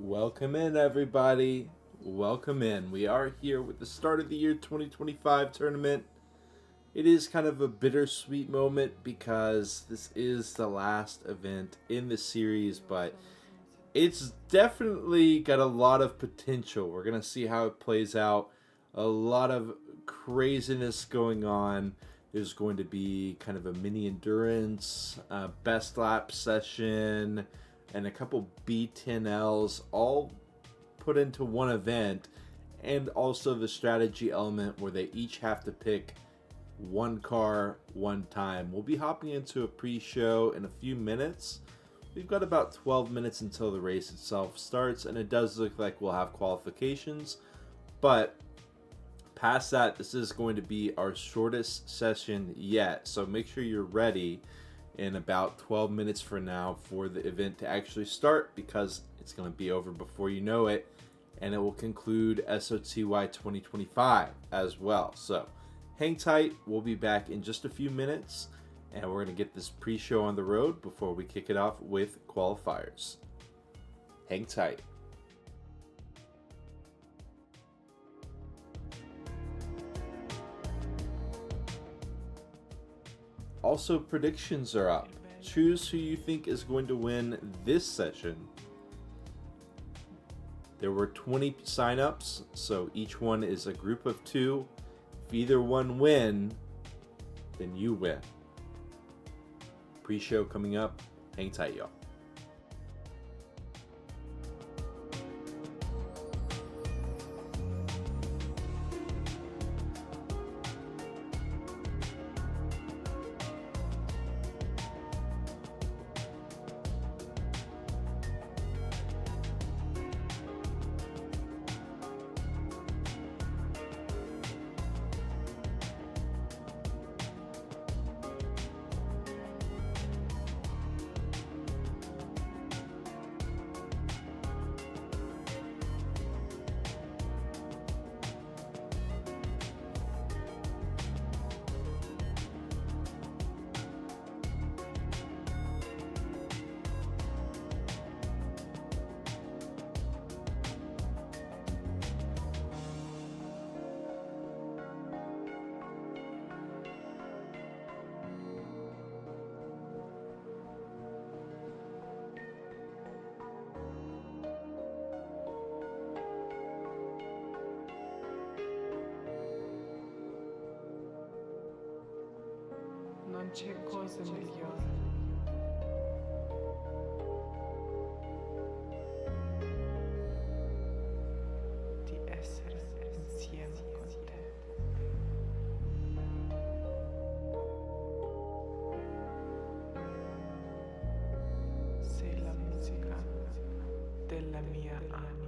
Welcome in, everybody. Welcome in. We are here with the start of the year 2025 tournament. It is kind of a bittersweet moment because this is the last event in the series, but it's definitely got a lot of potential. We're going to see how it plays out. A lot of craziness going on. There's going to be kind of a mini endurance, best lap session, and a couple B10Ls all put into one event, and also the strategy element where they each have to pick one car one time. We'll be hopping into a pre-show in a few minutes. We've got about 12 minutes until the race itself starts, and it does look like we'll have qualifications, but past that, this is going to be our shortest session yet, so make sure you're ready in about 12 minutes from now for the event to actually start, because it's going to be over before you know it, and it will conclude SOTY 2025 as well. So hang tight, we'll be back in just a few minutes, and we're going to get this pre-show on the road before we kick it off with qualifiers. Hang tight. Also, predictions are up. Choose who you think is going to win this session. There were 20 signups, so each one is a group of 2. If either one win, then you win. Pre-show coming up. Hang tight, y'all. Non c'è cosa migliore di essere insieme con te. Sei la musica della mia anima.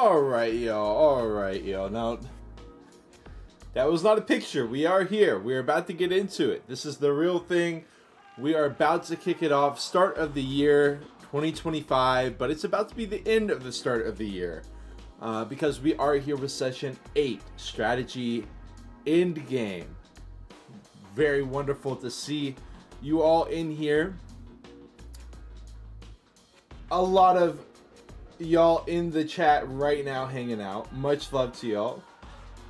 Alright, y'all. Now, that was not a picture. We are here. We're about to get into it. This is the real thing. We are about to kick it off. Start of the year 2025, but it's about to be the end of the start of the year. Because we are here with session 8, Strategy Endgame. Very wonderful to see you all in here. A lot of y'all in the chat right now hanging out. Much love to y'all.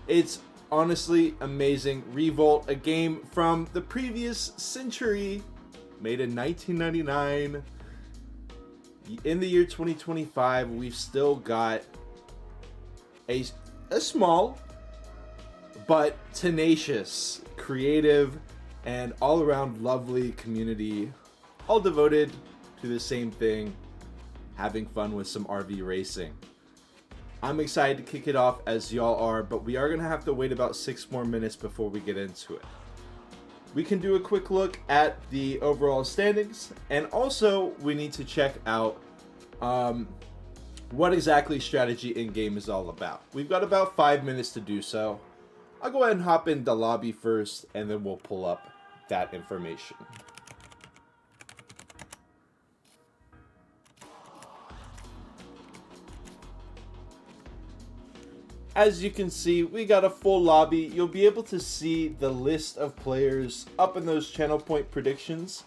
It's honestly amazing. Revolt, a game from the previous century, made in 1999. In the year 2025, we've still got a small but tenacious, creative, and all-around lovely community, all devoted to the same thing, having fun with some RV racing. I'm excited to kick it off as y'all are, but we are going to have to wait about 6 more minutes before we get into it. We can do a quick look at the overall standings, and also we need to check out what exactly Strategy Endgame is all about. We've got about 5 minutes to do so. I'll go ahead and hop in the lobby first, and then we'll pull up that information. As you can see, we got a full lobby. You'll be able to see the list of players up in those channel point predictions.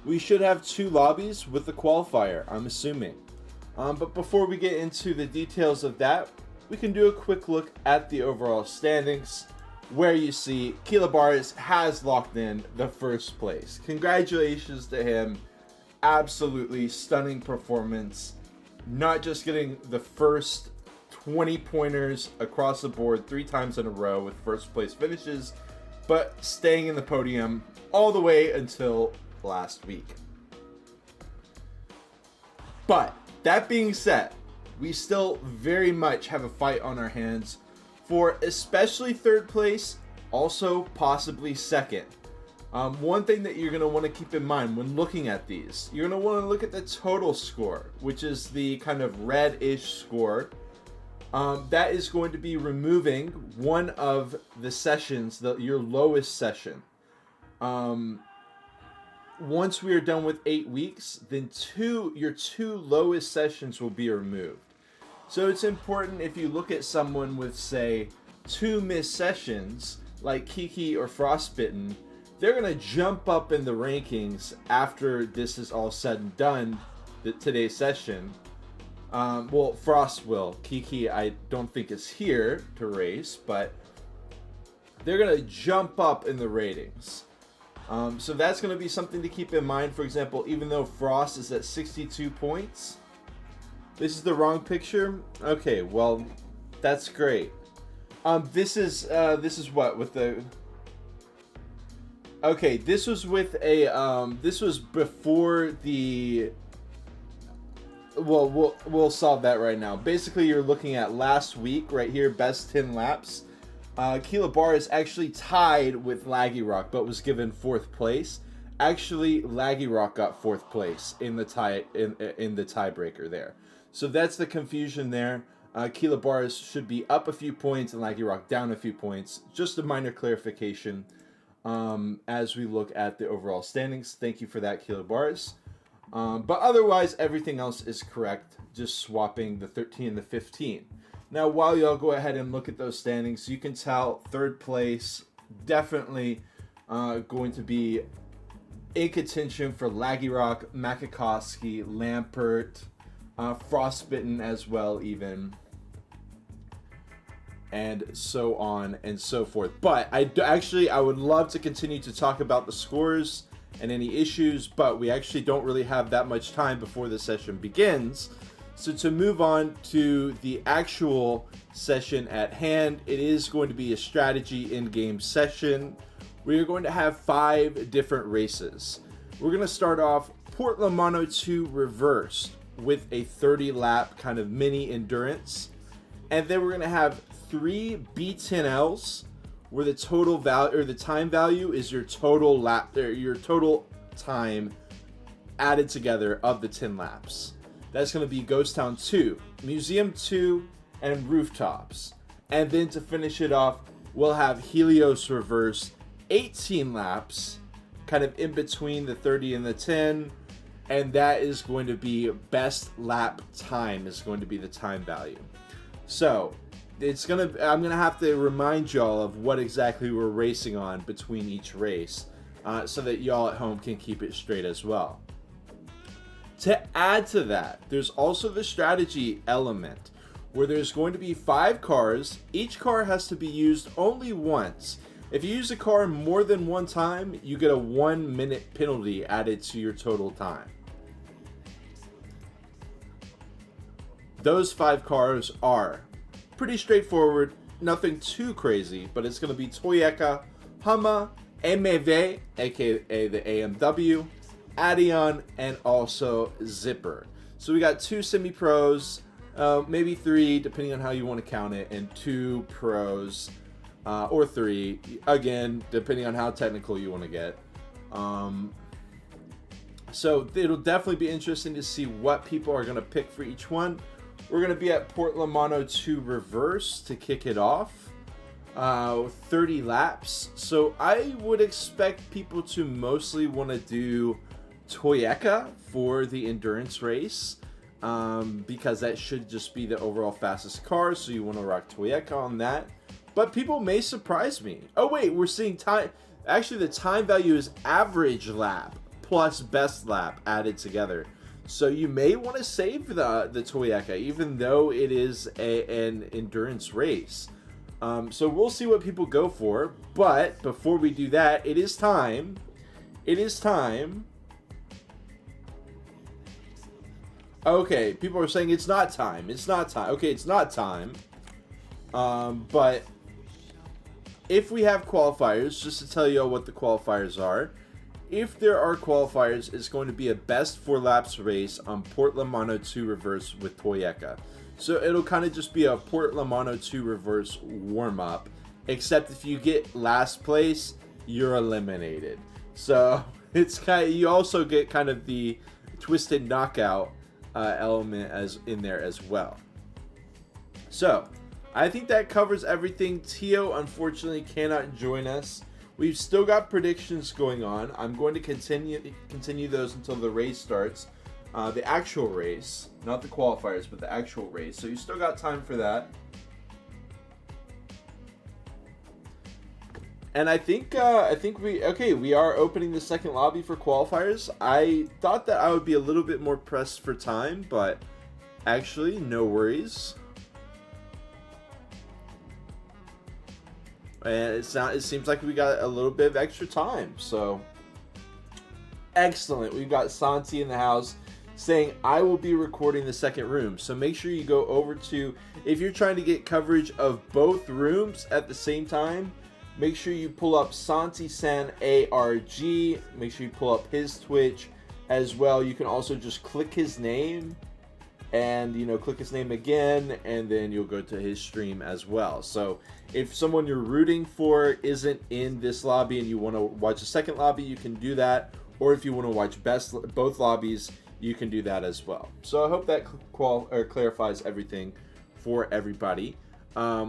We should have 2 lobbies with the qualifier, I'm assuming. But before we get into the details of that, we can do a quick look at the overall standings, where you see Kilabaris has locked in the first place. Congratulations to him. Absolutely stunning performance. Not just getting the first 20 pointers across the board 3 times in a row with first place finishes, but staying in the podium all the way until last week. But that being said, we still very much have a fight on our hands for especially 3rd place, also possibly 2nd. One thing that you're going to want to keep in mind when looking at these, you're going to want to look at the total score, which is the kind of red-ish score. That is going to be removing one of the sessions, your lowest session. Once we are done with 8 weeks, then your 2 lowest sessions will be removed. So it's important if you look at someone with, say, 2 missed sessions, like Kiki or Frostbitten, they're going to jump up in the rankings after this is all said and done, today's session. Well, Frost will. Kiki, I don't think is here to race, but they're going to jump up in the ratings. So that's going to be something to keep in mind. For example, even though Frost is at 62 points, this is the wrong picture. Okay, well, that's great. This is what with the. Okay, this was with a. This was before the. Well, we'll solve that right now. Basically, you're looking at last week right here, best 10 laps. Kilabar is actually tied with Laggy Rock, but was given 4th place. Actually, Laggy Rock got 4th place in the tiebreaker there. So that's the confusion there. Kilabar should be up a few points and Laggy Rock down a few points. Just a minor clarification as we look at the overall standings. Thank you for that, Kilabar. But otherwise, everything else is correct. Just swapping the 13 and the 15. Now, while y'all go ahead and look at those standings, you can tell 3rd place definitely going to be in contention for Laggy Rock, Makakowski, Lampert, Frostbitten as well even, and so on and so forth. But I would love to continue to talk about the scores and any issues, but we actually don't really have that much time before the session begins. So to move on to the actual session at hand, it is going to be a strategy in-game session. We are going to have 5 different races. We're going to start off Port Lamano 2 reversed with a 30-lap kind of mini endurance. And then we're going to have 3 B10Ls where the total value or the time value is your total lap or your total time added together of the 10 laps. That's going to be Ghost Town 2, Museum 2, and rooftops. And then to finish it off, we'll have Helios Reverse 18 laps, kind of in between the 30 and the 10. And that is going to be best lap time is going to be the time value. So I'm gonna have to remind y'all of what exactly we're racing on between each race, so that y'all at home can keep it straight as well. To add to that, there's also the strategy element, where there's going to be 5 cars. Each car has to be used only once. If you use a car more than one time, you get a 1-minute penalty added to your total time. Those 5 cars are pretty straightforward, nothing too crazy, but it's going to be Toyota, Hummer, MEV, aka the AMW, Addion, and also Zipper. So we got 2 semi-pros, maybe 3, depending on how you want to count it, and 2 pros, or 3, again, depending on how technical you want to get. So it'll definitely be interesting to see what people are going to pick for each one. We're going to be at Port Lamano 2 Reverse to kick it off. 30 laps. So I would expect people to mostly want to do Toyota for the endurance race, because that should just be the overall fastest car. So you want to rock Toyota on that. But people may surprise me. Oh wait, we're seeing time. Actually, the time value is average lap plus best lap added together. So you may want to save the Toyota, even though it is an endurance race. So we'll see what people go for. But before we do that, it is time. It is time. Okay, people are saying it's not time. It's not time. Okay, it's not time. But if we have qualifiers, just to tell you all what the qualifiers are. If there are qualifiers, it's going to be a best 4 laps race on Port Lamano 2 Reverse with Toyota. So it'll kind of just be a Port Lamano 2 Reverse warm-up, except if you get last place, you're eliminated. So it's kind of, you also get kind of the twisted knockout element as in there as well. So I think that covers everything. Tio unfortunately cannot join us. We've still got predictions going on. I'm going to continue those until the race starts. The actual race, not the qualifiers, but the actual race. So you still got time for that. And I think we are opening the second lobby for qualifiers. I thought that I would be a little bit more pressed for time, but actually, no worries. And it seems like we got a little bit of extra time, so excellent. We've got Santi in the house saying, I will be recording the second room. So make sure you go over to, if you're trying to get coverage of both rooms at the same time, make sure you pull up Santi-san ARG. Make sure you pull up his Twitch as well. You can also just click his name and, click his name again, and then you'll go to his stream as well. So if someone you're rooting for isn't in this lobby and you want to watch a second lobby, you can do that. Or if you want to watch both lobbies, you can do that as well. So I hope that clarifies everything for everybody.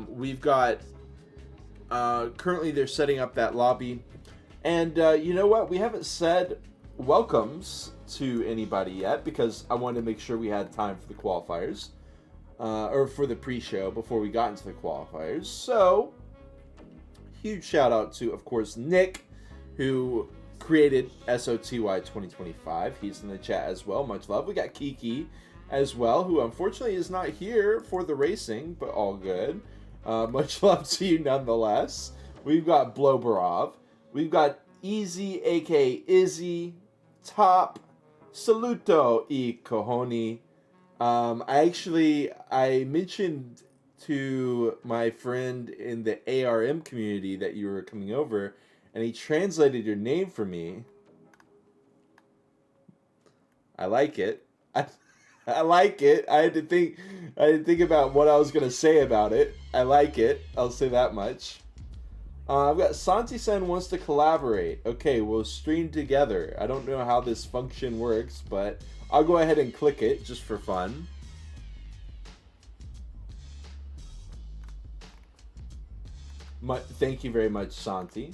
We've got, currently they're setting up that lobby. And you know what? We haven't said welcomes to anybody yet because I wanted to make sure we had time for the qualifiers. Or for the pre-show before we got into the qualifiers. So, huge shout out to, of course, Nick, who created SOTY 2025. He's in the chat as well. Much love. We got Kiki as well, who unfortunately is not here for the racing, but all good. Much love to you nonetheless. We've got Bloberov. We've got Easy, aka Izzy, Top, Saluto e Cohoni. I mentioned to my friend in the ARM community that you were coming over, and he translated your name for me. I like it. I like it. I had to think about what I was gonna say about it. I like it. I'll say that much. I've got Santi-san wants to collaborate. Okay, we'll stream together. I don't know how this function works, but I'll go ahead and click it just for fun. Thank you very much, Santi.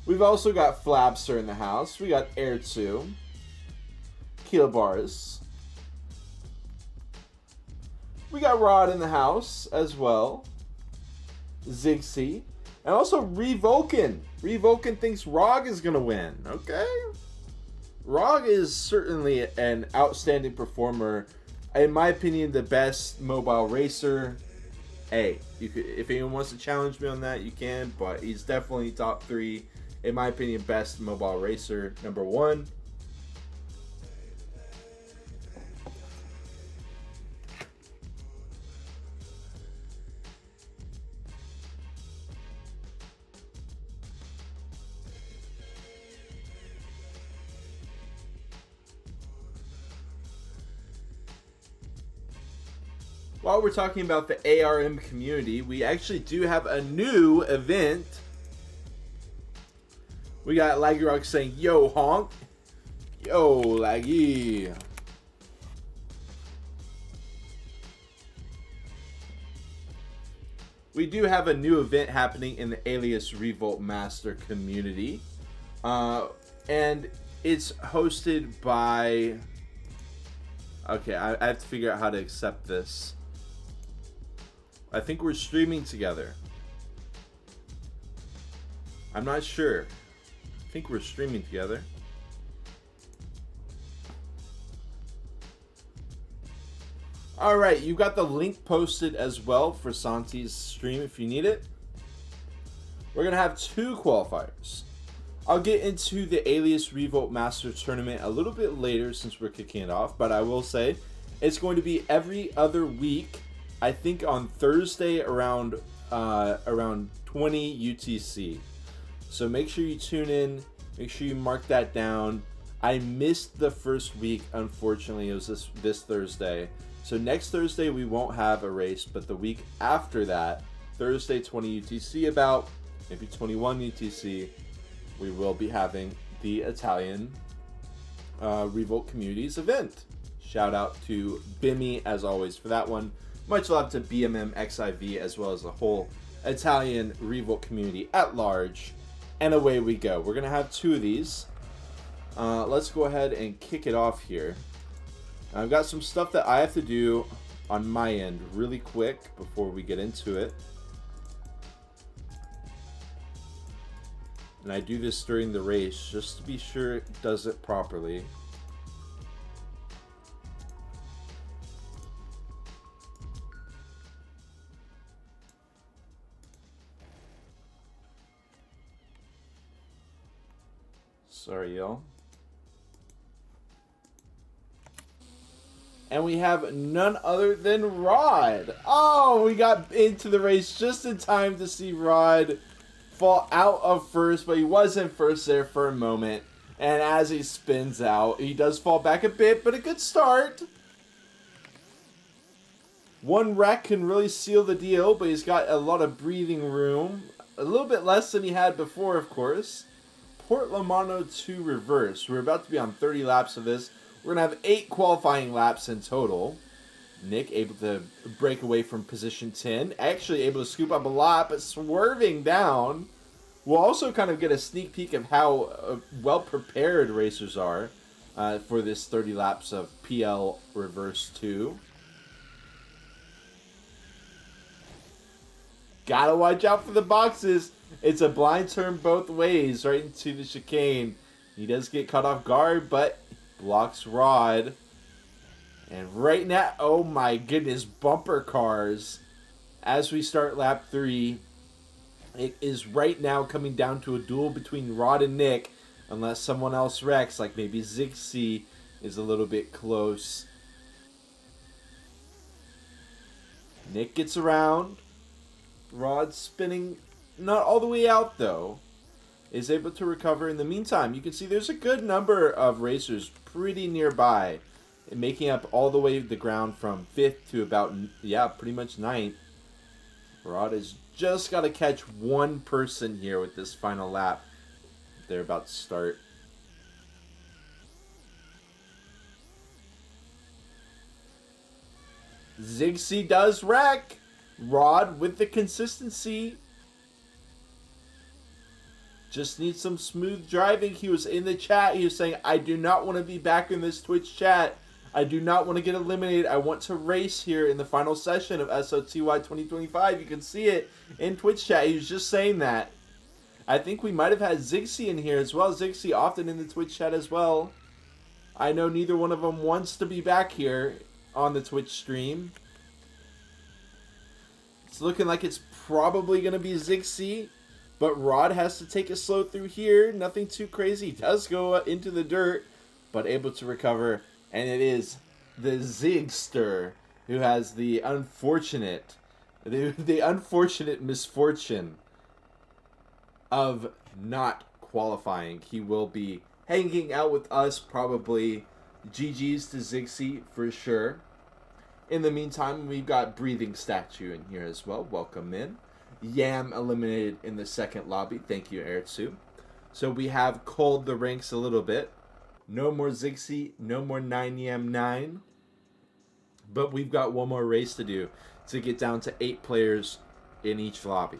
We've also got Flabster in the house. We got Air2, Keel Bars. We got Rod in the house as well. Ziggsy. And also Revulcan. Revulcan thinks Rog is going to win. Okay. Rog is certainly an outstanding performer. In my opinion, the best mobile racer. Hey, if anyone wants to challenge me on that, you can. But he's definitely top 3. In my opinion, best mobile racer. Number 1. While we're talking about the ARM community, we actually do have a new event. We got Laggy Rock saying, "Yo, honk." Yo, Laggy. We do have a new event happening in the Alias Revolt Master community. And it's hosted by... Okay, I have to figure out how to accept this. I think we're streaming together. I'm not sure. I think we're streaming together. Alright, you got the link posted as well for Santi's stream if you need it. We're going to have 2 qualifiers. I'll get into the Alias Revolt Master Tournament a little bit later since we're kicking it off, but I will say it's going to be every other week. I think on Thursday around 20 UTC. So make sure you tune in. Make sure you mark that down. I missed the first week, unfortunately. It was this Thursday. So next Thursday we won't have a race, but the week after that, Thursday 20 UTC, about maybe 21 UTC, we will be having the Italian Revolt Communities event. Shout out to Bimmy as always for that one. Much love to BMM XIV as well as the whole Italian Revolt community at large. And away we go. We're going to have 2 of these. Let's go ahead and kick it off here. I've got some stuff that I have to do on my end really quick before we get into it. And I do this during the race just to be sure it does it properly. Sorry, y'all. And we have none other than Rod. Oh, we got into the race just in time to see Rod fall out of first, but he was in first there for a moment. And as he spins out, he does fall back a bit, but a good start. One wreck can really seal the deal, but he's got a lot of breathing room. A little bit less than he had before, of course. Port Lamano 2 reverse. We're about to be on 30 laps of this. We're going to have 8 qualifying laps in total. Nick able to break away from position 10. Actually able to scoop up a lot, but swerving down. We'll also kind of get a sneak peek of how well prepared racers are for this 30 laps of PL Reverse 2. Gotta watch out for the boxes. It's a blind turn both ways right into the chicane. He does get caught off guard, but blocks Rod. And right now, oh my goodness, bumper cars. As we start lap 3, it is right now coming down to a duel between Rod and Nick. Unless someone else wrecks, like maybe Ziggsy is a little bit close. Nick gets around. Rod spinning not all the way out though. Is able to recover in the meantime. You can see there's a good number of racers pretty nearby. Making up all the way to the ground from 5th to about, yeah, pretty much 9th. Rod has just got to catch one person here with this final lap. They're about to start. Ziggsy does wreck. Rod with the consistency. just needs some smooth driving. He was in the chat. He was saying, I do not want to be back in this Twitch chat. I do not want to get eliminated. I want to race here in the final session of SOTY 2025. You can see it in Twitch chat. He was just saying that. I think we might have had Zixi in here as well. Zixi often in the Twitch chat as well. I know neither one of them wants to be back here on the Twitch stream. It's looking like it's probably going to be Zixi. But Rod has to take it slow through here. Nothing too crazy. He does go into the dirt, but able to recover. And it is the Zigster who has the unfortunate misfortune of not qualifying. He will be hanging out with us probably. GG's to Zixi for sure. In the meantime, we've got Breathing Statue in here as well. Welcome in. Yam eliminated in the second lobby. Thank you, Eritsu. So we have culled the ranks a little bit. No more Zixi, no more 9Yam9. But we've got one more race to do to get down to 8 players in each lobby.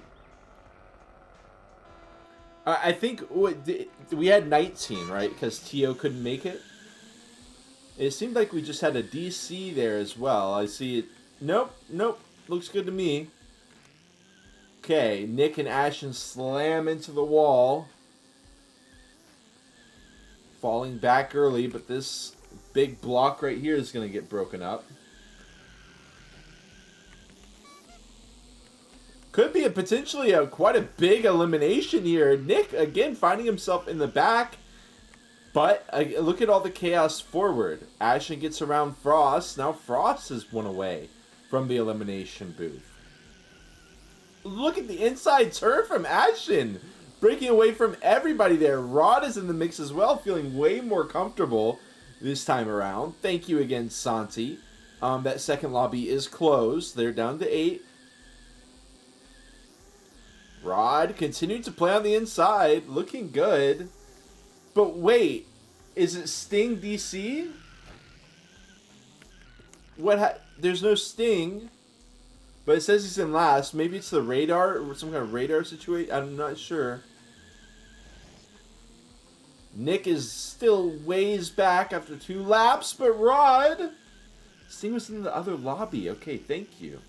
I think we had 19, right? Because Tio couldn't make it. It seemed like we just had a DC there as well. I see it. Nope. Looks good to me. Okay, Nick and Ashton slam into the wall. Falling back early, but this big block right here is going to get broken up. Could be potentially quite a big elimination here. Nick, again, finding himself in the back. But look at all the chaos forward. Ashton gets around Frost. Now Frost is one away from the elimination booth. Look at the inside turn from Ashton. Breaking away from everybody there. Rod is in the mix as well, feeling way more comfortable this time around. Thank you again, Santi. That second lobby is closed. They're down to 8. Rod continued to play on the inside. Looking good. But wait, is it Sting DC? There's no Sting, but it says he's in last. Maybe it's the radar or some kind of radar situation. I'm not sure. Nick is still ways back after 2 laps, but Rod, Sting was in the other lobby. Okay, thank you.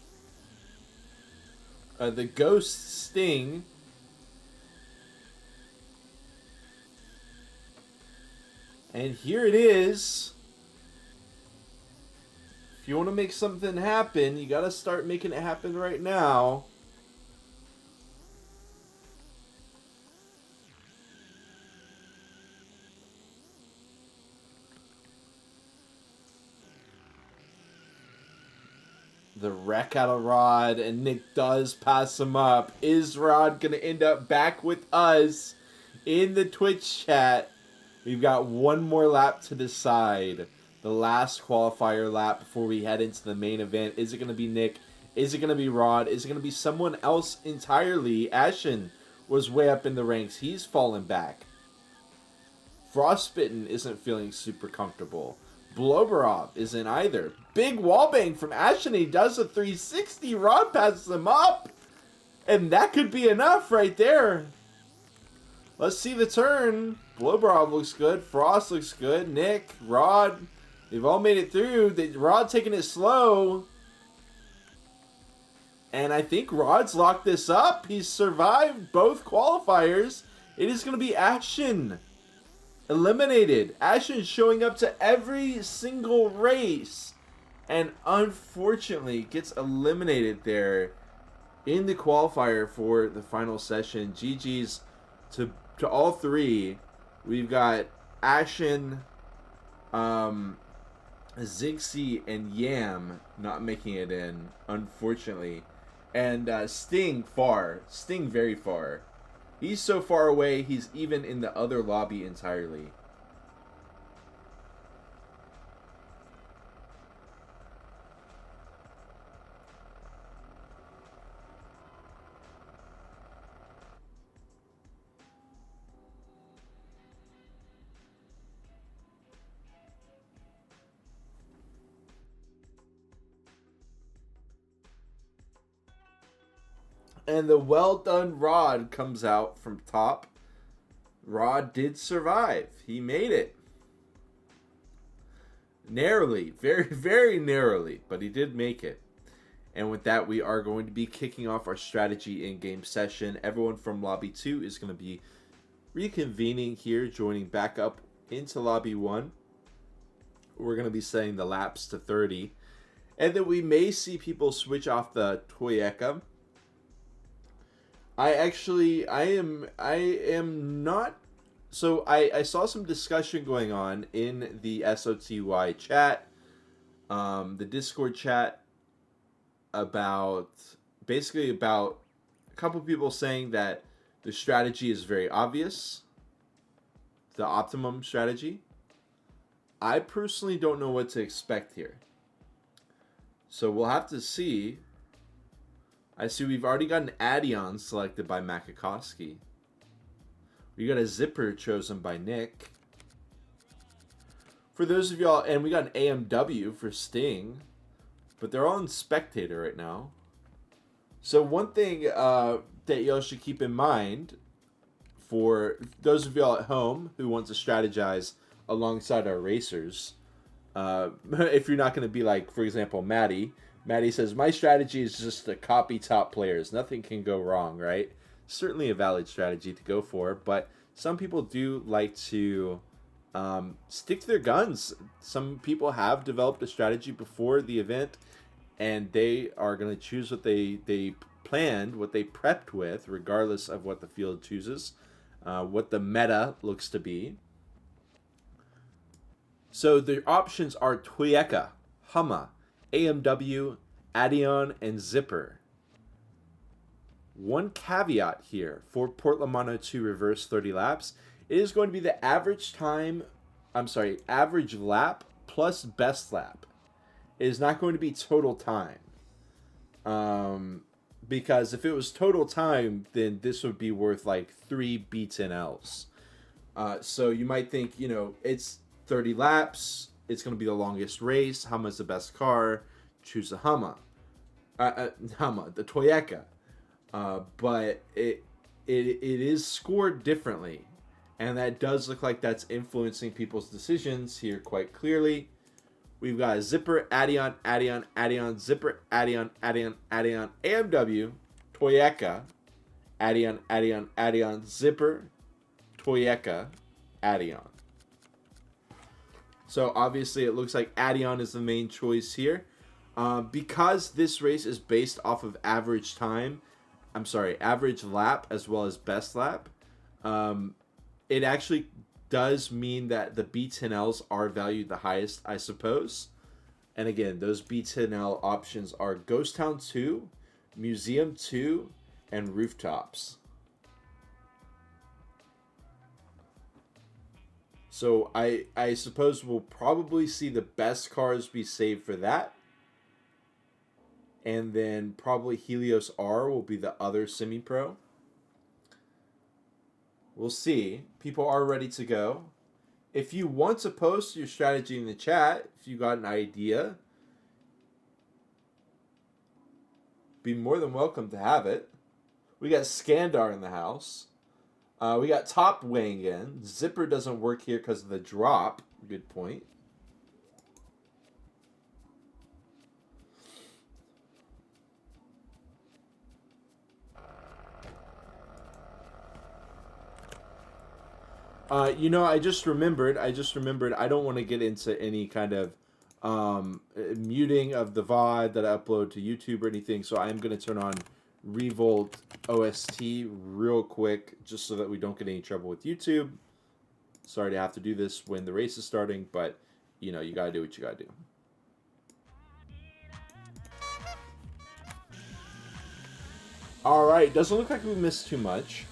The Ghost Sting. And here it is. If you want to make something happen, you got to start making it happen right now. The wreck out of Rod, and Nick does pass him up. Is Rod going to end up back with us in the Twitch chat? We've got one more lap to decide. The last qualifier lap before we head into the main event. Is it going to be Nick? Is it going to be Rod? Is it going to be someone else entirely? Ashen was way up in the ranks. He's fallen back. Frostbitten isn't feeling super comfortable. Bloberov isn't either. Big wallbang from Ashen. He does a 360. Rod passes him up. And that could be enough right there. Let's see the turn. Bloberov looks good. Frost looks good. Nick, Rod, they've all made it through. Rod taking it slow. And I think Rod's locked this up. He's survived both qualifiers. It is going to be Ashen eliminated. Ashen showing up to every single race. And unfortunately gets eliminated there in the qualifier for the final session. GG's to all 3. We've got Ashen, Zixi, and Yam not making it in, unfortunately. And Sting far. Sting very far. He's so far away, he's even in the other lobby entirely. And the well done Rod comes out from top. Raw did survive. He made it. Narrowly, very, very narrowly, but he did make it. And with that, we are going to be kicking off our strategy in-game session. Everyone from Lobby 2 is going to be reconvening here, joining back up into Lobby 1. We're going to be setting the laps to 30. And then we may see people switch off the Toyeka. I am not. So I saw some discussion going on in the SOTY chat, the Discord chat, about a couple people saying that the strategy is very obvious, the optimum strategy. I personally don't know what to expect here. So we'll have to see. I see we've already got an Adion selected by Makakowski. We got a Zipper chosen by Nick. For those of y'all, and we got an AMW for Sting. But they're all in spectator right now. So one thing that y'all should keep in mind, for those of y'all at home who want to strategize alongside our racers, if you're not going to be like, for example, Maddie says, my strategy is just to copy top players. Nothing can go wrong, right? Certainly a valid strategy to go for, but some people do like to stick to their guns. Some people have developed a strategy before the event, and they are going to choose what they planned, what they prepped with, regardless of what the field chooses, what the meta looks to be. So the options are Toyeka, Humma, AMW, Adion, and Zipper. One caveat here for Portlamano to reverse 30 laps. It is going to be the average lap plus best lap. It is not going to be total time. Because if it was total time, then this would be worth like 3 beats and L's. So you might think, it's 30 laps. It's going to be the longest race. Humma's the best car. Choose a Humma. Humma, the Toyeka. But it is scored differently. And that does look like that's influencing people's decisions here quite clearly. We've got a Zipper, Adion, Zipper, Adion, AMW, Toyeka, Adion, Zipper, Toyeka, Adion. So obviously it looks like Adion is the main choice here. Because this race is based off of average lap as well as best lap, it actually does mean that the B10Ls are valued the highest, I suppose. And again, those B10L options are Ghost Town 2, Museum 2, and Rooftops. So I suppose we'll probably see the best cars be saved for that. And then probably Helios R will be the other semi-pro. We'll see. People are ready to go. If you want to post your strategy in the chat, if you got an idea, be more than welcome to have it. We got Skandar in the house. We got Top weighing in. Zipper doesn't work here because of the drop. Good point. I just remembered. I don't want to get into any kind of muting of the VOD that I upload to YouTube or anything, so I am going to turn on Revolt OST real quick, just so that we don't get any trouble with YouTube. Sorry to have to do this when the race is starting, but, you got to do what you got to do. All right, doesn't look like we missed too much.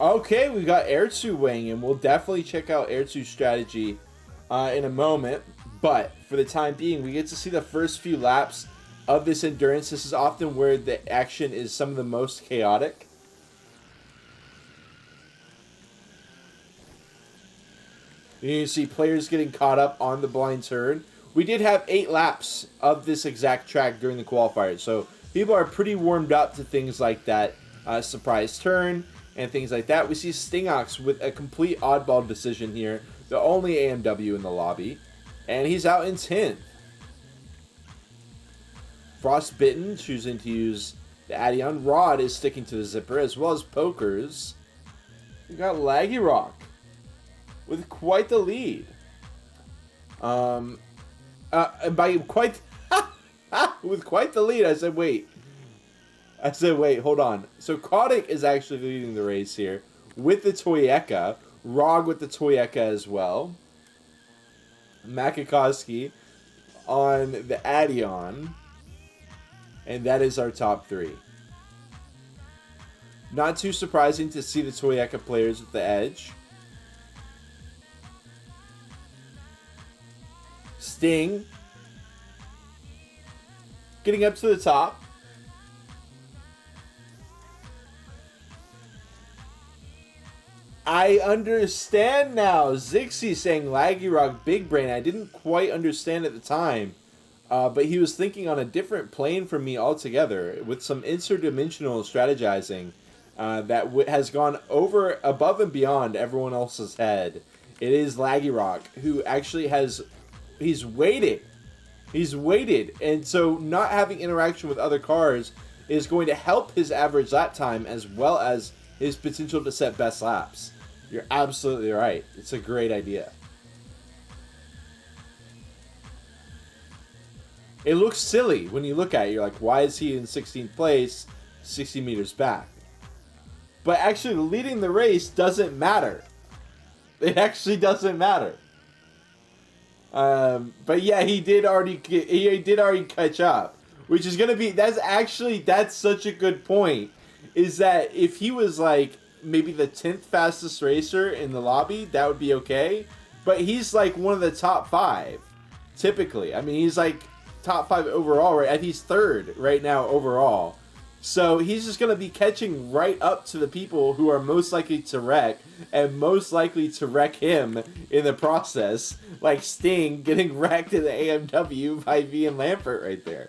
Okay, we got Air 2 weighing in. We'll definitely check out Air 2's strategy in a moment. But for the time being, we get to see the first few laps of this endurance. This is often where the action is some of the most chaotic. You see players getting caught up on the blind turn. we did have 8 laps of this exact track during the qualifiers, so people are pretty warmed up to things like that surprise turn and things like that. We see Stingox with a complete oddball decision here, the only AMW in the lobby, and he's out in 10th. Frostbitten choosing to use the Addion. Rod is sticking to the zipper, as well as Pokers. We got Laggy Rock with quite the lead. And by quite with quite the lead, I said wait, hold on. So Kotick is actually leading the race here with the Toyeka. Rog with the Toyeka as well. Makakowski on the Addion. And that is our top 3. Not too surprising to see the Toyeka players at the edge. Sting getting up to the top. I understand now. Zixie saying Laggy Rock Big Brain. I didn't quite understand at the time. But he was thinking on a different plane from me altogether, with some interdimensional strategizing that has gone over, above and beyond everyone else's head. It is Laggy Rock, who actually he's waited, and so not having interaction with other cars is going to help his average lap time as well as his potential to set best laps. You're absolutely right. It's a great idea. It looks silly when you look at it. You're like, why is he in 16th place, 60 meters back? But actually, leading the race doesn't matter. It actually doesn't matter. But yeah, he did already catch up, which is gonna be that's such a good point. Is that if he was like maybe the 10th fastest racer in the lobby, that would be okay. But he's like one of the top 5, typically. I mean, he's like top 5 overall, right? And he's 3rd right now overall. So he's just going to be catching right up to the people who are most likely to wreck, and most likely to wreck him in the process, like Sting getting wrecked in the AMW by V and Lampert right there.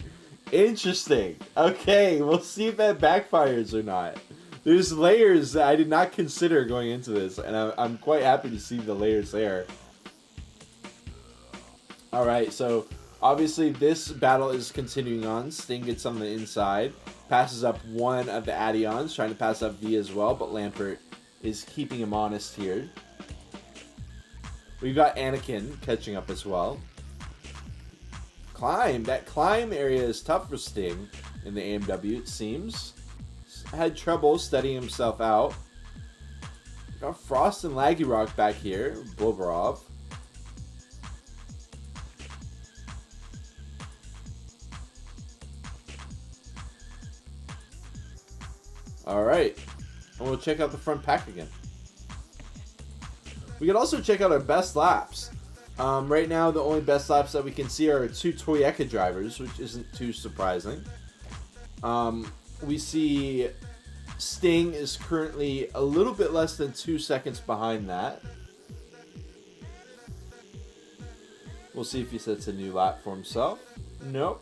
Interesting. Okay, we'll see if that backfires or not. There's layers that I did not consider going into this, and I'm quite happy to see the layers there. Alright, so obviously this battle is continuing on. Sting gets on the inside. Passes up one of the Addions, trying to pass up V as well, but Lampert is keeping him honest here. We've got Anakin catching up as well. That climb area is tough for Sting in the AMW, it seems. Had trouble steadying himself out. Got Frost and Laggy Rock back here, Bobrov. Alright, and we'll check out the front pack again. We can also check out our best laps. Right now, the only best laps that we can see are 2 Toyeka drivers, which isn't too surprising. We see Sting is currently a little bit less than 2 seconds behind that. We'll see if he sets a new lap for himself. Nope.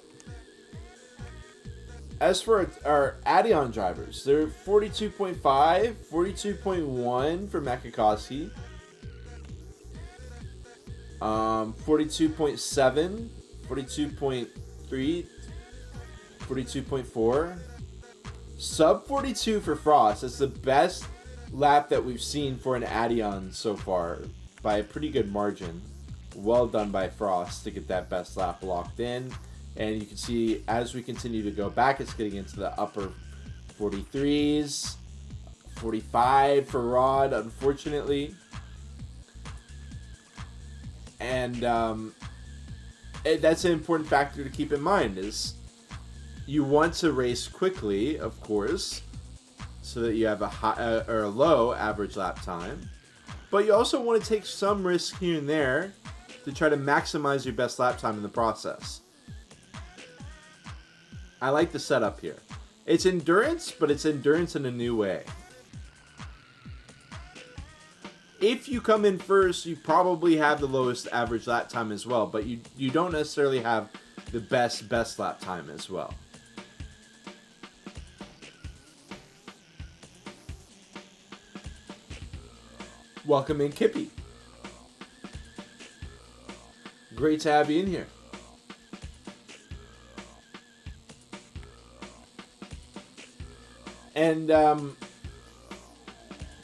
As for our Addion drivers, they're 42.5, 42.1 for Makakowski, 42.7, 42.3, 42.4, sub 42 for Frost. That's the best lap that we've seen for an Addion so far by a pretty good margin. Well done by Frost to get that best lap locked in. And you can see as we continue to go back, it's getting into the upper 43s. 45 for Rod, unfortunately. And that's an important factor to keep in mind, is you want to race quickly, of course, so that you have a high or a low average lap time. But you also want to take some risk here and there to try to maximize your best lap time in the process. I like the setup here. It's endurance, but it's endurance in a new way. if you come in first, you probably have the lowest average lap time as well, but you don't necessarily have the best lap time as well. Welcome in, Kippy. Great to have you in here. And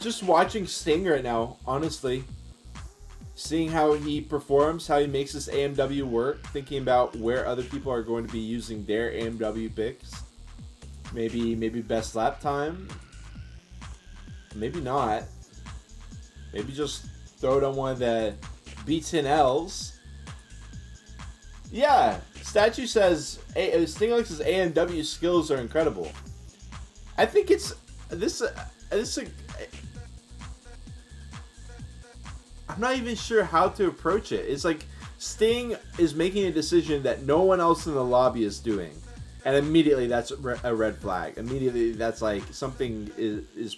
just watching Sting right now, honestly, seeing how he performs, how he makes this AMW work, thinking about where other people are going to be using their AMW picks. Maybe best lap time. Maybe not. Maybe just throw it on one of the B10Ls. Yeah, Statue says Stinglex's AMW skills are incredible. I think it's this. I'm not even sure how to approach it. It's like Sting is making a decision that no one else in the lobby is doing, and immediately that's a red flag. Immediately that's like something is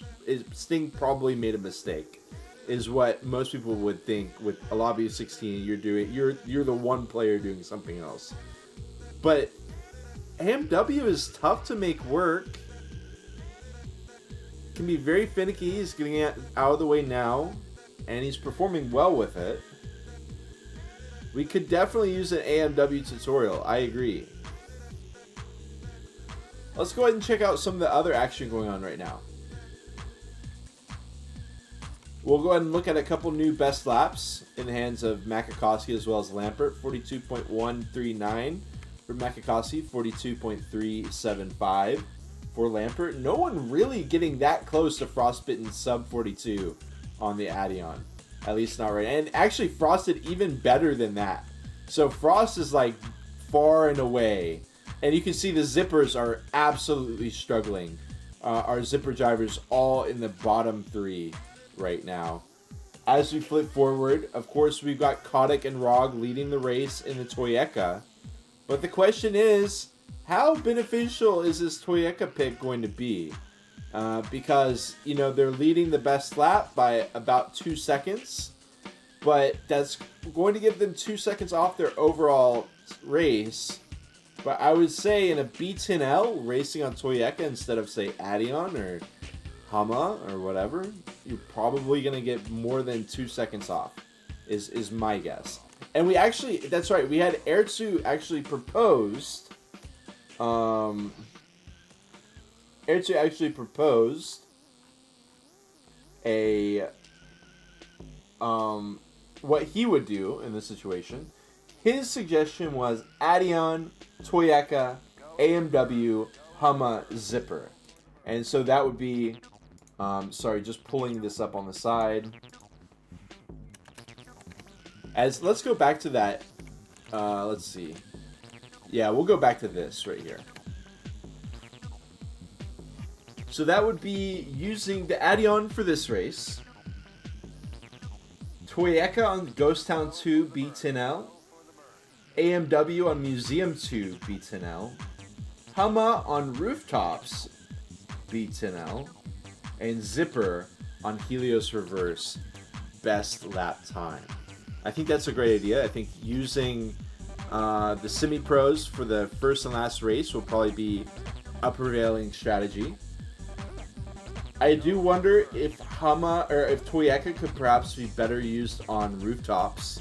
Sting probably made a mistake. Is what most people would think with a lobby of 16. You're the one player doing something else, but AMW is tough to make work. Can be very finicky. He's getting it out of the way now, and he's performing well with it. We could definitely use an AMW tutorial. I agree. Let's go ahead and check out some of the other action going on right now. We'll go ahead and look at a couple new best laps in the hands of Makakowski as well as Lampert. 42.139 for Makakowski, 42.375 for Lampert. No one really getting that close to Frostbitten sub 42 on the Addion. At least not right. And actually Frost did even better than that. So Frost is like far and away. And you can see the zippers are absolutely struggling. Our zipper drivers all in the bottom 3 right now. As we flip forward, of course, we've got Kotick and Rog leading the race in the Toyota. But the question is, how beneficial is this Toyota pick going to be? Because, you know, they're leading the best lap by about 2 seconds. But that's going to give them 2 seconds off their overall race. But I would say in a B10L, racing on Toyota instead of, say, Addion or Hama or whatever, you're probably going to get more than 2 seconds off, is my guess. And we actually, that's right, we had Ertzu actually proposed, what he would do in this situation. His suggestion was Addion, Toyota, AMW, Hama, Zipper. And so that would be, sorry, just pulling this up on the side. Let's go back to that. Let's see. Yeah, we'll go back to this right here. So that would be using the Addion for this race. Toyota on Ghost Town 2 B10L. AMW on Museum 2 B10L. Hama on Rooftops B10L. And Zipper on Helios Reverse best lap time. I think that's a great idea. I think using the semi-pros for the first and last race will probably be a prevailing strategy. I do wonder if Hama or if Toyota could perhaps be better used on Rooftops.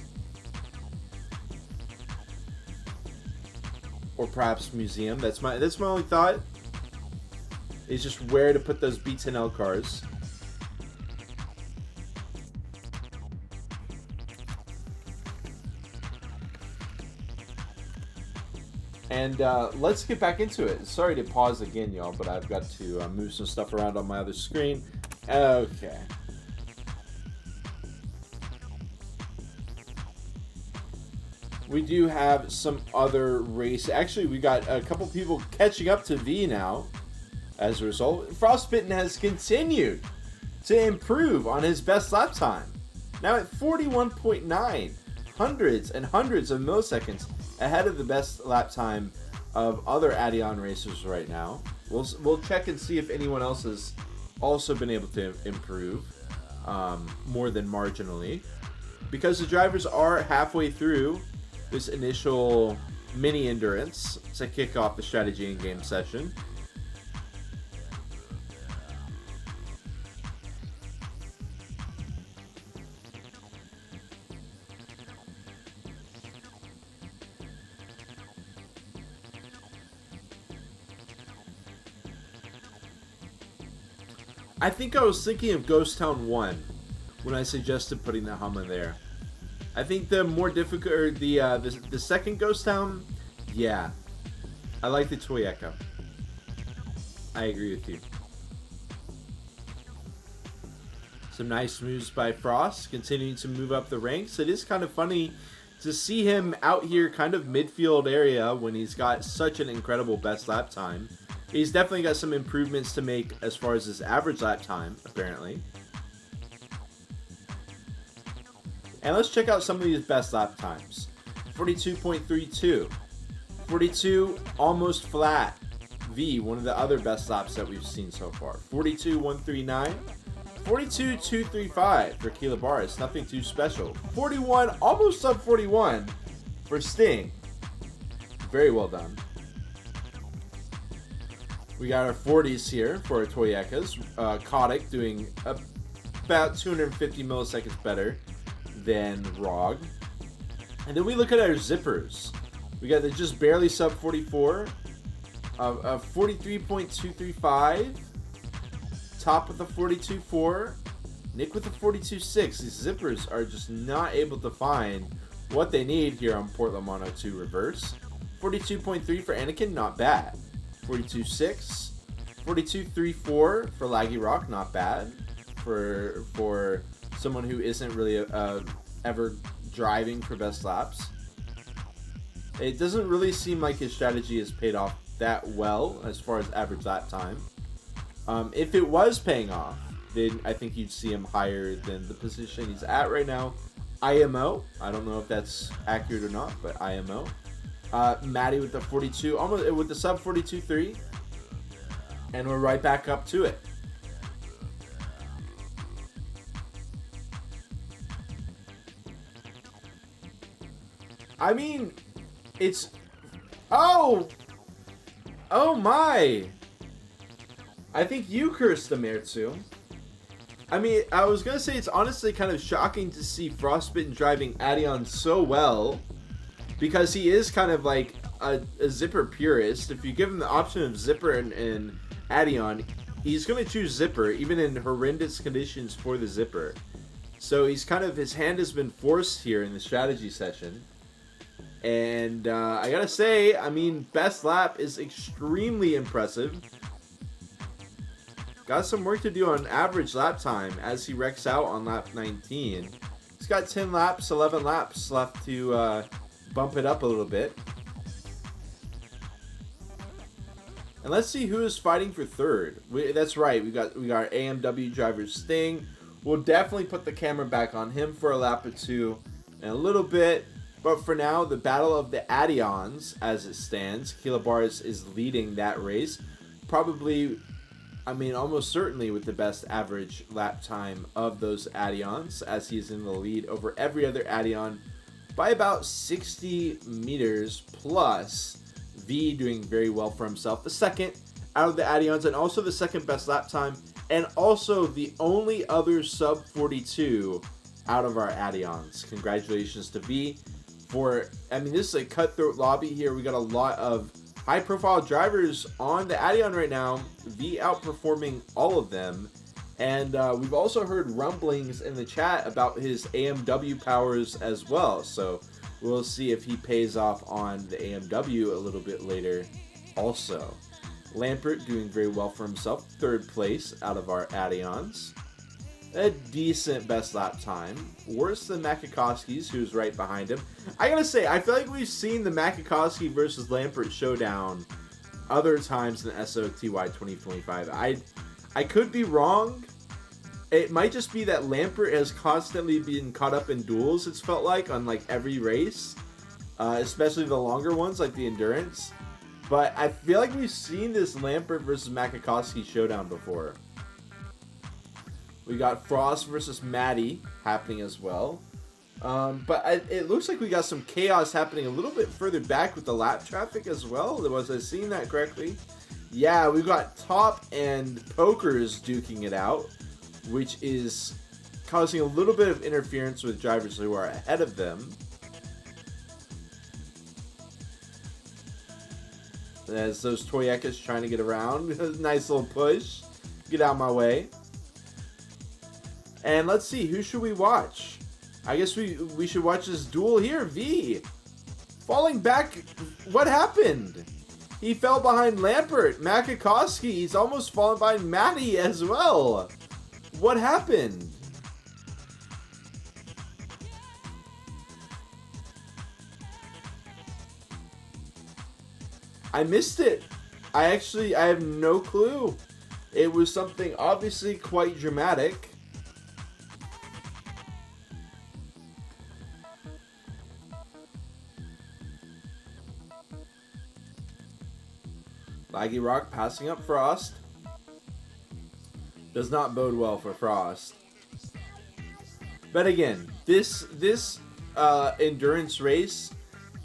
Or perhaps Museum. That's my only thought. Is just where to put those B10L cars. And let's get back into it. Sorry to pause again, y'all, but I've got to move some stuff around on my other screen. Okay. We do have some other race. Actually, we got a couple people catching up to V now. As a result, Frostbitten has continued to improve on his best lap time. Now at 41.9, hundreds and hundreds of milliseconds ahead of the best lap time of other Addion racers right now. We'll check and see if anyone else has also been able to improve. more than marginally, because the drivers are halfway through this initial mini endurance to kick off the strategy and game session. I think I was thinking of Ghost Town 1 when I suggested putting the Hummer there. I think the more difficult, or the second Ghost Town, yeah. I like the Toy Echo. I agree with you. Some nice moves by Frost, continuing to move up the ranks. It is kind of funny to see him out here kind of midfield area when he's got such an incredible best lap time. He's definitely got some improvements to make as far as his average lap time, apparently. And let's check out some of these best lap times. 42.32. 42 almost flat. V, one of the other best laps that we've seen so far. 42.139. 42.235 for Kilabaris. Nothing too special. 41, almost sub 41 for Sting. Very well done. We got our 40s here for our Toyekas. Kotick doing about 250 milliseconds better than ROG. And then we look at our zippers. We got the just barely sub 44 of 43.235. Top with the 42.4. Nick with the 42.6. These zippers are just not able to find what they need here on Portland Mono 2 Reverse. 42.3 for Anakin, not bad. 42.6, 42.34 for Laggy Rock, not bad for someone who isn't really ever driving for best laps. It doesn't really seem like his strategy has paid off that well as far as average lap time. If it was paying off, then I think you'd see him higher than the position he's at right now. IMO, I don't know if that's accurate or not, but IMO. Maddie with the 42, almost with the sub 42.3, and we're right back up to it. I mean, it's oh my! I think you cursed the Mertzu. I mean, I was gonna say it's honestly kind of shocking to see Frostbitten driving Adion so well, because he is kind of like a zipper purist. If you give him the option of zipper and Adion, he's going to choose zipper, even in horrendous conditions for the zipper. So he's kind of, his hand has been forced here in the strategy session. And I gotta say, I mean, best lap is extremely impressive. Got some work to do on average lap time as he wrecks out on lap 19. He's got 10 laps, 11 laps left to bump it up a little bit. And let's see who is fighting for third. That's right, we got AMW driver Sting. We'll definitely put the camera back on him for a lap or two in a little bit. But for now, the battle of the Adions, as it stands, Kilabaris is leading that race. Probably, I mean, almost certainly with the best average lap time of those Adions, as he is in the lead over every other Adion by about 60 meters plus. V doing very well for himself. The second out of the Adions, and also the second best lap time, and also the only other sub 42 out of our Adions. Congratulations to V for, I mean, this is a cutthroat lobby here. We got a lot of high profile drivers on the Adion right now. V outperforming all of them. And we've also heard rumblings in the chat about his AMW powers as well. So we'll see if he pays off on the AMW a little bit later also. Lampert doing very well for himself. Third place out of our Adions. A decent best lap time. Worse than Makakowski's, who's right behind him. I gotta say, I feel like we've seen the Makakowski versus Lampert showdown other times in SOTY 2025. I could be wrong. It might just be that Lampert has constantly been caught up in duels, it's felt like, on like every race. Especially the longer ones, like the Endurance. But I feel like we've seen this Lampert versus Makakowski showdown before. We got Frost versus Maddie happening as well. It looks like we got some chaos happening a little bit further back with the lap traffic as well. Was I seeing that correctly? Yeah, we've got Top and Pokers duking it out, which is causing a little bit of interference with drivers who are ahead of them. As those Toyekas trying to get around. Nice little push. Get out of my way. And let's see, who should we watch? I guess we should watch this duel here. V. Falling back. What happened? He fell behind Lampert. Makakowski, he's almost fallen behind Maddie as well. What happened? I missed it. I have no clue. It was something obviously quite dramatic. Laggy Rock passing up Frost. Does not bode well for Frost. But again, this endurance race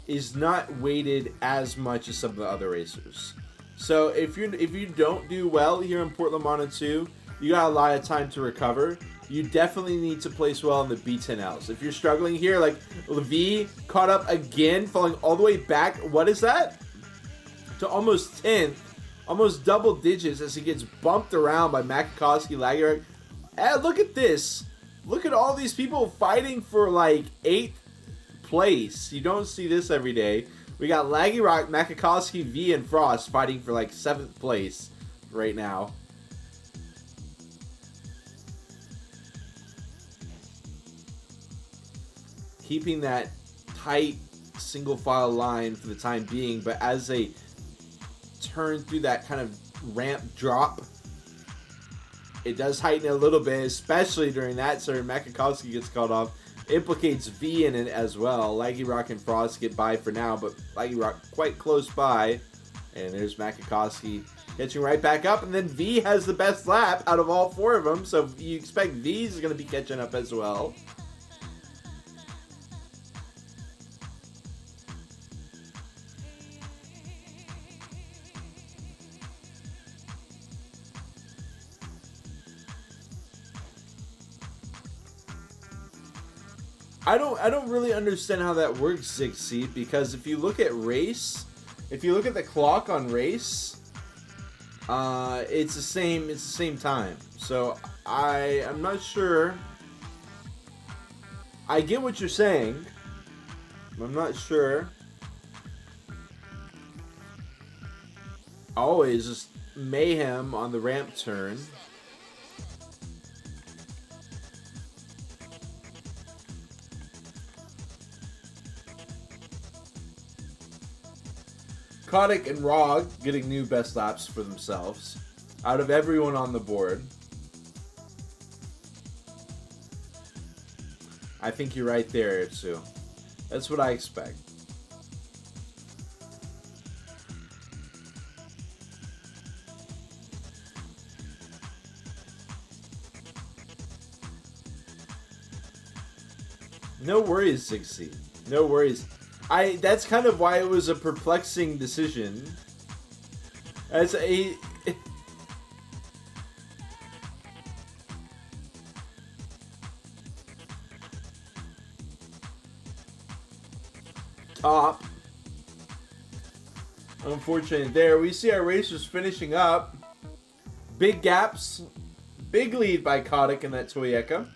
is not weighted as much as some of the other racers. So if you don't do well here in Portland Mono 2, you got a lot of time to recover. You definitely need to place well in the B10Ls. If you're struggling here, like V caught up again, falling all the way back. What is that? To almost 10th, almost double digits as he gets bumped around by Makakowski, Lager. And look at this. Look at all these people fighting for like 8th place. You don't see this every day. We got Laggy Rock, Makakowski, V, and Frost fighting for like 7th place right now. Keeping that tight single file line for the time being, but as they turn through that kind of ramp drop, it does heighten a little bit, especially during that turn. Makakowski gets caught off. Implicates V in it as well. Laggy Rock and Frost get by for now, but Laggy Rock quite close by. And there's Makakowski catching right back up, and then V has the best lap out of all 4 of them, so you expect V's going to be catching up as well. I don't really understand how that works, Zigseed, because if you look at the clock on race, it's the same time. So I'm not sure. I get what you're saying. I'm not sure. Always just mayhem on the ramp turn. Kotick and Rog getting new best laps for themselves out of everyone on the board. I think you're right there, Itsu. That's what I expect. No worries, Zigseed. No worries. That's kind of why it was a perplexing decision. As a top. Unfortunately there. We see our racers finishing up. Big gaps. Big lead by Kotick in that Toyota.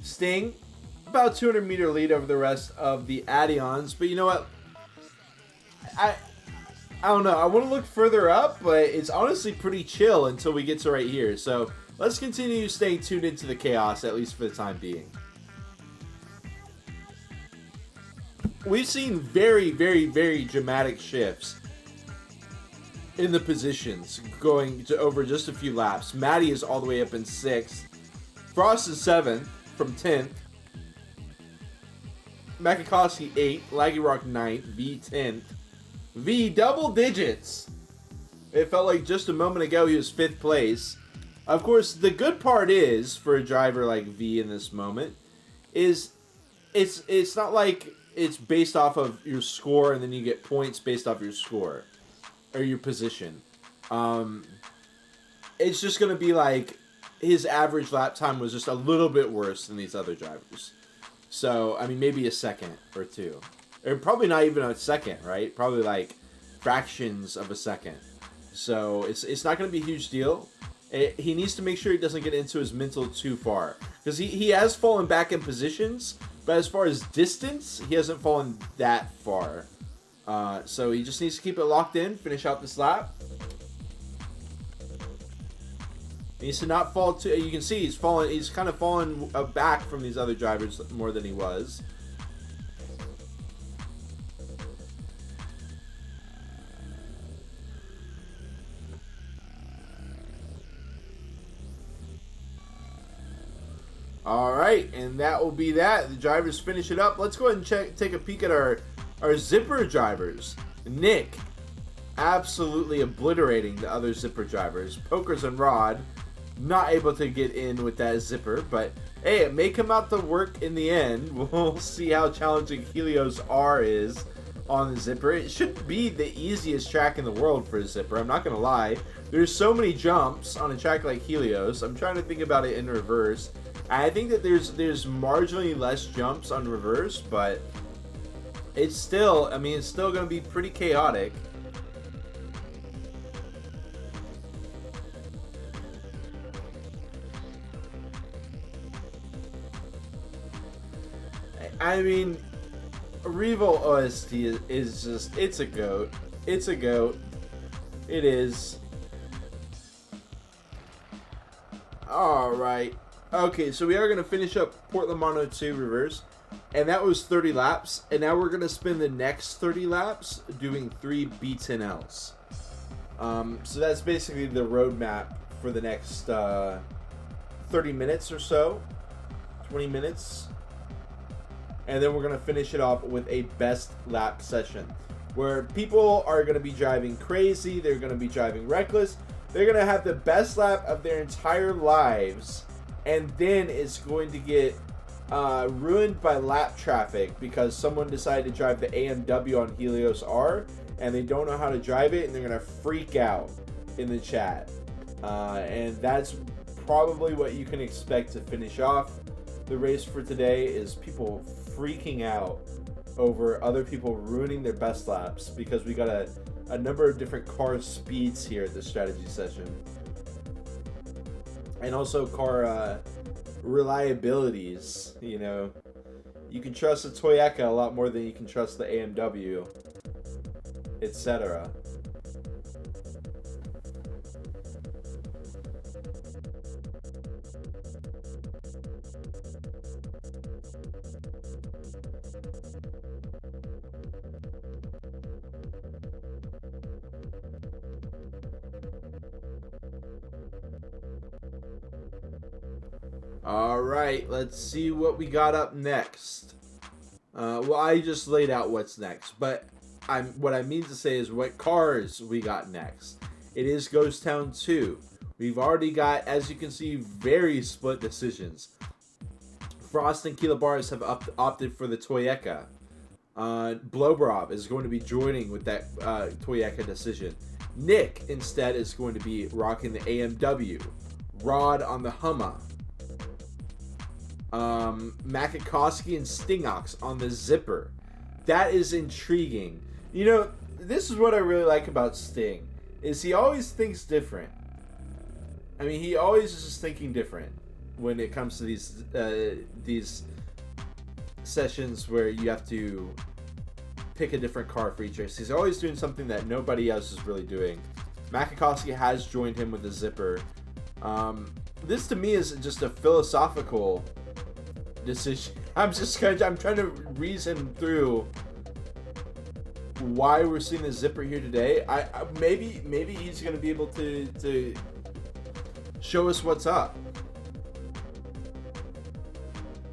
Sting. About 200 meter lead over the rest of the Adions, but you know what? I don't know. I want to look further up, but it's honestly pretty chill until we get to right here. So let's continue staying tuned into the chaos, at least for the time being. We've seen very, very, very dramatic shifts in the positions going to over just a few laps. Maddie is all the way up in 6th. Frost is 7th from 10th. Makakowski 8th, Laggy Rock 9th, V 10th. V double digits. It felt like just a moment ago he was 5th place. Of course, the good part is for a driver like V in this moment is it's not like it's based off of your score and then you get points based off your score or your position. It's just gonna be like his average lap time was just a little bit worse than these other drivers. So I mean, maybe a second or two, or probably not even a second, right? Probably like fractions of a second. So it's not going to be a huge deal. He needs to make sure he doesn't get into his mental too far, because he has fallen back in positions, but as far as distance, he hasn't fallen that far. So he just needs to keep it locked in, finish out this lap. He needs to not fall too. You can see he's fallen. He's kind of fallen back from these other drivers more than he was. All right, and that will be that. The drivers finish it up. Let's go ahead and take a peek at our zipper drivers. Nick, absolutely obliterating the other zipper drivers. Pokers and Rod, not able to get in with that zipper, but hey, it may come out to work in the end. We'll see how challenging Helios R is on the zipper. It should be the easiest track in the world for a zipper, I'm not gonna lie. There's so many jumps on a track like Helios. I'm trying to think about it in reverse. I think that there's marginally less jumps on reverse, but it's still, I mean, it's still gonna be pretty chaotic. I mean, Revo OST is just, it's a goat. It's a goat. It is. Alright. Okay, so we are going to finish up Portland Mono 2 reverse. And that was 30 laps. And now we're going to spend the next 30 laps doing 3 B10Ls. So that's basically the roadmap for the next 30 minutes or so. 20 minutes. And then we're going to finish it off with a best lap session, where people are going to be driving crazy, they're going to be driving reckless, they're going to have the best lap of their entire lives, and then it's going to get ruined by lap traffic because someone decided to drive the AMW on Helios R, and they don't know how to drive it, and they're going to freak out in the chat. And that's probably what you can expect to finish off the race for today, is people freaking out over other people ruining their best laps because we got a number of different car speeds here at the strategy session, and also car reliabilities. You know, you can trust the Toyota a lot more than you can trust the AMW, etc. All right, let's see what we got up next. Well, I just laid out what's next, but what I mean to say is what cars we got next. It is Ghost Town 2. We've already got, as you can see, very split decisions. Frost and Kilobaris have opted for the Toyeka. Blobrov is going to be joining with that Toyeka decision. Nick, instead, is going to be rocking the AMW. Rod on the Hummer. Makakowski and Stingox on the Zipper. That is intriguing. You know, this is what I really like about Sting, is he always thinks different. I mean, he always is just thinking different when it comes to these sessions where you have to pick a different car for each race. He's always doing something that nobody else is really doing. Makakowski has joined him with the Zipper. This to me is just a philosophical decision. I'm trying to reason through why we're seeing the Zipper here today. Maybe he's going to be able to show us what's up.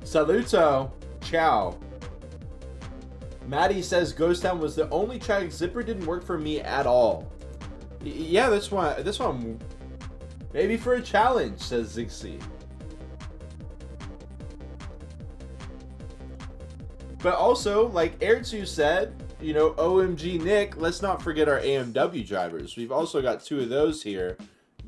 Saluto. Ciao. Maddie says Ghost Town was the only track Zipper didn't work for me at all. Yeah, that's why Maybe for a challenge, says Zixi. But also, like Ertzu said, you know, OMG Nick, let's not forget our AMW drivers. We've also got 2 of those here,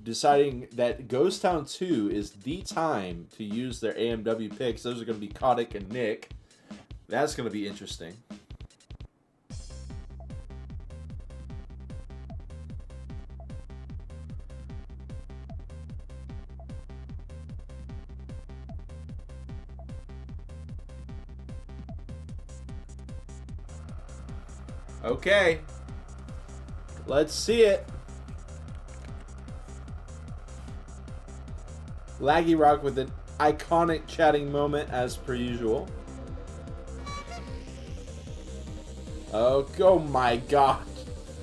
deciding that Ghost Town 2 is the time to use their AMW picks. Those are going to be Kotick and Nick. That's going to be interesting. Okay. Let's see it. Laggy Rock with an iconic chatting moment as per usual. Oh my god.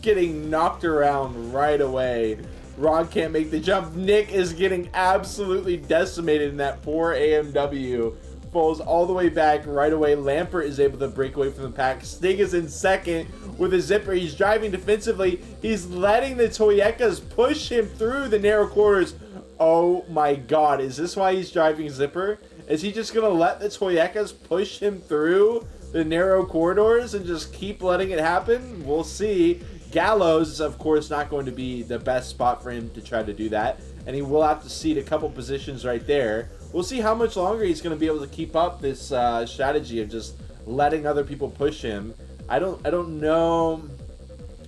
Getting knocked around right away. Rod can't make the jump. Nick is getting absolutely decimated in that poor AMW. Falls all the way back right away. Lampert is able to break away from the pack. Stig is in second with a zipper. He's driving defensively. He's letting the Toyekas push him through the narrow corners. Oh my god, is this why he's driving zipper? Is he just going to let the Toyekas push him through the narrow corridors and just keep letting it happen? We'll see. Gallows is, of course, not going to be the best spot for him to try to do that, and he will have to cede a couple positions right there. We'll see how much longer he's going to be able to keep up this strategy of just letting other people push him. I don't know.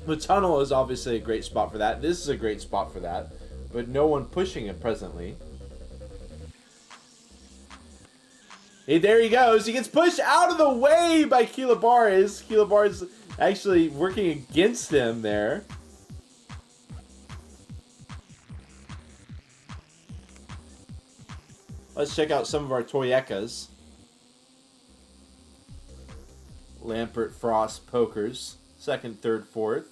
The tunnel is obviously a great spot for that. This is a great spot for that, but no one pushing him presently. Hey, there he goes. He gets pushed out of the way by Kilabaris. Kilabaris actually working against him there. Let's check out some of our Toyekas. Lampert, Frost, Pokers. Second, third, fourth.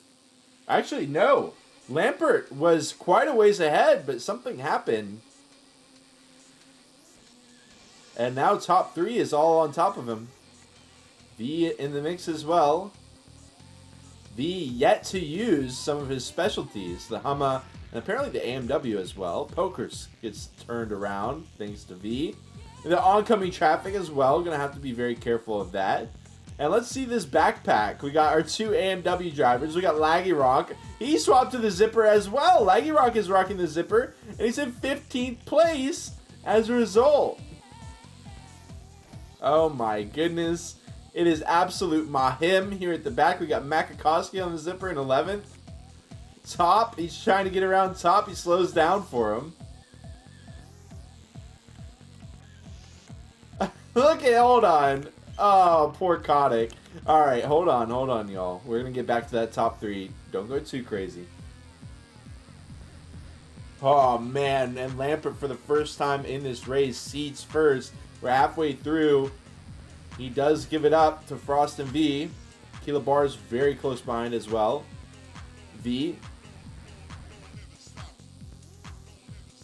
Actually, no. Lampert was quite a ways ahead, but something happened. And now top 3 is all on top of him. V in the mix as well. V yet to use some of his specialties. The Humma and apparently the AMW as well. Pokers gets turned around thanks to V. And the oncoming traffic as well. Going to have to be very careful of that. And let's see this backpack. We got our 2 AMW drivers. We got Laggy Rock. He swapped to the zipper as well. Laggy Rock is rocking the zipper. And he's in 15th place as a result. Oh my goodness. It is absolute mahim here at the back. We got Makakowski on the zipper in 11th. Top. He's trying to get around top. He slows down for him. Look at, hold on. Oh, poor Kotick. Alright, hold on, y'all. We're going to get back to that top 3. Don't go too crazy. Oh, man. And Lampert, for the first time in this race, seats first. We're halfway through. He does give it up to Frost and V. Kilabar's very close behind as well. V.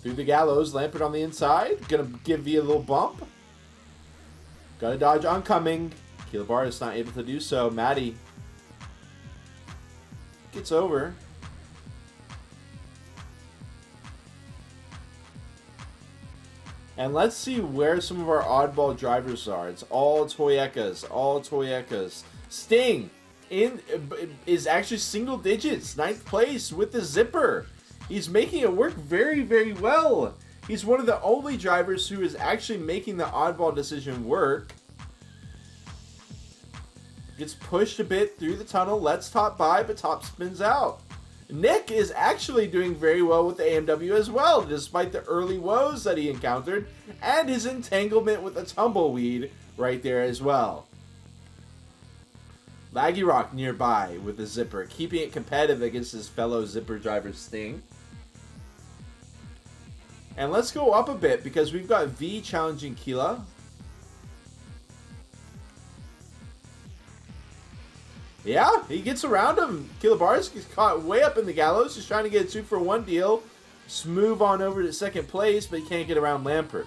Through the gallows. Lampert on the inside. Gonna give V a little bump. Gotta dodge oncoming. Kilabar is not able to do so. Maddie gets over. And let's see where some of our oddball drivers are. It's all Toyekas. All Toyekas. Sting is actually single digits. 9th place with the zipper. He's making it work very, very well. He's one of the only drivers who is actually making the oddball decision work. Gets pushed a bit through the tunnel. Lets top by, but top spins out. Nick is actually doing very well with the AMW as well, despite the early woes that he encountered, and his entanglement with the tumbleweed right there as well. Laggy Rock nearby with the zipper, keeping it competitive against his fellow zipper driver Sting. And let's go up a bit, because we've got V challenging Kila. Yeah, he gets around him. Kilabaris gets caught way up in the gallows. He's trying to get a 2-for-1 deal. Move on over to 2nd place, but he can't get around Lampert.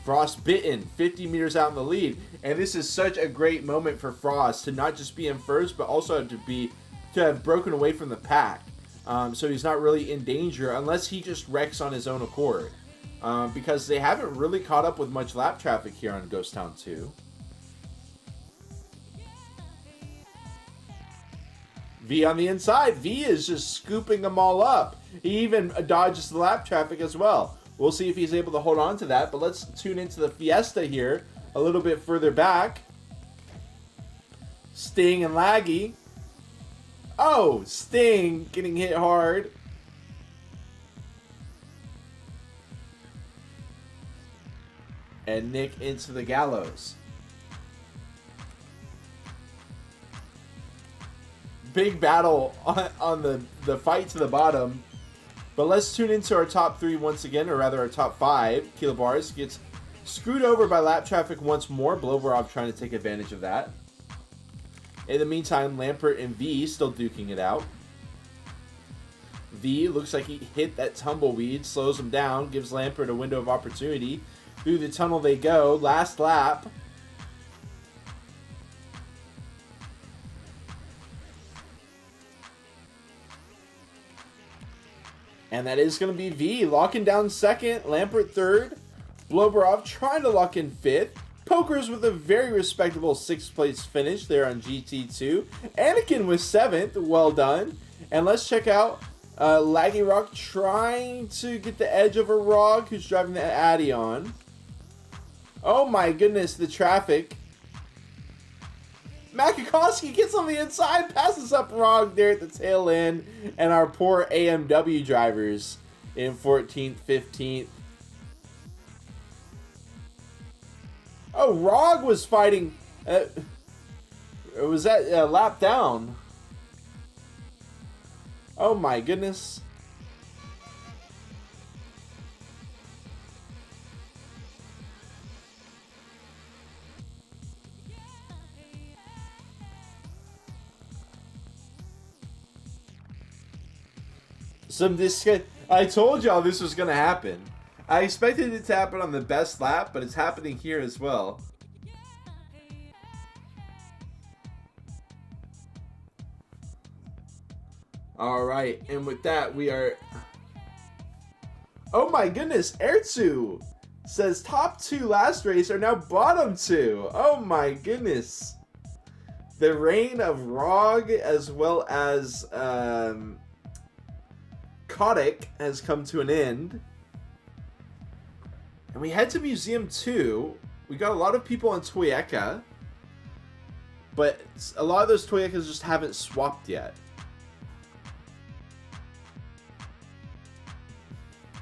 Frost bitten, 50 meters out in the lead. And this is such a great moment for Frost to not just be in first, but also to have broken away from the pack. So he's not really in danger unless he just wrecks on his own accord. Because they haven't really caught up with much lap traffic here on Ghost Town 2. V on the inside. V is just scooping them all up. He even dodges the lap traffic as well. We'll see if he's able to hold on to that. But let's tune into the Fiesta here a little bit further back. Sting and Laggy. Oh, Sting getting hit hard. And Nick into the gallows. Big battle on the fight to the bottom. But let's tune into our top 3 once again, or rather our top 5. Kilobars gets screwed over by lap traffic once more. Bloverov trying to take advantage of that. In the meantime, Lampert and V still duking it out. V looks like he hit that tumbleweed, slows him down, gives Lampert a window of opportunity. Through the tunnel they go. Last lap. And that is going to be V locking down second, Lampert third, Bloberov trying to lock in fifth, Pokers with a very respectable 6th place finish there on GT2, Anakin with 7th, well done. And let's check out Laggy Rock trying to get the edge over Rog, who's driving the Addy on. Oh my goodness, the traffic. Makakowski gets on the inside, passes up Rog there at the tail end, and our poor AMW drivers in 14th, 15th. Oh, Rog was fighting. Was that lap down? Oh my goodness. I told y'all this was going to happen. I expected it to happen on the best lap, but it's happening here as well. Alright, and with that, we are... Oh my goodness, Ertzu says top 2 last race are now bottom 2. Oh my goodness. The reign of Rog as well as... Kotick has come to an end. And we head to Museum 2. We got a lot of people on Toyeka. But a lot of those Toyekas just haven't swapped yet.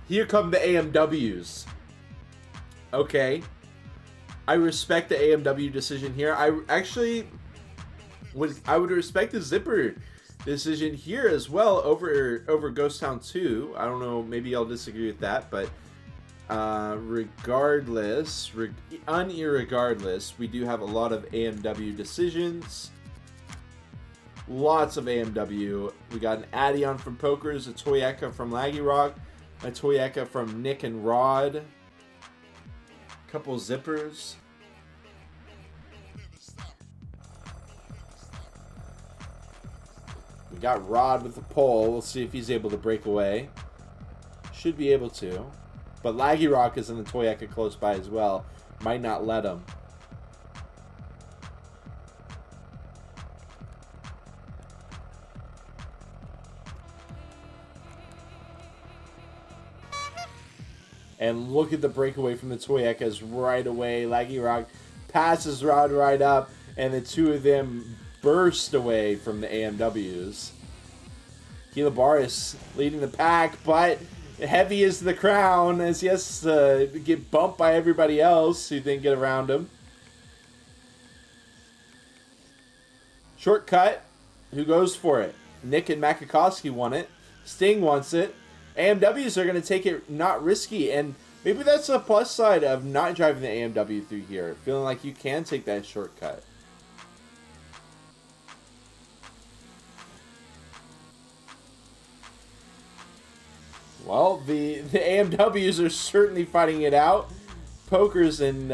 Here come the AMWs. Okay. I respect the AMW decision here. I would respect the Zipper decision here as well over Ghost Town 2. I don't know, maybe I'll disagree with that, but regardless, we do have a lot of AMW decisions. Lots of AMW. We got an Addion from Pokers, a Toyeka from Laggy Rock, a Toyeka from Nick and Rod, a couple Zippers. We got Rod with the pole. We'll see if he's able to break away. Should be able to. But Laggy Rock is in the Toyeka close by as well. Might not let him. And look at the breakaway from the Toyekas right away. Laggy Rock passes Rod right up. And the two of them burst away from the AMWs. Kilobaris leading the pack, but heavy is the crown as he has to get bumped by everybody else who didn't get around him. Shortcut. Who goes for it? Nick and Makakowski want it. Sting wants it. AMWs are going to take it not risky, and maybe that's the plus side of not driving the AMW through here. Feeling like you can take that shortcut. Well, the AMWs are certainly fighting it out. Pokers and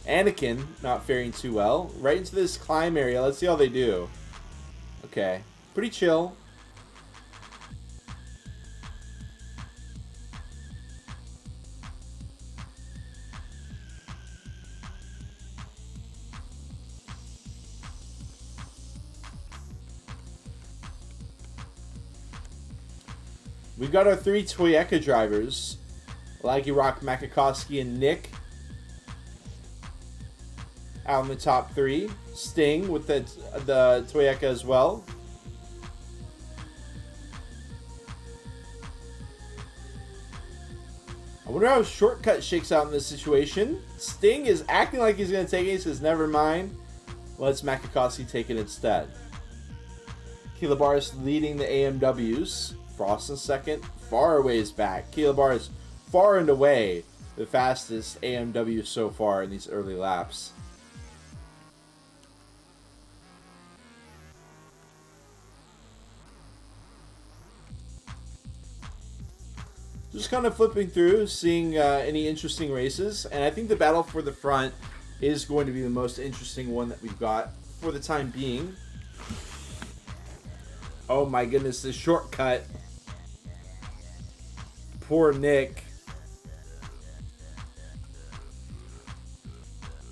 Anakin not faring too well. Right into this climb area. Let's see how they do. Okay. Pretty chill. We've got our 3 Toyota drivers. Laggy Rock, Makakowski, and Nick out in the top 3. Sting with the Toyota as well. I wonder how Shortcut shakes out in this situation. Sting is acting like he's going to take it. He says, never mind. Let's Makakowski take it instead. Kilobar is leading the AMWs. Frost in second. Far away is back. Kilobar is far and away the fastest AMW so far in these early laps. Just kind of flipping through, seeing any interesting races. And I think the battle for the front is going to be the most interesting one that we've got for the time being. Oh my goodness, the shortcut. Poor Nick.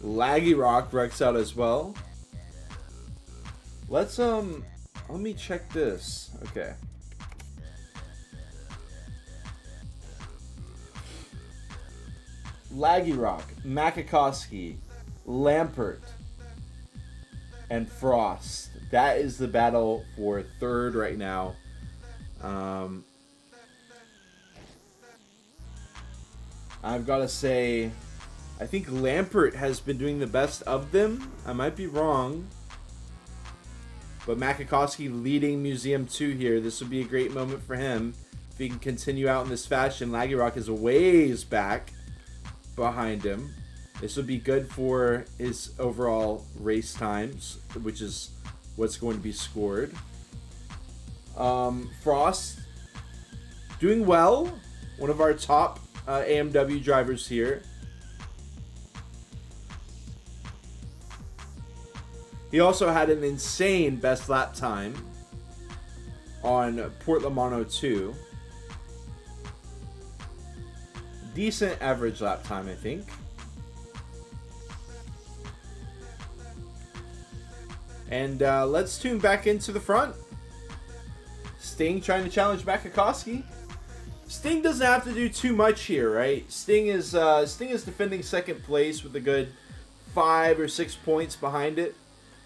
Laggy Rock wrecks out as well. Let's let me check this. Okay. Laggy Rock, Makakowski, Lampert, and Frost. That is the battle for third right now. I've got to say, I think Lampert has been doing the best of them. I might be wrong. But Makakowski leading Museum 2 here. This would be a great moment for him if he can continue out in this fashion. Laggy Rock is a ways back behind him. This would be good for his overall race times, which is what's going to be scored. Frost doing well. One of our top AMW drivers here. He also had an insane best lap time on Port Lamano 2. Decent average lap time, I think. And let's tune back into the front. Sting trying to challenge Makakowski. Sting doesn't have to do too much here, right? Sting is defending second place with a good 5 or 6 points behind it.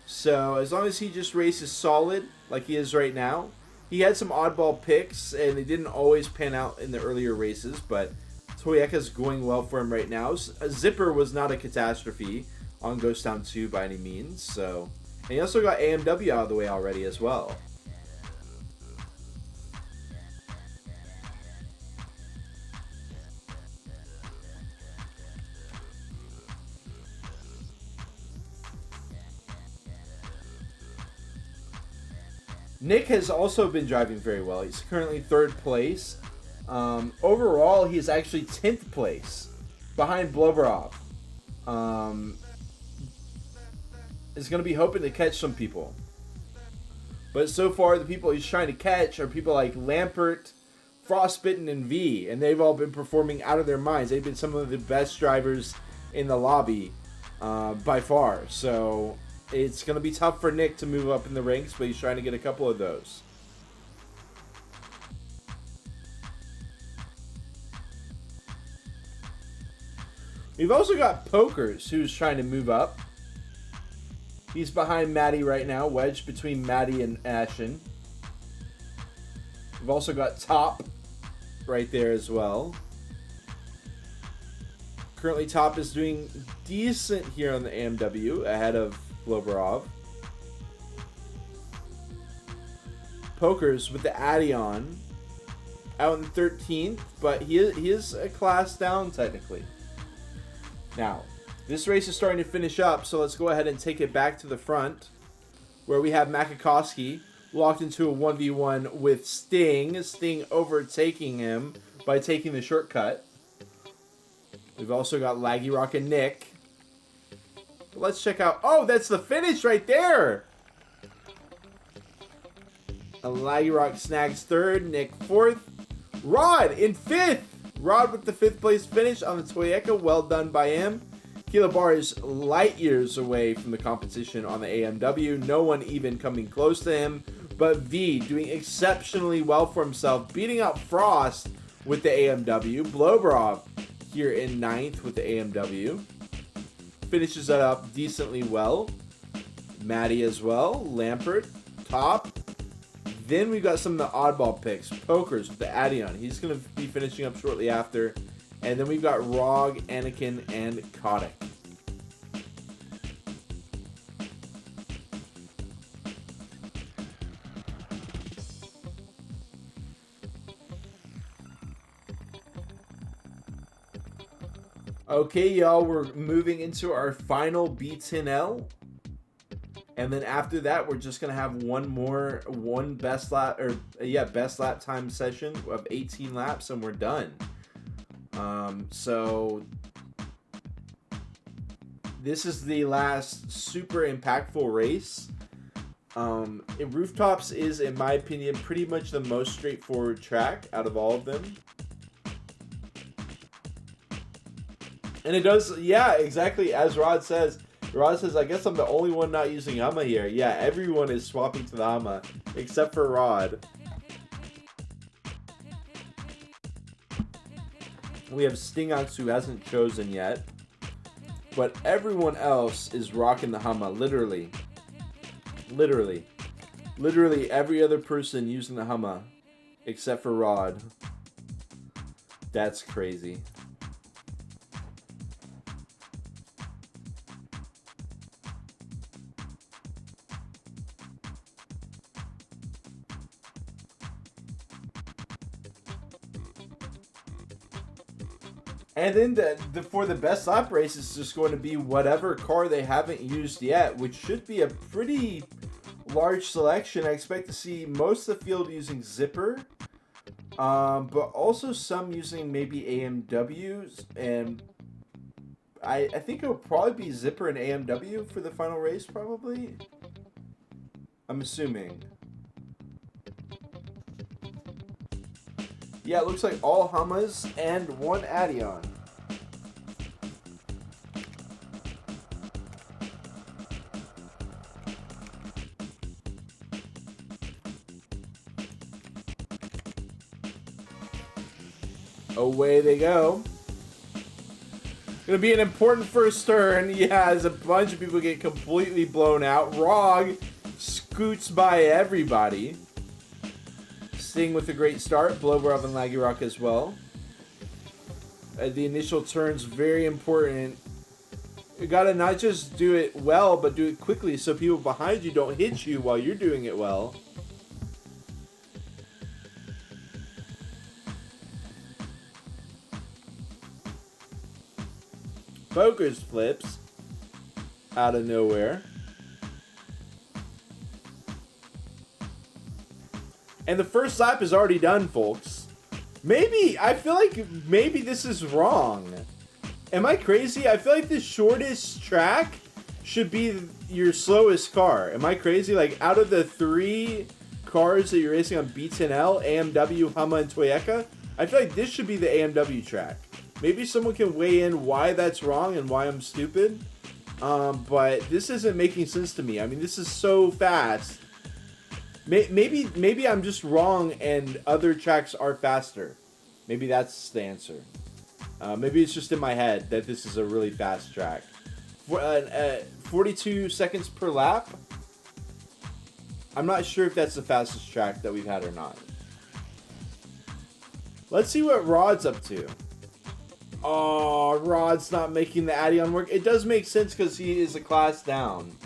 So as long as he just races solid like he is right now. He had some oddball picks and they didn't always pan out in the earlier races, but Toyeka's going well for him right now. Zipper was not a catastrophe on Ghost Town 2 by any means. So, and he also got AMW out of the way already as well. Nick has also been driving very well. He's currently third place. Overall, he's actually 10th place behind Bloberov. Is going to be hoping to catch some people. But so far, the people he's trying to catch are people like Lampert, Frostbitten, and V. And they've all been performing out of their minds. They've been some of the best drivers in the lobby by far. So it's going to be tough for Nick to move up in the ranks, but he's trying to get a couple of those. We've also got Pokers, who's trying to move up. He's behind Maddie right now, wedged between Maddie and Ashen. We've also got Top right there as well. Currently, Top is doing decent here on the AMW, ahead of Globerov. Pokers with the Addy on, out in 13th, but he is a class down technically. Now, this race is starting to finish up, so let's go ahead and take it back to the front, where we have Makakowski locked into a 1v1 with Sting. Sting overtaking him by taking the shortcut. We've also got Laggy Rock and Nick. Let's check out... Oh, that's the finish right there! Laggy Rock snags third. Nick fourth. Rod in fifth. Rod with the fifth place finish on the Toyota. Well done by him. Kilobar is light years away from the competition on the AMW. No one even coming close to him. But V doing exceptionally well for himself, beating out Frost with the AMW. Blobrov here in ninth with the AMW. Finishes that up decently well. Maddie as well. Lampert, top. Then we've got some of the oddball picks. Pokers with the Adion. He's going to be finishing up shortly after. And then we've got Rog, Anakin, and Kotick. Okay, y'all, we're moving into our final B10L. And then after that, we're just going to have one best lap time session of 18 laps, and we're done. So this is the last super impactful race. Rooftops is, in my opinion, pretty much the most straightforward track out of all of them. And it does, yeah, exactly as Rod says. Rod says, I guess I'm the only one not using Humma here. Yeah, everyone is swapping to the Humma, except for Rod. We have Stingox, who hasn't chosen yet. But everyone else is rocking the Humma, literally. Literally. Literally every other person using the Humma, except for Rod. That's crazy. And then for the best lap race, it's just going to be whatever car they haven't used yet, which should be a pretty large selection. I expect to see most of the field using Zipper, but also some using maybe AMWs. And I think it'll probably be Zipper and AMW for the final race, probably. I'm assuming. Yeah, it looks like all Hummas and one Adion. Away they go. Gonna be an important first turn. Yeah, as a bunch of people get completely blown out. Rog scoots by everybody. Sting with a great start. Blobrov and Laggy Rock as well. The initial turn's very important. You gotta not just do it well, but do it quickly so people behind you don't hit you while you're doing it well. Focus flips out of nowhere. And the first lap is already done, folks. I feel like maybe this is wrong. Am I crazy? I feel like the shortest track should be your slowest car. Am I crazy? Like, out of the 3 cars that you're racing on B10L, AMW, Humma, and Toyota, I feel like this should be the AMW track. Maybe someone can weigh in why that's wrong and why I'm stupid. But this isn't making sense to me. I mean, this is so fast. Maybe I'm just wrong and other tracks are faster. Maybe that's the answer. Maybe it's just in my head that this is a really fast track. 42 seconds per lap. I'm not sure if that's the fastest track that we've had or not. Let's see what Rod's up to. Oh, Rod's not making the Adion work. It does make sense because he is a class down.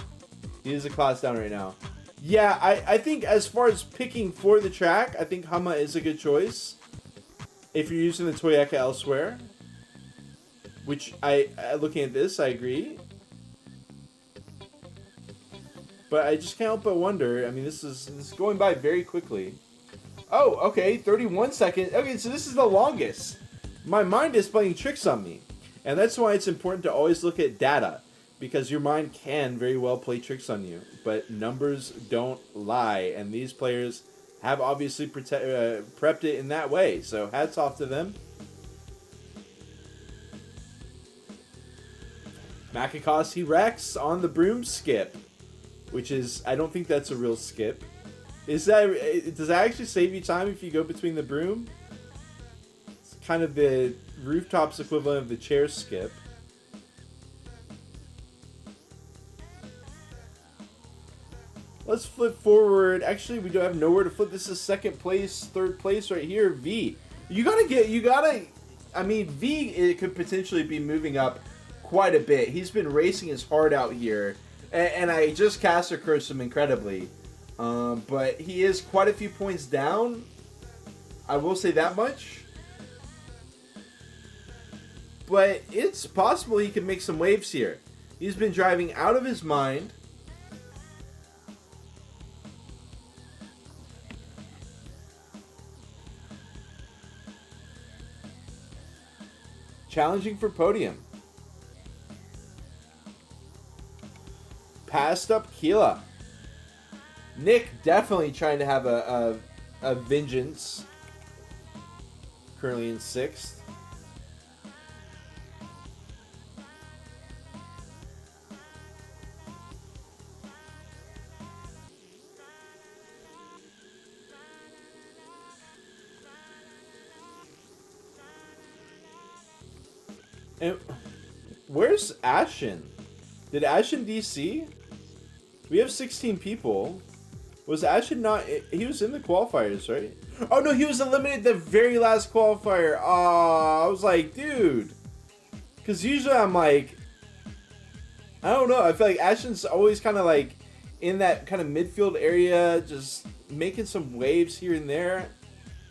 He is a class down right now. Yeah, I think as far as picking for the track, I think Humma is a good choice. If you're using the Toyota elsewhere. Which, looking at this, I agree. But I just can't help but wonder. I mean, this is going by very quickly. Oh, okay, 31 seconds. Okay, so this is the longest. My mind is playing tricks on me. And that's why it's important to always look at data. Because your mind can very well play tricks on you. But numbers don't lie. And these players have obviously prepped it in that way. So hats off to them. Makakasi Rex on the broom skip, which is, I don't think that's a real skip. Does that actually save you time if you go between the broom? It's kind of the rooftops equivalent of the chair skip. Let's flip forward. Actually, we don't have nowhere to flip. This is second place, third place right here. V. I mean, V, it could potentially be moving up quite a bit. He's been racing his heart out here. And I just caster cursed him incredibly. But he is quite a few points down. I will say that much. But it's possible he can make some waves here. He's been driving out of his mind. Challenging for podium. Passed up Keela. Nick definitely trying to have a vengeance. Currently in 6th. And where's Ashen? Did Ashen DC? We have 16 people. Was Ashen not... He was in the qualifiers, right? Oh, no, he was eliminated the very last qualifier. Oh, I was like, dude. Because usually I'm like... I don't know. I feel like Ashen's always kind of like in that kind of midfield area, just making some waves here and there.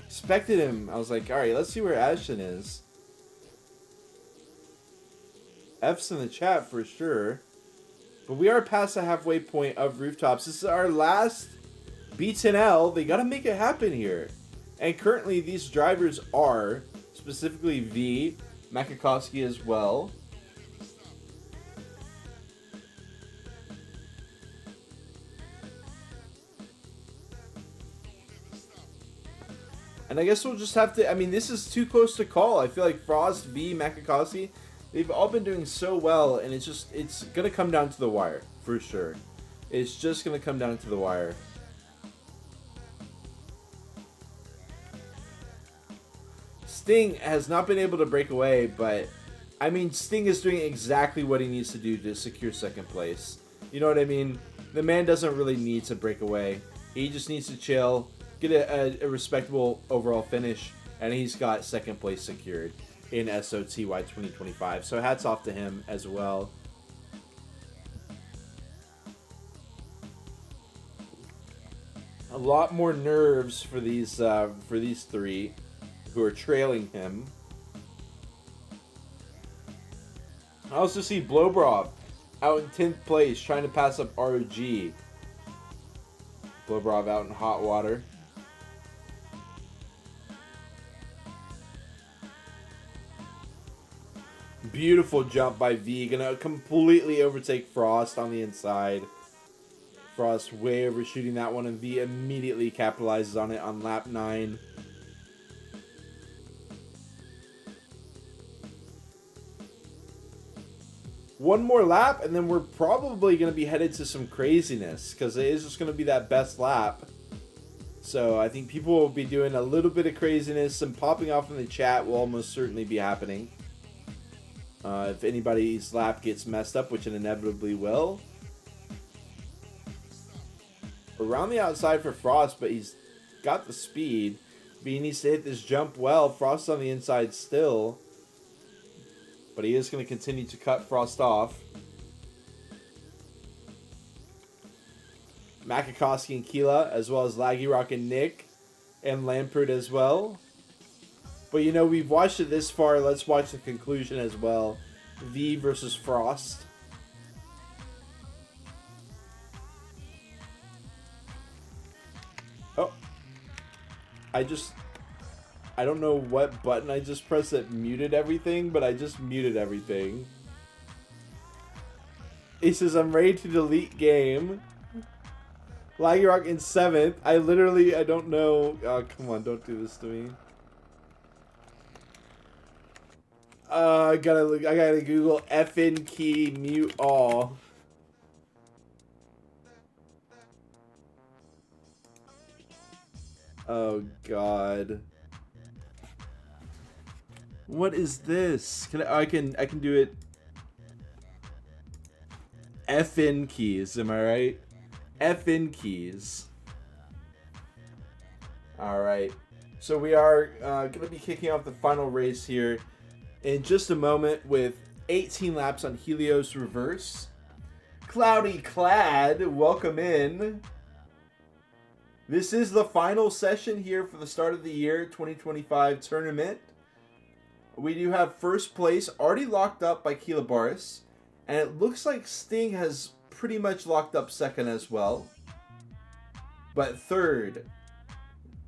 Expected him. I was like, all right, let's see where Ashen is. F's in the chat for sure. But we are past the halfway point of rooftops. This is our last B10L. They got to make it happen here. And currently these drivers are, specifically V, Makakowski as well. And I guess we'll just have to, I mean, this is too close to call. I feel like Frost, V, Makakowski, they've all been doing so well, and it's going to come down to the wire, for sure. It's just going to come down to the wire. Sting has not been able to break away, but, I mean, Sting is doing exactly what he needs to do to secure second place. You know what I mean? The man doesn't really need to break away. He just needs to chill, get a respectable overall finish, and he's got second place secured in SOTY 2025. So hats off to him as well. A lot more nerves for these three who are trailing him. I also see Blobrov out in 10th place trying to pass up ROG. Blobrov out in hot water. Beautiful jump by V. Gonna completely overtake Frost on the inside. Frost way overshooting that one, and V immediately capitalizes on it on lap 9. One more lap, and then we're probably going to be headed to some craziness, because it is just going to be that best lap. So I think people will be doing a little bit of craziness. Some popping off in the chat will almost certainly be happening. If anybody's lap gets messed up, which it inevitably will. Around the outside for Frost, but he's got the speed. But he needs to hit this jump well. Frost on the inside still. But he is going to continue to cut Frost off. Makakowski and Keela, as well as Laggy Rock and Nick. And Lampert as well. But you know, we've watched it this far. Let's watch the conclusion as well. V versus Frost. Oh. I don't know what button I just pressed that muted everything, but I just muted everything. He says, I'm ready to delete game. Laggy Rock in 7th. I don't know. Oh, come on, don't do this to me. I gotta Google FN key mute all. Oh God. What is this? I can do it. FN keys, am I right? FN keys. Alright. So we are gonna be kicking off the final race here in just a moment with 18 laps on Helios Reverse. Cloudy Clad, welcome in. This is the final session here for the start of the year 2025 tournament. We do have first place already locked up by Kilabaris, and it looks like Sting has pretty much locked up second as well. But third,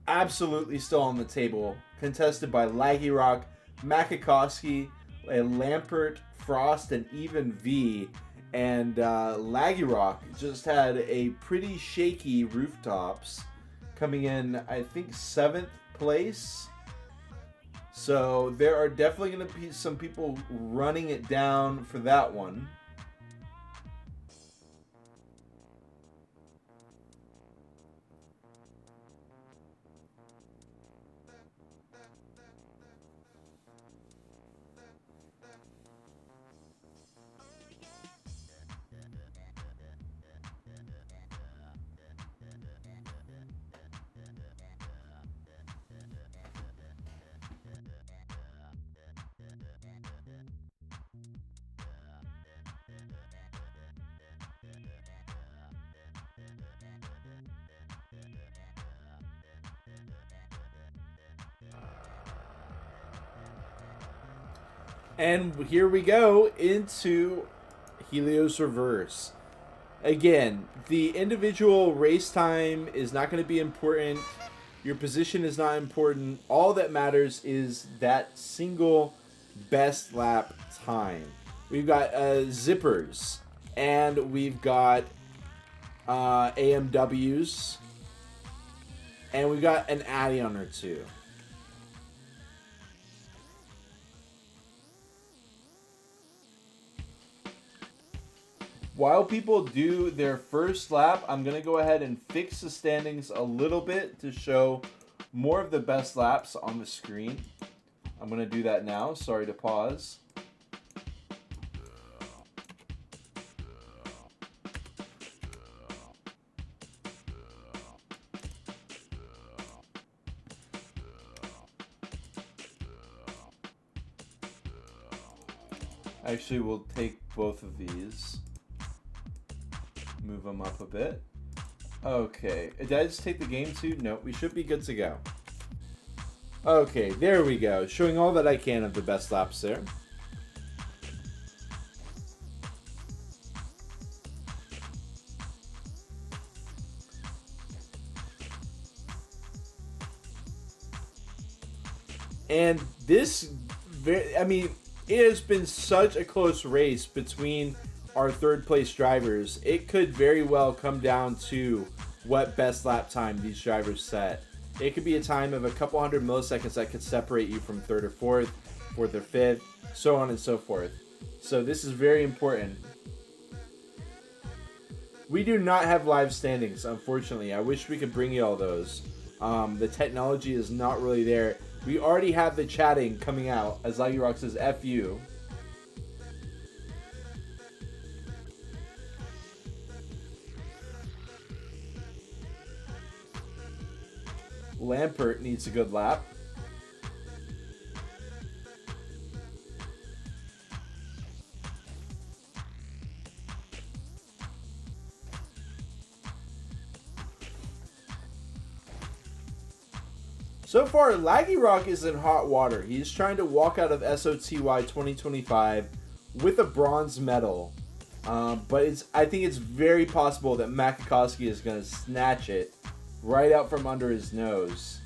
absolutely still on the table, contested by Laggy Rock, Makakowski, Lampert, Frost, and even V. And Laggy Rock just had a pretty shaky rooftops, coming in, I think, 7th place. So there are definitely going to be some people running it down for that one. And here we go into Helios Reverse. Again, the individual race time is not going to be important. Your position is not important. All that matters is that single best lap time. We've got zippers, and we've got AMWs, and we've got an Addion or two. While people do their first lap, I'm going to go ahead and fix the standings a little bit to show more of the best laps on the screen. I'm going to do that now. Sorry to pause. Actually, we'll take both of these. Move them up a bit. Okay. Did I just take the game too? No, we should be good to go. Okay, there we go. Showing all that I can of the best laps there. And this, I mean, it has been such a close race between our third place drivers. It could very well come down to what best lap time these drivers set. It could be a time of a couple hundred milliseconds that could separate you from third or fourth or fifth, so on and so forth. So this is very important. We do not have live standings, unfortunately. I wish we could bring you all those. The technology is not really there. We already have the chatting coming out, as Laggy Rock says, F you. Lampert needs a good lap. So far, Laggy Rock is in hot water. He's trying to walk out of SOTY 2025 with a bronze medal. But I think it's very possible that Makakowski is going to snatch it right out from under his nose.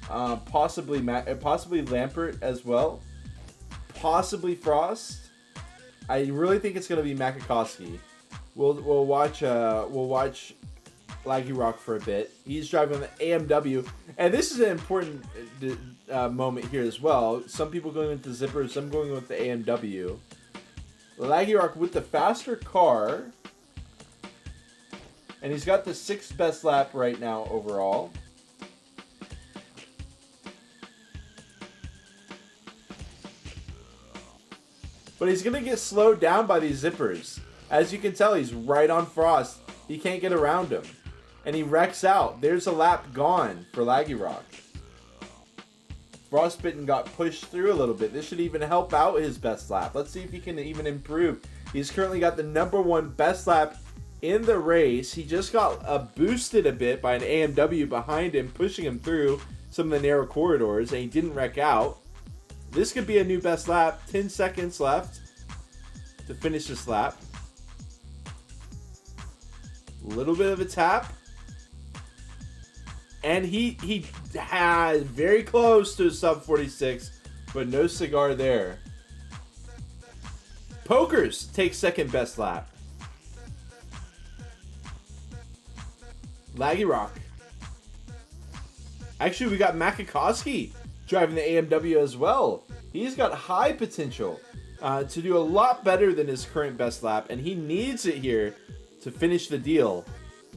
Possibly Lampert as well. Possibly Frost. I really think it's going to be Makakowski. We'll watch Laggy Rock for a bit. He's driving the AMW, and this is an important moment here as well. Some people going with the Zipper, some going with the AMW. Laggy Rock with the faster car, and he's got the 6th best lap right now overall. But he's going to get slowed down by these Zippers. As you can tell, he's right on Frost. He can't get around him. And he wrecks out. There's a lap gone for Laggy Rock. Frostbitten got pushed through a little bit. This should even help out his best lap. Let's see if he can even improve. He's currently got the #1 best lap in the race. He just got boosted a bit by an AMW behind him, pushing him through some of the narrow corridors, and he didn't wreck out. This could be a new best lap. 10 seconds left to finish this lap. A little bit of a tap. And he had very close to a sub 46, but no cigar there. Pokers takes 2nd best lap. Laggy Rock. Actually, we got Makakowski driving the AMW as well. He's got high potential to do a lot better than his current best lap, and he needs it here to finish the deal,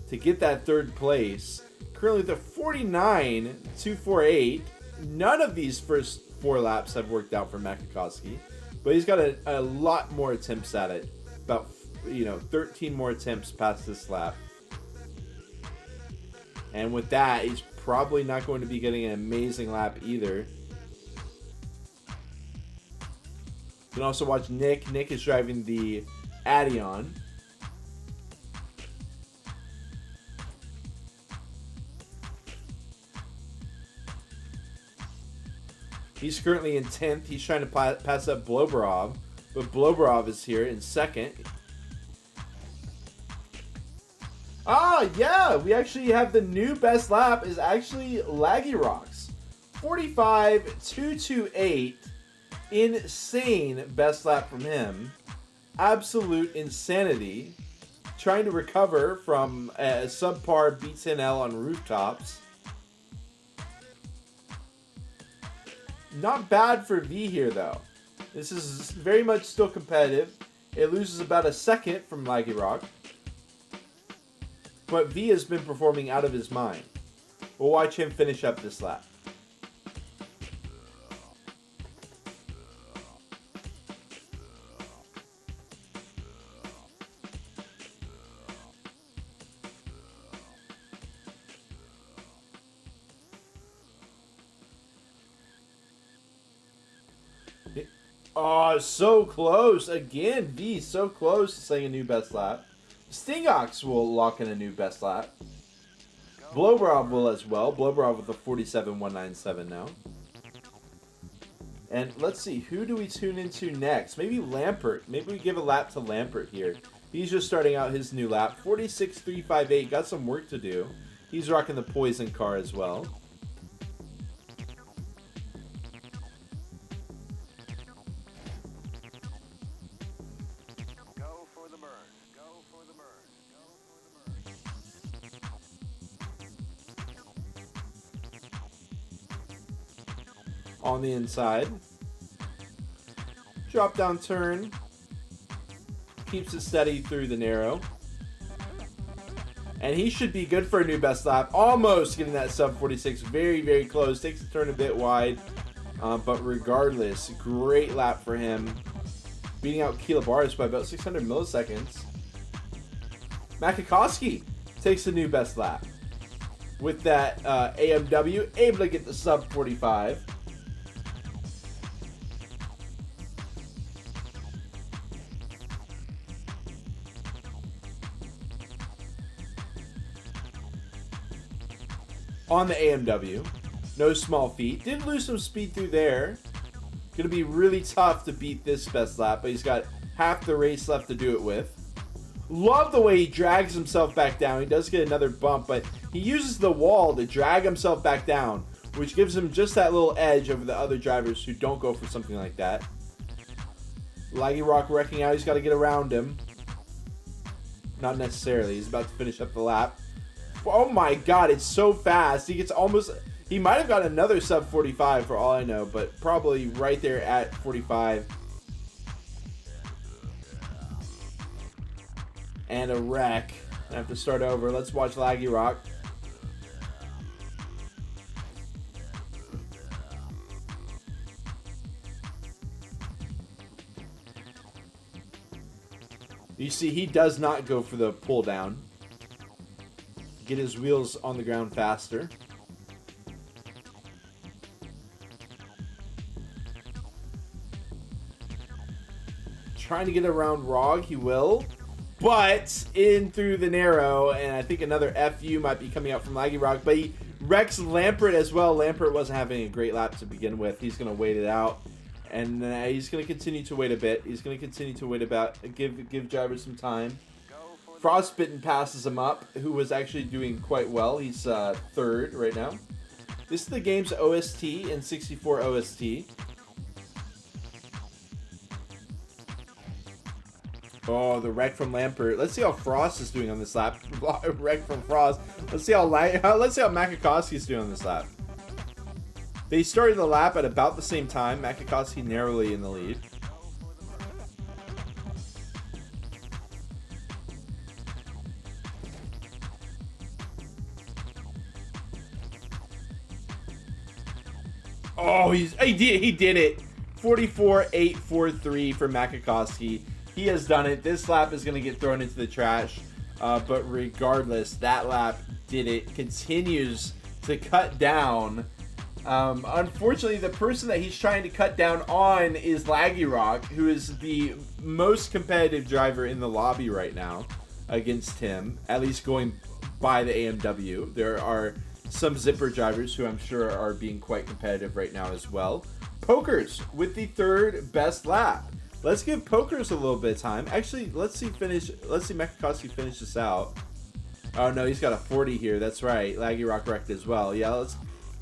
to get that 3rd place. Currently the 49.248. None of these first 4 laps have worked out for Makakowski, but he's got a lot more attempts at it. About 13 more attempts past this lap. And with that, he's probably not going to be getting an amazing lap either. You can also watch Nick. Nick is driving the Addion. He's currently in 10th. He's trying to pass up Bloberov, but Bloberov is here in 2nd. Ah, yeah, we actually have the new best lap is actually Laggy Rock's. 45.228. Insane best lap from him. Absolute insanity. Trying to recover from a subpar B10L on rooftops. Not bad for V here, though. This is very much still competitive. It loses about a second from Laggy Rock. But V has been performing out of his mind. We'll watch him finish up this lap. Oh, so close. Again, V so close to saying a new best lap. Stingox will lock in a new best lap. Bloberov will as well. Bloberov with a 47.197 now. And let's see, who do we tune into next? Maybe Lampert. Maybe we give a lap to Lampert here. He's just starting out his new lap. 46.358. Got some work to do. He's rocking the Poison car as well. On the inside. Drop down turn. Keeps it steady through the narrow. And he should be good for a new best lap. Almost getting that sub 46. Very, very close. Takes the turn a bit wide. But regardless, great lap for him. Beating out Kilabaris by about 600 milliseconds. Makakowski takes the new best lap. With that AMW, able to get the sub 45. On the AMW. No small feat. Did lose some speed through there. Going to be really tough to beat this best lap, but he's got half the race left to do it with. Love the way he drags himself back down. He does get another bump, but he uses the wall to drag himself back down, which gives him just that little edge over the other drivers who don't go for something like that. Laggy Rock wrecking out. He's got to get around him. Not necessarily. He's about to finish up the lap. Oh my god, it's so fast. He gets almost... He might have got another sub 45 for all I know, but probably right there at 45. And a wreck. I have to start over. Let's watch Laggy Rock. You see, he does not go for the pull down. Get his wheels on the ground faster. Trying to get around Rog, he will. But in through the narrow, and I think another FU might be coming out from Laggy Rock. But he wrecks Lampert as well. Lampert wasn't having a great lap to begin with. He's going to wait it out. And he's going to continue to wait a bit. He's going to continue to wait about, give drivers some time. Frostbitten passes him up, who was actually doing quite well. He's third right now. This is the game's OST and 64 OST. Oh, the wreck from Lampert. Let's see how Frost is doing on this lap. Wreck from Frost. Let's see how Makakowski is doing on this lap. They started the lap at about the same time. Makakowski narrowly in the lead. Oh, he did it. 44.843 for Makakowski. He has done it. This lap is going to get thrown into the trash. But regardless, that lap did it. Continues to cut down. Unfortunately, the person that he's trying to cut down on is Laggy Rock, who is the most competitive driver in the lobby right now against him, at least going by the AMW. There are some Zipper drivers who I'm sure are being quite competitive right now as well. Pokers with the third best lap. Let's give Pokers a little bit of time. Actually, let's see Makakowski finish this out. Oh no, he's got a 40 here. That's right. Laggy Rock wrecked as well. Yeah,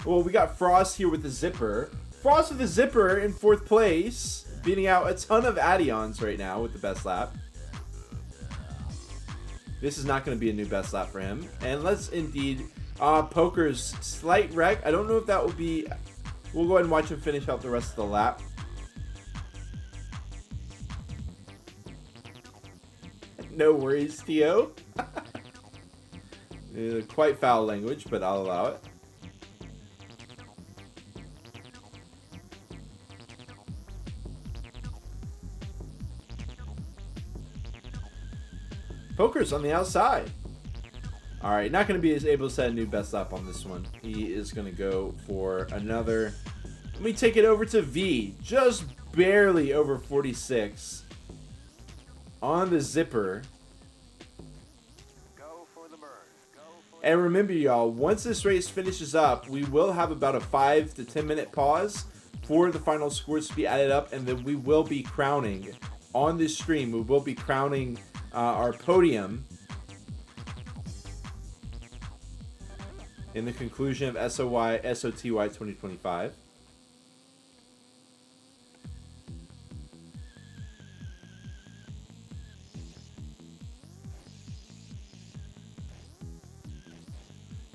well, we got Frost here with the Zipper. Frost with the Zipper in fourth place, beating out a ton of Addions right now with the best lap. This is not going to be a new best lap for him. And let's indeed... Poker's slight wreck. I don't know if that will be... We'll go ahead and watch him finish out the rest of the lap. No worries, Theo. Quite foul language, but I'll allow it. Poker's on the outside. Alright, not going to be able to set a new best lap on this one. He is going to go for another... Let me take it over to V. Just barely over 46. On the Zipper. And remember, y'all, once this race finishes up, we will have about a 5 to 10 minute pause for the final scores to be added up, and then we will be crowning on this stream. We will be crowning our podium in the conclusion of SOTY 2025.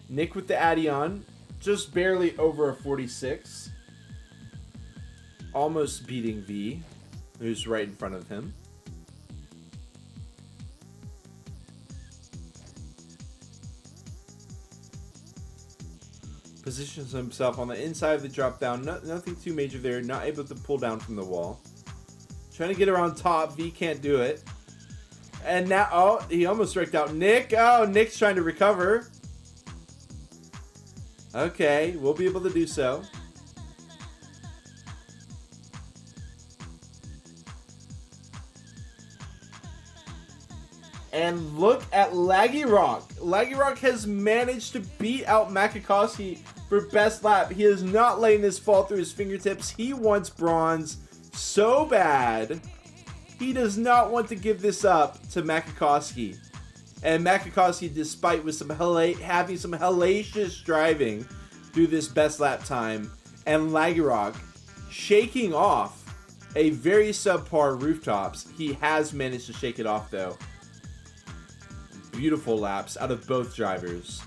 Nick with the Addion, just barely over a 46. Almost beating V, who's right in front of him. Positions himself on the inside of the drop down. Nothing too major there. Not able to pull down from the wall. Trying to get around top. V can't do it. And now, oh, he almost wrecked out Nick. Oh, Nick's trying to recover. Okay, we'll be able to do so. And look at Laggy Rock. Laggy Rock has managed to beat out Makakowski for best lap. He is not letting this fall through his fingertips. He wants bronze so bad. He does not want to give this up to Makakowski. And Makakowski, despite with having some hellacious driving through this best lap time, and Laggy Rock shaking off a very subpar rooftops. He has managed to shake it off though. Beautiful laps out of both drivers.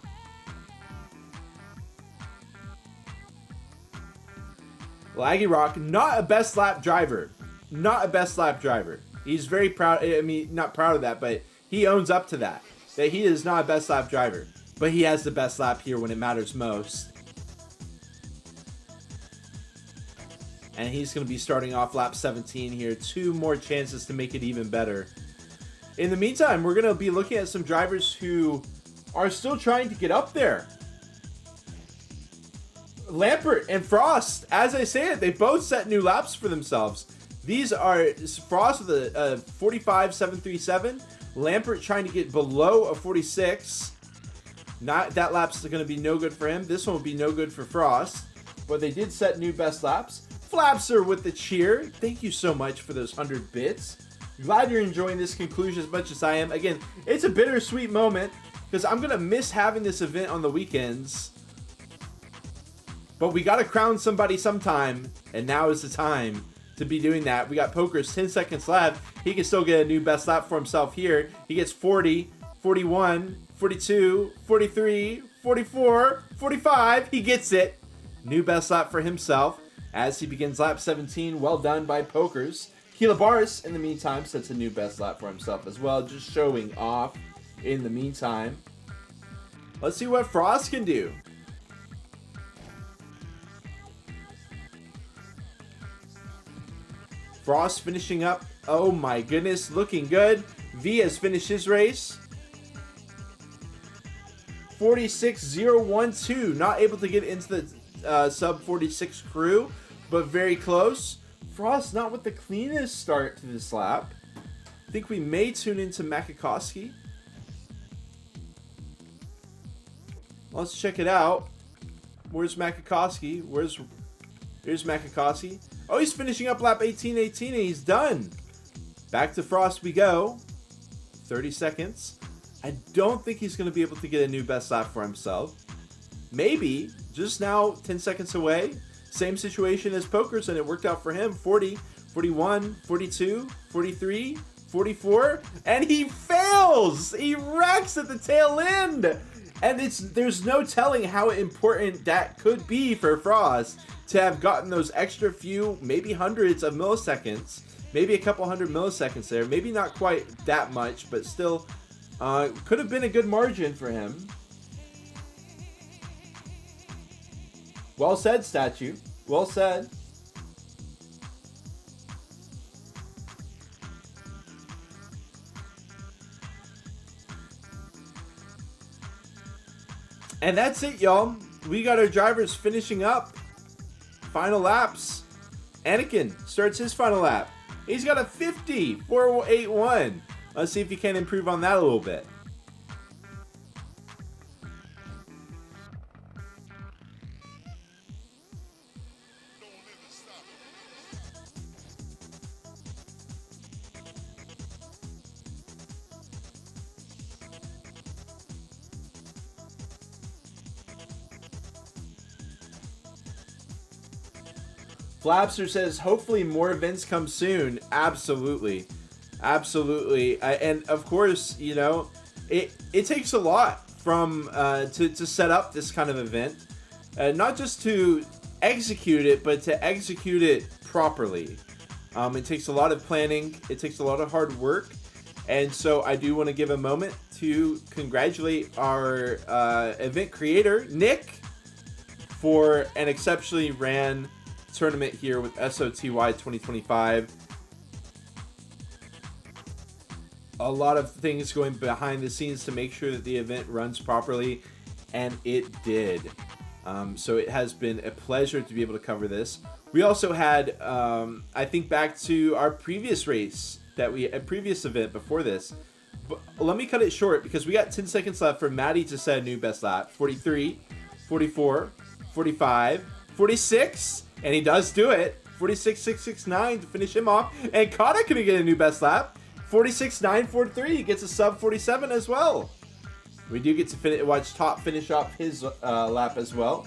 Laggy Rock, not a best lap driver. Not a best lap driver. He's very proud. I mean, not proud of that, but he owns up to that. That he is not a best lap driver. But he has the best lap here when it matters most. And he's going to be starting off lap 17 here. 2 more chances to make it even better. In the meantime, we're going to be looking at some drivers who are still trying to get up there. Lampert and Frost, as I say it, they both set new laps for themselves. These are Frost with a 45.737. Lampert trying to get below a 46. Not that lap's going to be no good for him. This one will be no good for Frost. But they did set new best laps. Flapser with the cheer. Thank you so much for those 100 bits. Glad you're enjoying this conclusion as much as I am. Again, it's a bittersweet moment because I'm going to miss having this event on the weekends. But we got to crown somebody sometime, and now is the time to be doing that. We got Poker's 10 seconds left. He can still get a new best lap for himself here. He gets 40, 41, 42, 43, 44, 45. He gets it. New best lap for himself as he begins lap 17. Well done by Pokers. Kilabaris, in the meantime, sets a new best lap for himself as well, just showing off in the meantime. Let's see what Frost can do. Frost finishing up. Oh my goodness, looking good. V has finished his race. 46.012. Not able to get into the sub 46 crew, but very close. Frost not with the cleanest start to this lap. I think we may tune into Makakowski. Let's check it out. Where's Makakowski? Here's Makakowski. Oh, he's finishing up lap 18.18 and he's done. Back to Frost we go. 30 seconds. I don't think he's going to be able to get a new best lap for himself. Maybe. Just now, 10 seconds away. Same situation as Pokers, and it worked out for him. 40, 41, 42, 43, 44. And he fails! He wrecks at the tail end! And there's no telling how important that could be for Frost to have gotten those extra few, maybe hundreds of milliseconds. Maybe a couple hundred milliseconds there. Maybe not quite that much, but still could have been a good margin for him. Well said, statue. Well said. And that's it, y'all. We got our drivers finishing up. Final laps. Anakin starts his final lap. He's got a 50.481. Let's see if he can improve on that a little bit. Flapster says, hopefully more events come soon. Absolutely. Absolutely. And of course, you know, it takes a lot from to set up this kind of event. Not just to execute it, but to execute it properly. It takes a lot of planning. It takes a lot of hard work. And so I do want to give a moment to congratulate our event creator, Nick, for an exceptionally ran tournament here with SOTY 2025. A lot of things going behind the scenes to make sure that the event runs properly, and it did. So it has been a pleasure to be able to cover this. We also had, I think back to our previous race, a previous event before this. But let me cut it short because we got 10 seconds left for Maddie to set a new best lap. 43, 44, 45, 46. And he does do it. 46.669 to finish him off. And Kata gonna get a new best lap. 46.943. He gets a sub 47 as well. We do get to watch Top finish off his lap as well.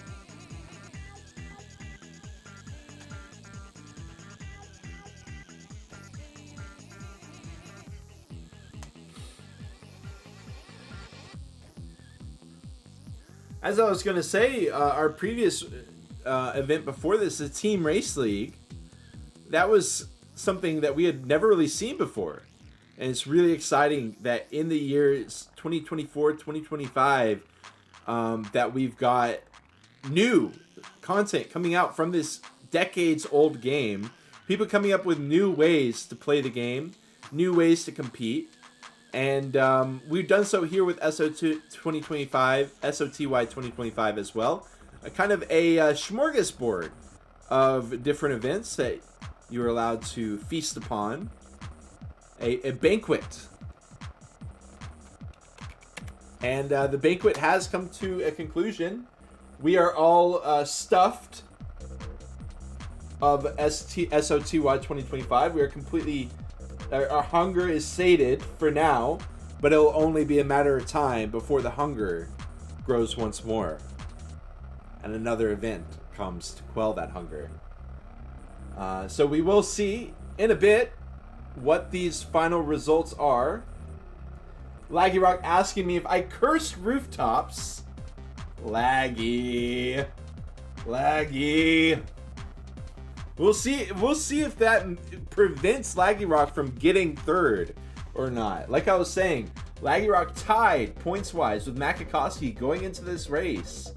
As I was gonna say, our previous event before this, the Team Race League. That was something that we had never really seen before. And it's really exciting that in the years 2024, 2025, that we've got new content coming out from this decades-old game. People coming up with new ways to play the game, new ways to compete. And we've done so here with SOTY 2025 as well. A kind of a smorgasbord of different events that you're allowed to feast upon. A banquet. And the banquet has come to a conclusion. We are all stuffed of SOTY 2025. We are completely... Our hunger is sated for now, but it'll only be a matter of time before the hunger grows once more. And another event comes to quell that hunger. So we will see in a bit what these final results are. Laggy Rock asking me if I cursed rooftops. Laggy. We'll see if that prevents Laggy Rock from getting third or not. Like I was saying, Laggy Rock tied points-wise with Makakowski going into this race.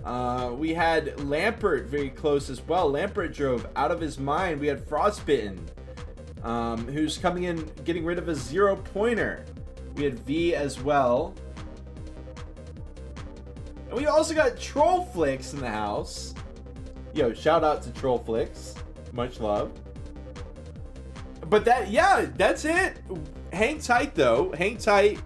We had Lampert very close as well. Lampert drove out of his mind. We had Frostbitten, who's coming in, getting rid of a 0-pointer. We had V as well. And we also got Trollflix in the house. Yo, shout out to Trollflix. Much love. But that's it. Hang tight, though. Hang tight.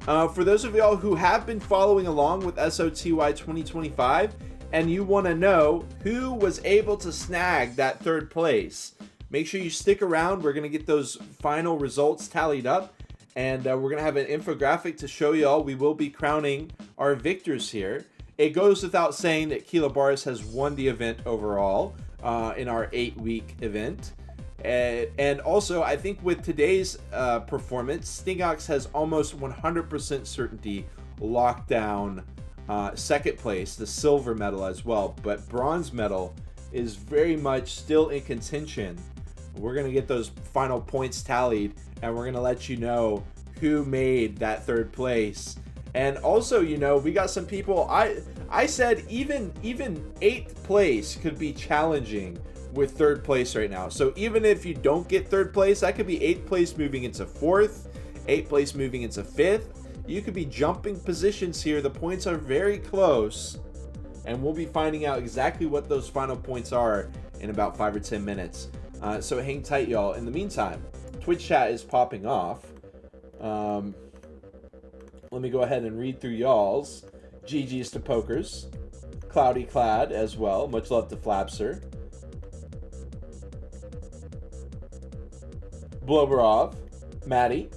For those of y'all who have been following along with SOTY 2025 and you want to know who was able to snag that third place, make sure you stick around. We're going to get those final results tallied up. And we're going to have an infographic to show y'all. We will be crowning our victors here. It goes without saying that Kilobaris has won the event overall in our 8-week event. And also, I think with today's performance, Stingox has almost 100% certainty locked down second place, the silver medal as well. But bronze medal is very much still in contention. We're going to get those final points tallied, and we're going to let you know who made that third place. And also, you know, we got some people, I said even 8th place could be challenging with third place right now. So even if you don't get third place, that could be 8th place moving into 4th, 8th place moving into 5th. You could be jumping positions here. The points are very close, and we'll be finding out exactly what those final points are in about 5 or 10 minutes. So hang tight, y'all. In the meantime, Twitch chat is popping off. Let me go ahead and read through y'all's. GG's to Pokers. Cloudy Clad as well. Much love to Flapser. Bloberov. Maddie.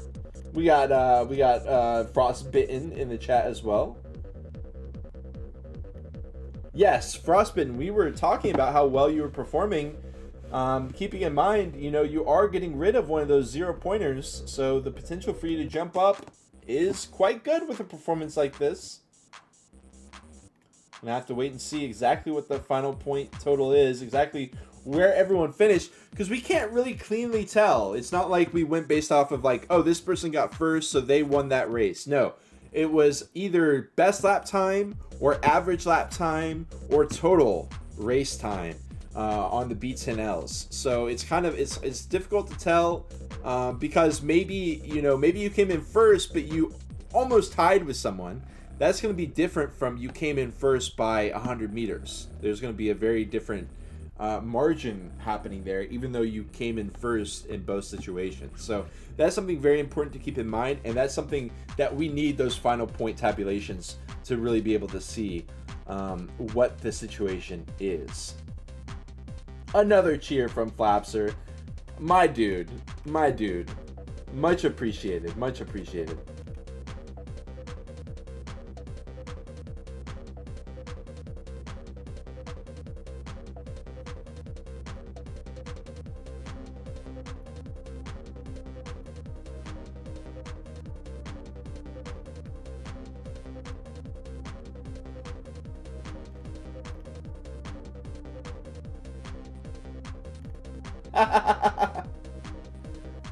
We got Frostbitten in the chat as well. Yes, Frostbitten, we were talking about how well you were performing. Keeping in mind, you know, you are getting rid of one of those 0-pointers, so the potential for you to jump up is quite good with a performance like this. I'm gonna have to wait and see exactly what the final point total is, exactly where everyone finished, because we can't really cleanly tell. It's not like we went based off of like, oh, this person got first, so they won that race. No, it was either best lap time or average lap time or total race time on the B10Ls. So it's kind of it's difficult to tell because maybe you came in first, but you almost tied with someone. That's going to be different from you came in first by 100 meters. There's going to be a very different margin happening there, even though you came in first in both situations. So that's something very important to keep in mind, and that's something that we need those final point tabulations to really be able to see what the situation is. Another cheer from Flapser. My dude. Much appreciated.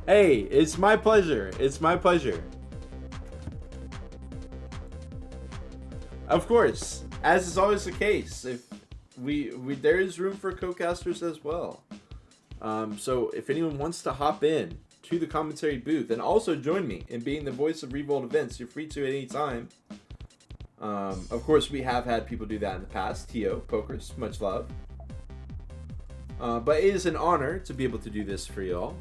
Hey, it's my pleasure. It's my pleasure. Of course, as is always the case, if we there is room for co-casters as well. So if anyone wants to hop in to the commentary booth and also join me in being the voice of Revolt events, you're free to at any time. Of course, we have had people do that in the past. Tio, Pokers, much love. But it is an honor to be able to do this for y'all.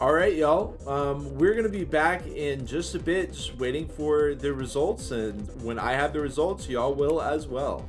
All right, y'all. We're gonna be back in just a bit, just waiting for the results, and when I have the results, y'all will as well.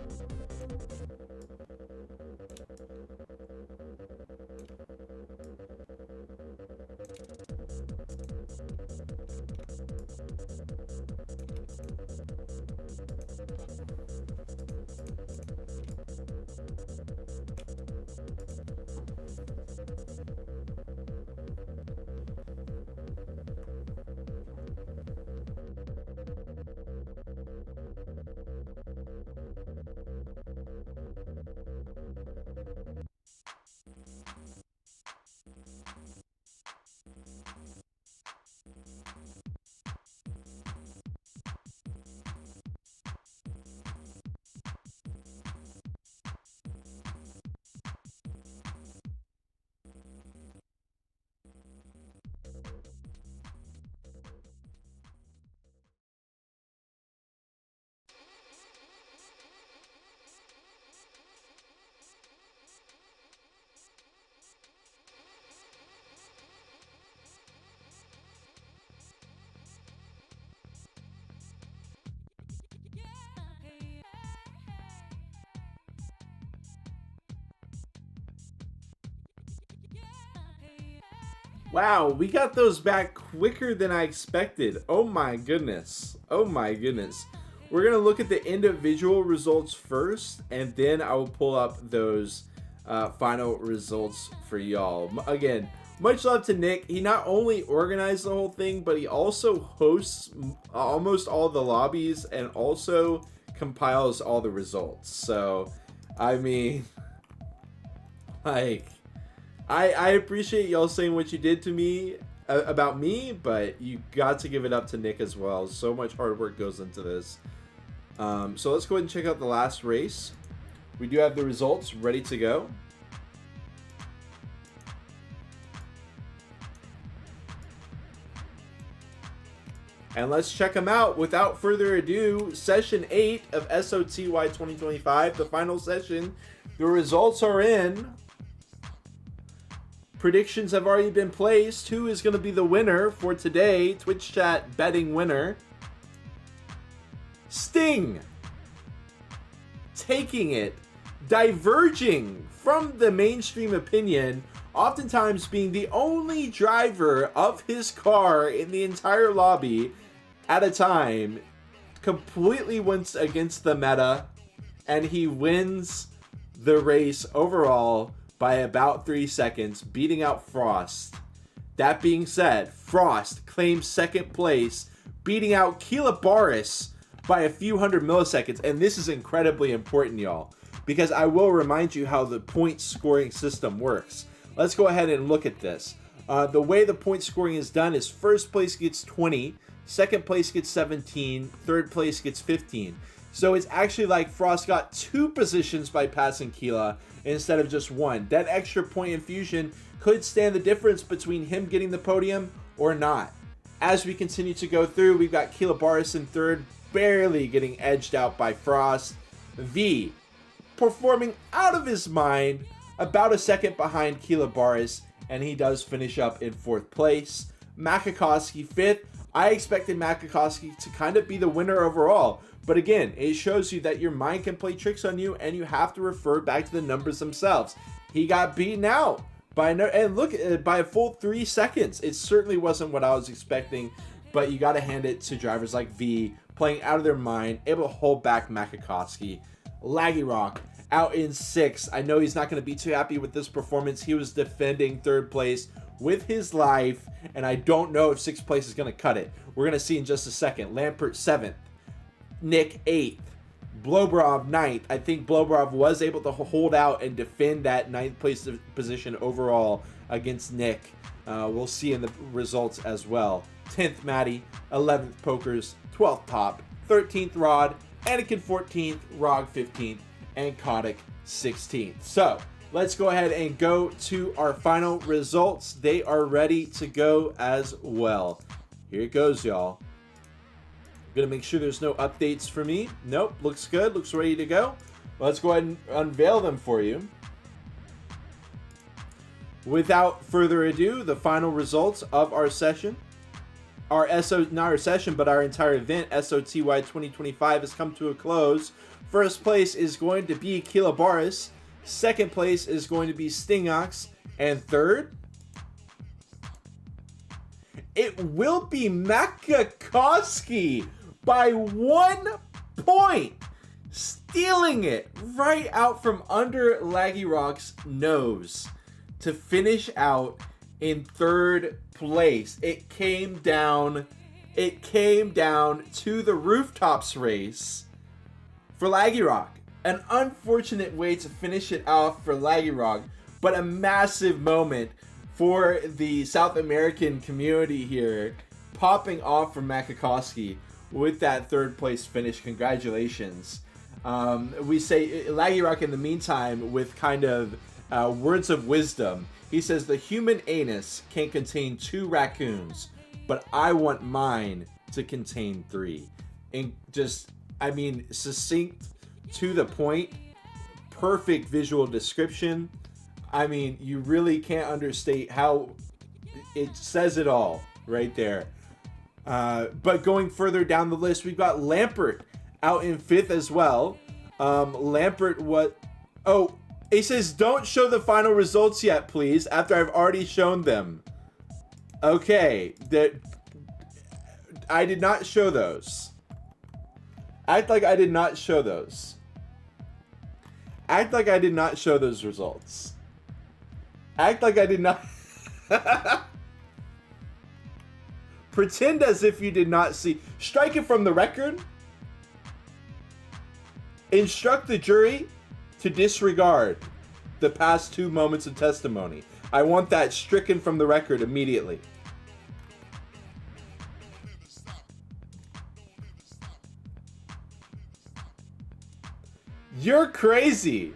Wow, we got those back quicker than I expected. Oh my goodness. Oh my goodness. We're going to look at the individual results first, and then I will pull up those final results for y'all. Again, much love to Nick. He not only organized the whole thing, but he also hosts almost all the lobbies and also compiles all the results. So, I mean, like, I appreciate y'all saying what you did to me about me, but you got to give it up to Nick as well. So much hard work goes into this. So let's go ahead and check out the last race. We do have the results ready to go. And let's check them out. Without further ado, session 8 of SOTY 2025, the final session. The results are in. Predictions have already been placed. Who is going to be the winner for today? Twitch chat betting winner. Sting. Taking it. Diverging from the mainstream opinion. Oftentimes being the only driver of his car in the entire lobby at a time. Completely went against the meta. And he wins the race overall by about 3 seconds, beating out Frost. That being said, Frost claims second place, beating out Keela Barris by a few hundred milliseconds. And this is incredibly important, y'all, because I will remind you how the point scoring system works. Let's go ahead and look at this. The way the point scoring is done is first place gets 20, second place gets 17, third place gets 15. So it's actually like Frost got 2 positions by passing Keela instead of just 1. That extra point infusion could stand the difference between him getting the podium or not. As we continue to go through, we've got Keela Barris in third, barely getting edged out by Frost. V performing out of his mind, about a second behind Keela Barris, and he does finish up in 4th place. Makakowski 5th, I expected Makakowski to kind of be the winner overall. But again, it shows you that your mind can play tricks on you, and you have to refer back to the numbers themselves. He got beaten out by by a full 3 seconds. It certainly wasn't what I was expecting, but you got to hand it to drivers like V, playing out of their mind, able to hold back Makakowski. Laggy Rock out in 6th. I know he's not going to be too happy with this performance. He was defending 3rd place with his life, and I don't know if 6th place is going to cut it. We're going to see in just a second. Lampert 7th. Nick 8th. Blobrov 9th. I think Blobrov was able to hold out and defend that 9th place position overall against Nick. We'll see in the results as well. 10th Matty, 11th Pokers, 12th Top, 13th Rod, Anakin 14th, Rog 15th, and Kotick 16th. So let's go ahead and go to our final results. They are ready to go as well. Here it goes, y'all. Gonna make sure there's no updates for me. Nope, looks good, looks ready to go. Let's go ahead and unveil them for you. Without further ado, the final results of our session. Not our session, but our entire event, SOTY 2025, has come to a close. First place is going to be Kilabaris. Second place is going to be Stingox. And third, it will be Makakowski by 1 point, stealing it right out from under Laggy Rock's nose to finish out in 3rd place. It came down to the rooftops race for Laggy Rock. An unfortunate way to finish it off for Laggy Rock, but a massive moment for the South American community here, popping off from Makakowski with that 3rd place finish. Congratulations. We say Laggy Rock in the meantime with kind of words of wisdom. He says the human anus can contain 2 raccoons, but I want mine to contain 3. And just, I mean, succinct, to the point, perfect visual description. I mean, you really can't understate how it says it all right there. But going further down the list, we've got Lampert out in 5th as well. Lampert, what? Oh, it says don't show the final results yet, please, after I've already shown them. Okay, that I did not show those. Act like I did not show those. Act like I did not show those results. Act like I did not. Pretend as if you did not see. Strike it from the record. Instruct the jury to disregard the past 2 moments of testimony. I want that stricken from the record immediately. You're crazy.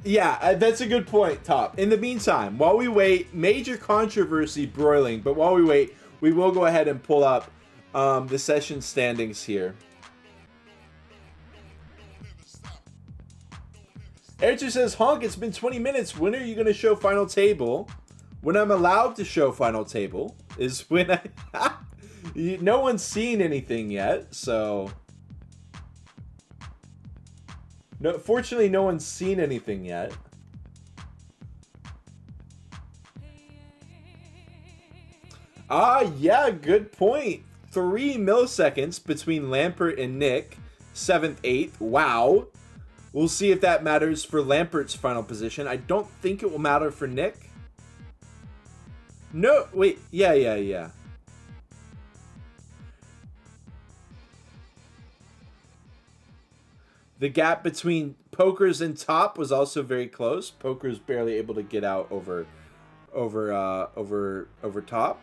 Yeah, that's a good point, Top. In the meantime, while we wait, major controversy broiling, but while we wait, we will go ahead and pull up the session standings here. Ericher says, Honk, it's been 20 minutes. When are you going to show final table? When I'm allowed to show final table is when I... No one's seen anything yet, so... No, fortunately, no one's seen anything yet. Yeah, good point. 3 milliseconds between Lampert and Nick. 7th, 8th. Wow. We'll see if that matters for Lampert's final position. I don't think it will matter for Nick. No, wait. Yeah. The gap between Pokers and Top was also very close. Pokers barely able to get out over Top.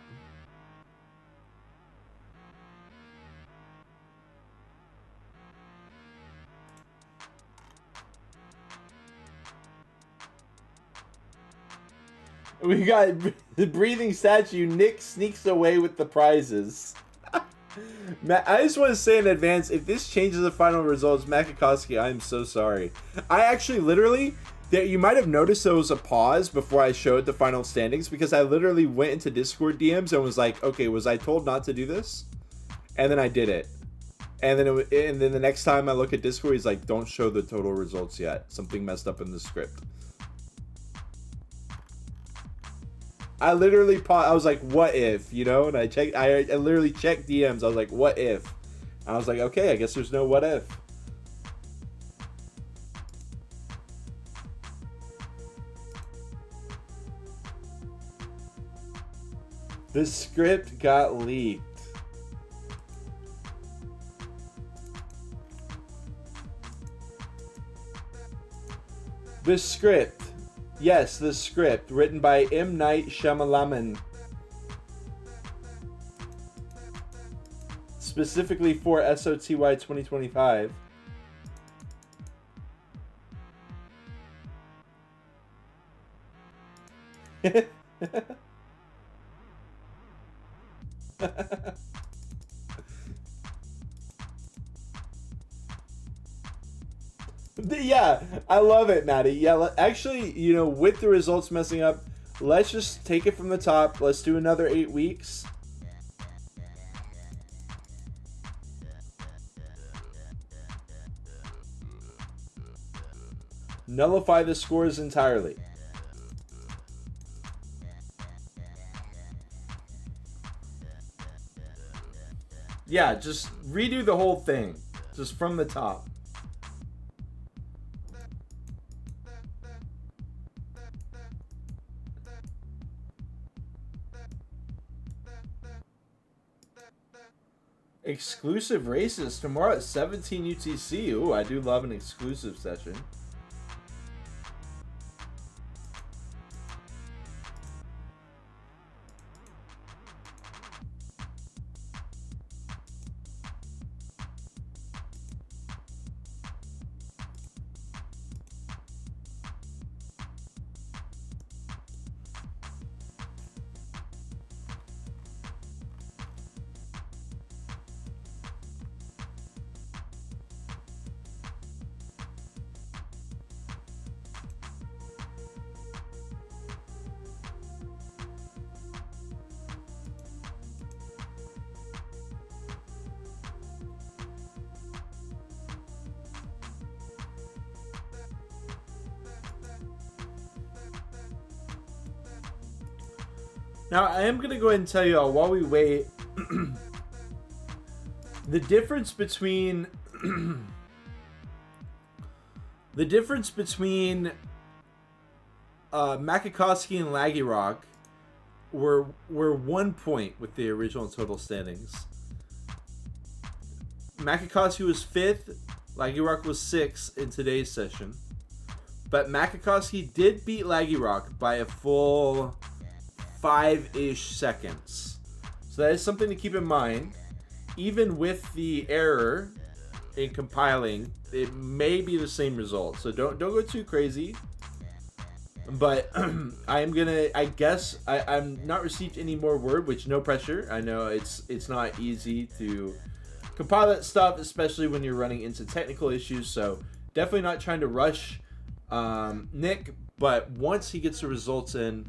We got the breathing statue. Nick sneaks away with the prizes. Matt, I just want to say in advance, if this changes the final results, Makakowski, I am so sorry. I actually literally, there, you might have noticed there was a pause before I showed the final standings because I literally went into Discord DMs and was like, okay, was I told not to do this? And then I did it. And then the next time I look at Discord, he's like, don't show the total results yet. Something messed up in the script. I literally I was like, what if, you know? And I literally checked DMs. I was like, what if? I was like, okay, I guess there's no what if. The script got leaked. The script. Yes, the script, written by M. Night Shyamalan. Specifically for SOTY 2025. Yeah, I love it, Maddie. Yeah, actually, you know, with the results messing up, let's just take it from the top. Let's do another 8 weeks. Nullify the scores entirely. Yeah, just redo the whole thing. Just from the top. Exclusive races tomorrow at 17 UTC. Ooh, I do love an exclusive session. Now, I am going to go ahead and tell you all while we wait, the difference between Makakowski and Laggy Rock were 1 point with the original total standings. Makakowski was 5th, Laggy Rock was 6th in today's session. But Makakowski did beat Laggy Rock by a full 5-ish seconds. So that is something to keep in mind. Even with the error in compiling, it may be the same result. So don't go too crazy. But I guess I'm not received any more word, which no pressure. I know it's not easy to compile that stuff, especially when you're running into technical issues. So definitely not trying to rush Nick, but once he gets the results in,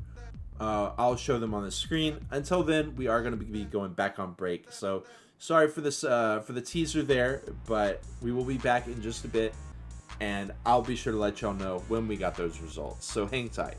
I'll show them on the screen. Until then, we are going to be going back on break. So sorry for this for the teaser there, but we will be back in just a bit, and I'll be sure to let y'all know when we got those results. So hang tight.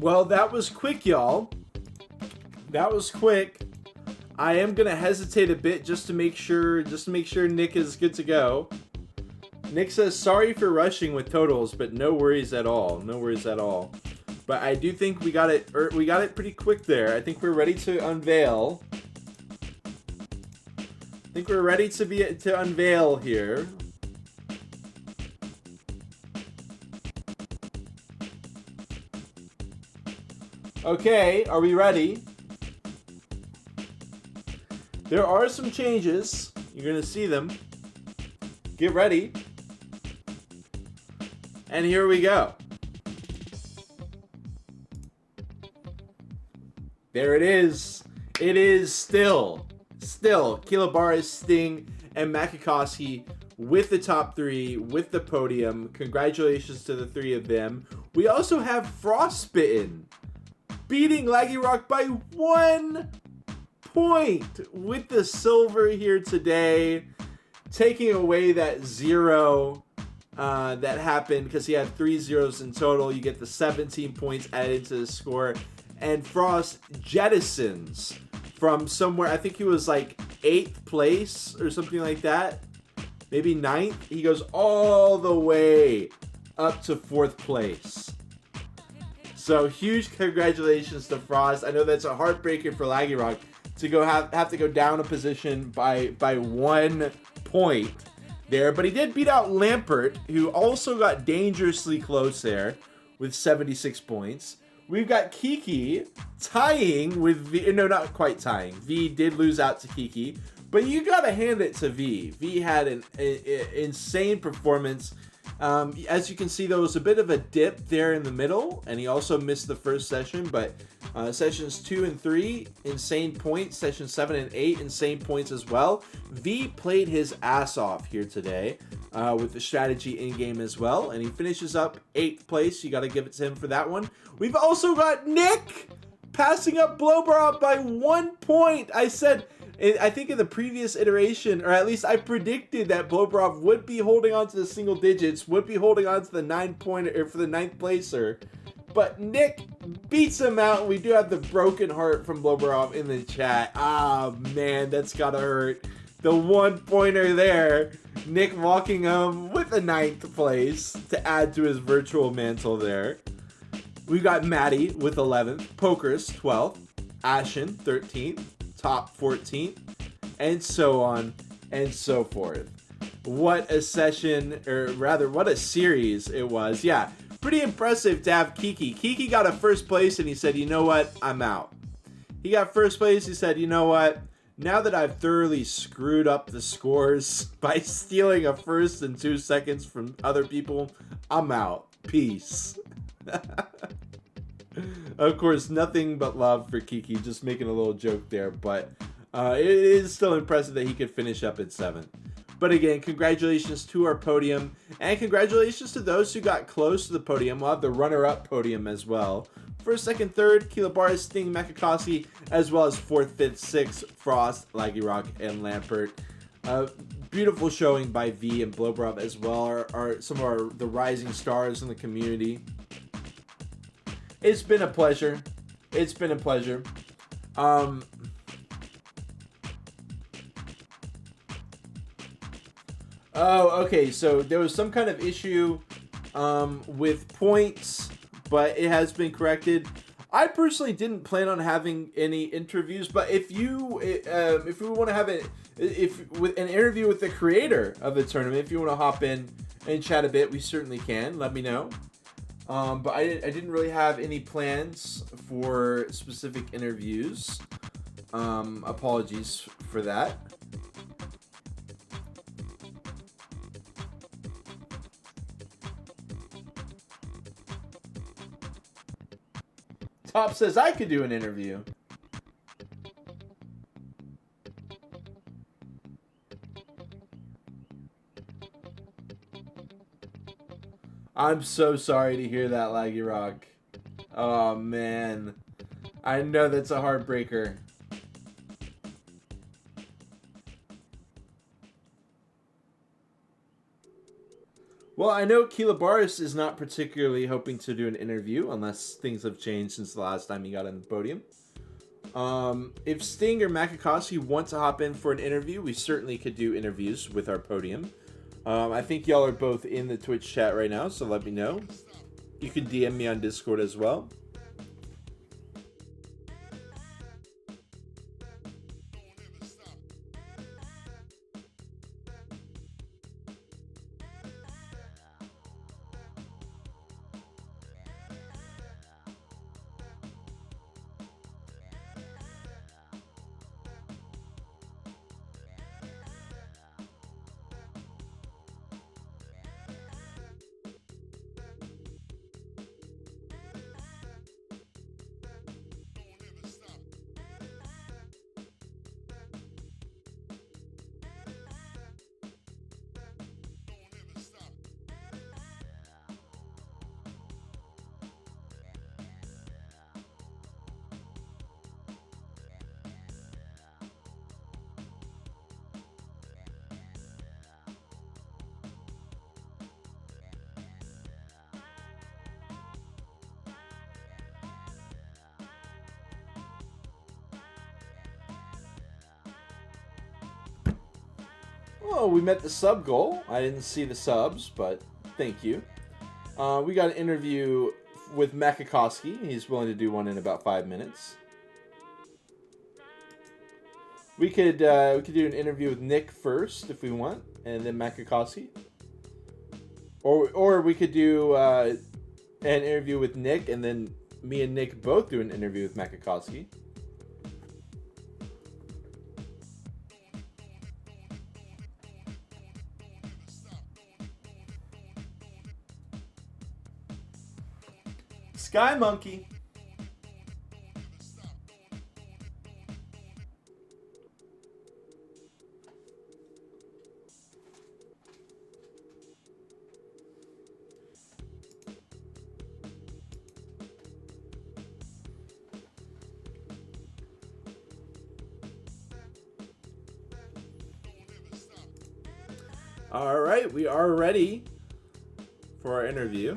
Well, that was quick, y'all. That was quick. I am gonna hesitate a bit just to make sure Nick is good to go. Nick says sorry for rushing with totals, but no worries at all. No worries at all. But I do think we got it pretty quick there. I think we're ready to unveil. I think we're ready to unveil here. Okay, are we ready? There are some changes. You're going to see them. Get ready. And here we go. There it is. It is still Kilobaris, Sting, and Makikoski with the top three, with the podium. Congratulations to the three of them. We also have Frostbitten beating Laggy Rock by 1 point with the silver here today, taking away that 0 that happened because he had 3 zeros in total. You get the 17 points added to the score, and Frost jettisons from somewhere. I think he was like 8th place or something like that, maybe 9th. He goes all the way up to 4th place. So huge congratulations to Frost. I know that's a heartbreaker for Laggy Rock to go have to go down a position by 1 point there, but he did beat out Lampert, who also got dangerously close there with 76 points. We've got Kiki tying with V. No, not quite tying. V did lose out to Kiki, but you gotta hand it to V. V had an insane performance. As you can see, there was a bit of a dip there in the middle, and he also missed the first session, but sessions 2 and 3, insane points. Sessions 7 and 8, insane points as well. V played his ass off here today with the strategy in-game as well, and he finishes up 8th place. You got to give it to him for that one. We've also got Nick passing up Blowbrow by 1 point. I think in the previous iteration, or at least I predicted that Blobrov would be holding on to the single digits, would be holding on to the 9-pointer for the 9th placer. But Nick beats him out. We do have the broken heart from Blobrov in the chat. Ah, man, that's gotta hurt. The 1-pointer there. Nick walking home with the 9th place to add to his virtual mantle there. We got Maddie with 11th, Pokers 12th, Ashen 13th, Top 14th, and so on and so forth. What a session, or rather, what a series it was. Yeah, pretty impressive to have Kiki. Kiki got a 1st place, and he said, you know what, I'm out. He got 1st place, he said, you know what, now that I've thoroughly screwed up the scores by stealing a 1st and 2 seconds from other people, I'm out. Peace. Of course, nothing but love for Kiki, just making a little joke there, but it is still impressive that he could finish up at 7th. But again, congratulations to our podium, and congratulations to those who got close to the podium. We'll have the runner-up podium as well. 1st, 2nd, 3rd, Kilobaris, Sting, Makikoski, as well as 4th, 5th, 6th, Frost, Laggy Rock, and Lampert. Beautiful showing by V and Blobrov as well, are some of the rising stars in the community. It's been a pleasure. It's been a pleasure. Oh, okay. So there was some kind of issue with points, but it has been corrected. I personally didn't plan on having any interviews, but if we want to have with an interview with the creator of the tournament, if you want to hop in and chat a bit, we certainly can. Let me know. But I didn't really have any plans for specific interviews. Apologies for that. Top says I could do an interview. I'm so sorry to hear that, Laggy Rock. Oh, man. I know that's a heartbreaker. Well, I know Kilabaris is not particularly hoping to do an interview unless things have changed since the last time he got on the podium. If Sting or Makakasi want to hop in for an interview, we certainly could do interviews with our podium. I think y'all are both in the Twitch chat right now, so let me know. You can DM me on Discord as well. Oh, we met the sub goal. I didn't see the subs, but thank you. We got an interview with Makakowski. He's willing to do one in about 5 minutes. We could do an interview with Nick first if we want, and then Makakowski. Or we could do an interview with Nick, and then me and Nick both do an interview with Makakowski. Sky Monkey. All right, we are ready for our interview.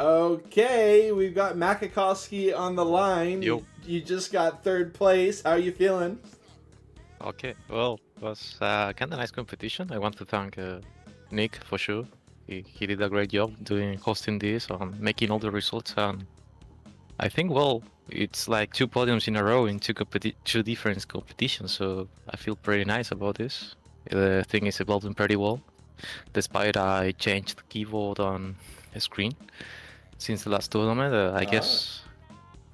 Okay, we've got Makakowski on the line. Yo. You just got third place. How are you feeling? Okay, well, it was kind of nice competition. I want to thank Nick for sure. He did a great job doing hosting this and making all the results. And I think, well, it's like 2 podiums in a row in two different competitions. So I feel pretty nice about this. The thing is evolving pretty well, despite I changed the keyboard on the screen since the last tournament. I guess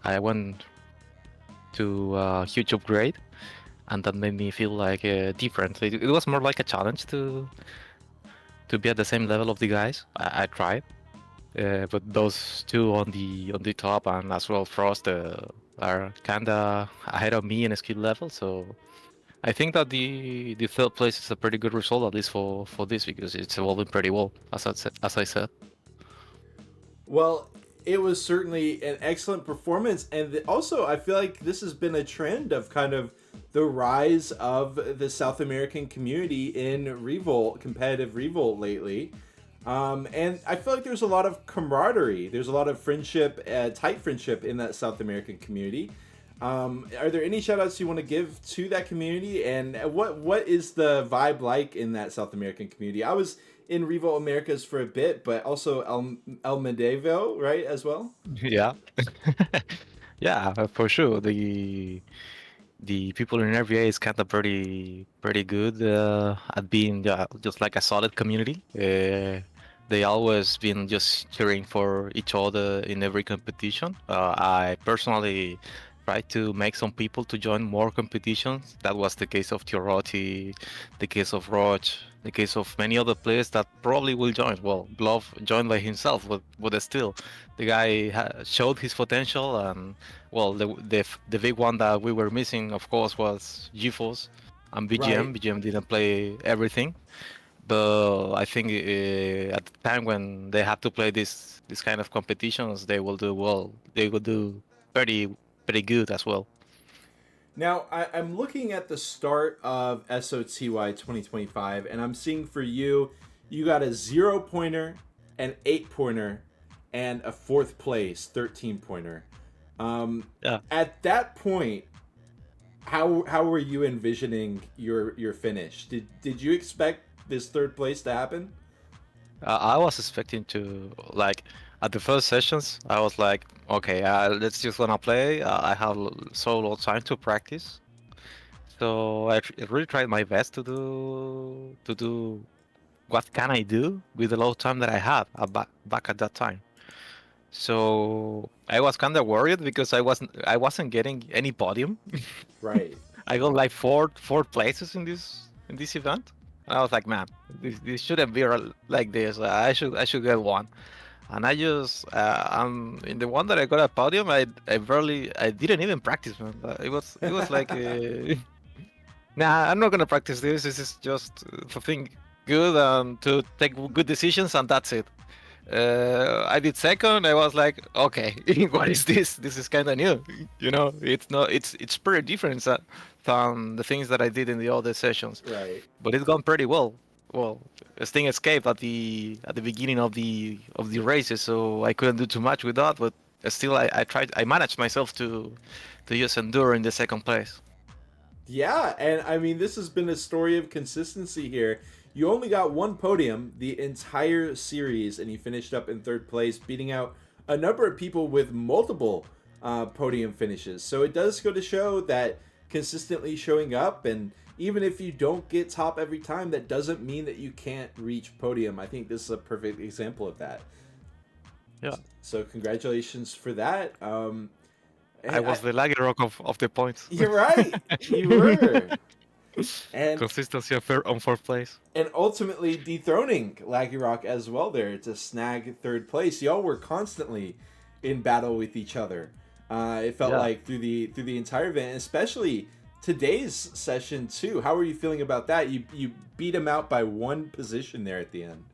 I went to a huge upgrade, and that made me feel like different. It was more like a challenge to be at the same level of the guys. I tried, but those two on the top and as well Frost are kinda ahead of me in a skill level. So I think that the third place is a pretty good result, at least for this, because it's evolving pretty well, as I said. Well, it was certainly an excellent performance, and also I feel like this has been a trend of kind of the rise of the South American community in Revolt, competitive Revolt lately. And I feel like there's a lot of camaraderie. There's a lot of friendship, tight friendship in that South American community. Are there any shout outs you want to give to that community? And what is the vibe like in that South American community? I was in Revolt Americas for a bit, but also El Medievo, right, as well? Yeah, yeah, for sure. The people in RVA is kind of pretty good at being just like a solid community. They always been just cheering for each other in every competition. I personally try to make some people to join more competitions. That was the case of Tioroti, the case of Roach, the case of many other players that probably will join. Well, Glove joined by himself, but still, the guy showed his potential. And well, the big one that we were missing, of course, was GeForce and BGM. Right. BGM didn't play everything, but I think at the time when they have to play this kind of competitions, they will do well. They will do pretty pretty good as well. Now, I'm looking at the start of SOTY 2025, and I'm seeing for you, you got a 0 pointer, an 8 pointer, and a fourth place 13 pointer. Yeah, At that point, how were you envisioning your finish? Did you expect this third place to happen? I was expecting to like at the first sessions. I was like, okay, let's just wanna play. I have so little time to practice, so I really tried my best to do what can I do with the low time that I had back at that time. So I was kind of worried because I wasn't getting any podium. Right. I got like four places in this event, and I was like, man, this shouldn't be like this. I should get one. And I just in the one that I got a podium, I didn't even practice, man. It was like nah, I'm not gonna practice this. This is just to think good and to take good decisions, and that's it. I did second. I was like, okay, what is this? This is kind of new. It's not. It's pretty different than the things that I did in the other sessions. Right. But it's gone pretty well. Well, Sting escaped at the beginning of the races, so I couldn't do too much with that. But still, I tried. I managed myself to just endure in the second place. Yeah, and I mean, this has been a story of consistency here. You only got one podium the entire series, and you finished up in third place, beating out a number of people with multiple podium finishes. So it does go to show that consistently showing up, and even if you don't get top every time, that doesn't mean that you can't reach podium. I think this is a perfect example of that. Yeah, So congratulations for that. I And was the laggy rock of the points. you're right, you were. And Consistency on fourth place. ultimately dethroning Laggy Rock as well there to snag third place. Y'all were constantly in battle with each other. It felt Yeah. like through the entire event, especially today's session too. How are you feeling about that? You beat him out by one position there at the end.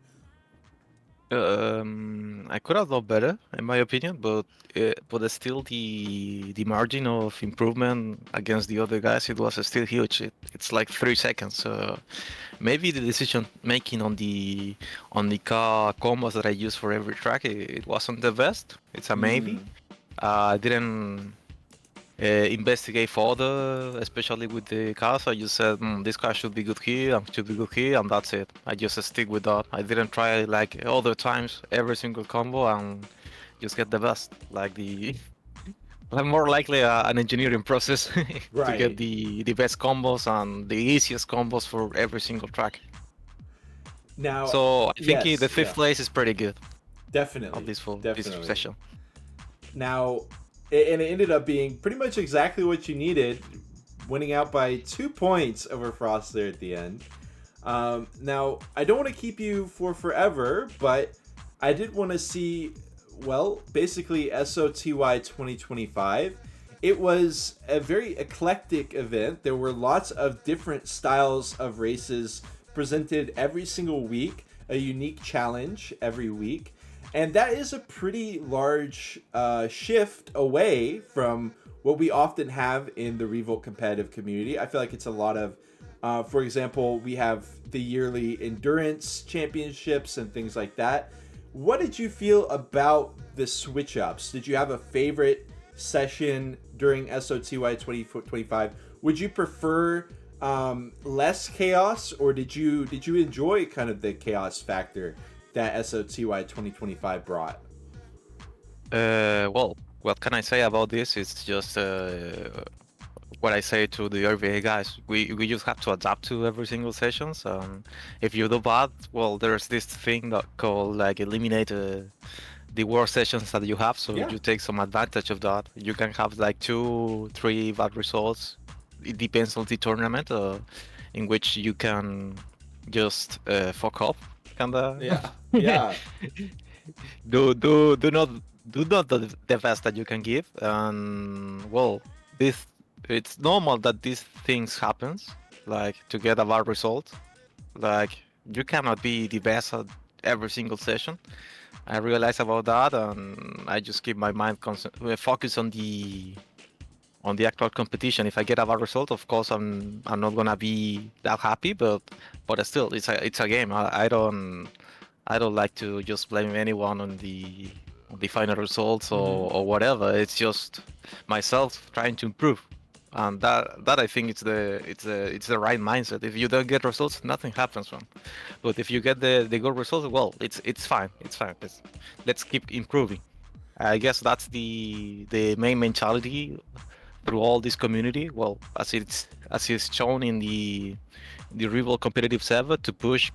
I could have done better, in my opinion, but still the margin of improvement against the other guys, it was still huge. It's like 3 seconds. So maybe the decision making on the car combos that I use for every track, it wasn't the best. It's a maybe. Mm, I didn't investigate further, especially with the cars. I just said, this car should be good here, and should be good here, and that's it. I just stick with that. I didn't try like other times every single combo and just get the best. Like like more likely an engineering process to get right. the best combos and the easiest combos for every single track. Now, So I think the yes, fifth yeah, place is pretty good of definitely, this definitely. session. Now, and it ended up being pretty much exactly what you needed, winning out by 2 points over Frost there at the end. Now, I don't want to keep you for forever, but I did want to see, well, basically SOTY 2025. It was a very eclectic event. There were lots of different styles of races presented every single week, a unique challenge every week. And that is a pretty large shift away from what we often have in the Revolt competitive community. I feel like it's a lot of, for example, we have the yearly endurance championships and things like that. What did you feel about the switch ups? Did you have a favorite session during SOTY 2025? Would you prefer less chaos, or did you enjoy kind of the chaos factor that SOTY 2025 brought? Well, what can I say about this? It's just what I say to the RVA guys. We just have to adapt to every single sessions. If you do bad, well, there's this thing that called like eliminate the worst sessions that you have, so Yeah. you take some advantage of that. You can have like 2, 3 bad results. It depends on the tournament, in which you can just fuck up, kinda. Yeah. Yeah. Do not the best that you can give, and well, this it's normal that these things happens, like to get a bad result. Like you cannot be the best at every single session. I realize about that, and I just keep my mind focused on the actual competition. If I get a bad result, of course, I'm not gonna be that happy, but still, it's a game. I don't like to just blame anyone on the final results Hmm. or whatever. It's just myself trying to improve, and that I think it's the right mindset. If you don't get results, nothing happens, man. But if you get the good results, well, it's fine. It's fine. Let's keep improving. I guess that's the main mentality through all this community. Well, as it's shown in the rival competitive server, to push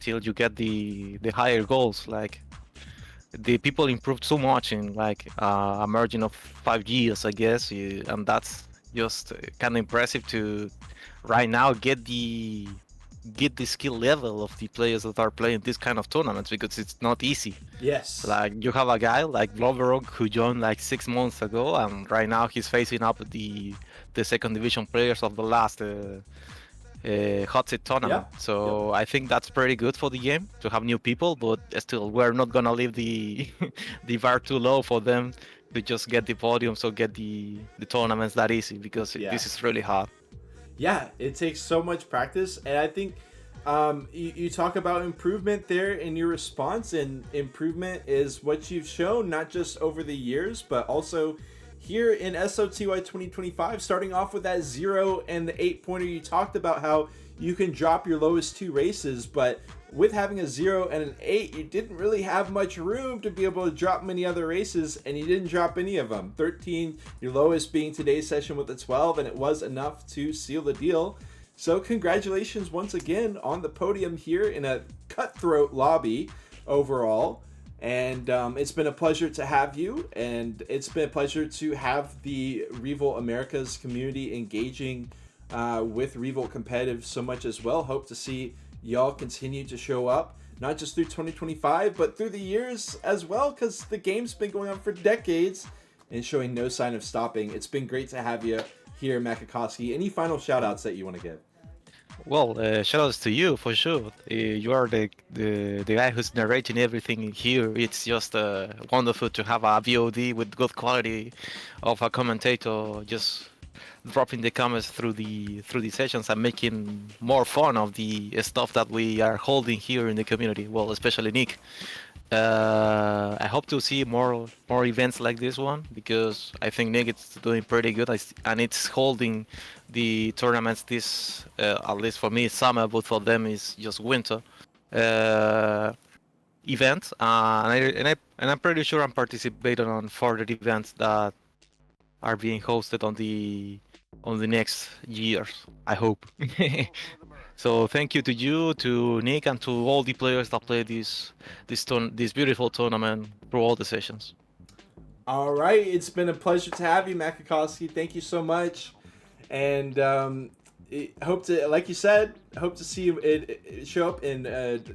till you get the higher goals. Like the people improved so much in like a margin of 5 years, I guess, and that's just kind of impressive to right now get the skill level of the players that are playing this kind of tournaments, because it's not easy. Yes. Like you have a guy like Bloverog who joined like 6 months ago, and right now he's facing up the second division players of the last hot seat tournament. Yep. Yep. So I think that's pretty good for the game to have new people, but still we're not gonna leave the the bar too low for them to just get the podiums or get the tournaments that easy, because Yeah. this is really hard. Yeah, it takes so much practice, and I think you talk about improvement there in your response, and improvement is what you've shown not just over the years, but also here in SOTY 2025, starting off with that 0 and the 8 pointer. You talked about how you can drop your lowest 2 races, but with having a 0 and an 8, you didn't really have much room to be able to drop many other races, and you didn't drop any of them. 13, your lowest being today's session with the 12, and it was enough to seal the deal. So congratulations once again on the podium here in a cutthroat lobby overall. And it's been a pleasure to have you, and it's been a pleasure to have the Revolt Americas community engaging with Revolt Competitive so much as well. Hope to see y'all continue to show up, not just through 2025, but through the years as well, because the game's been going on for decades and showing no sign of stopping. It's been great to have you here, Makakowski. Any final shout outs that you want to give? Well, shoutouts to you for sure. You are the guy who's narrating everything here. It's just wonderful to have a VOD with good quality of a commentator just dropping the comments through the sessions and making more fun of the stuff that we are holding here in the community. Well, especially Nick. I hope to see more events like this one, because I think Nick is doing pretty good, and it's holding the tournaments this at least for me it's summer, but for them is just winter events. And I'm pretty sure I'm participating on further events that are being hosted on the next years, I hope. So thank you to you, to Nick, and to all the players that play this beautiful tournament through all the sessions. All right, it's been a pleasure to have you, Makakowski. Thank you so much, and hope to, like you said, hope to see it show up in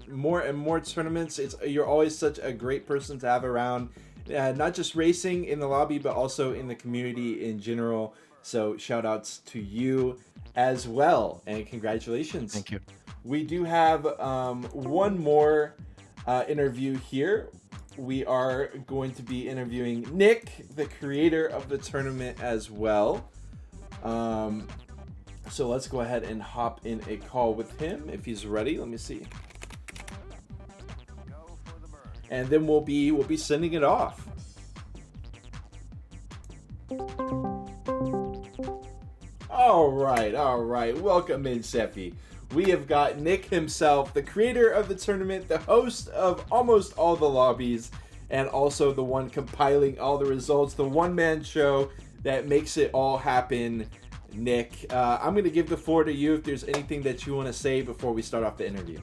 more and more tournaments. You're always such a great person to have around, not just racing in the lobby, but also in the community in general. So shout outs to you as well, and congratulations. Thank you. We do have one more interview here. We are going to be interviewing Nick, the creator of the tournament, as well. So let's go ahead and hop in a call with him if he's ready. Let me see. And then we'll be sending it off. All right. Welcome in, Seppi. We have got Nick himself, the creator of the tournament, the host of almost all the lobbies, and also the one compiling all the results, the one-man show that makes it all happen. Nick, I'm going to give the floor to you if there's anything that you want to say before we start off the interview.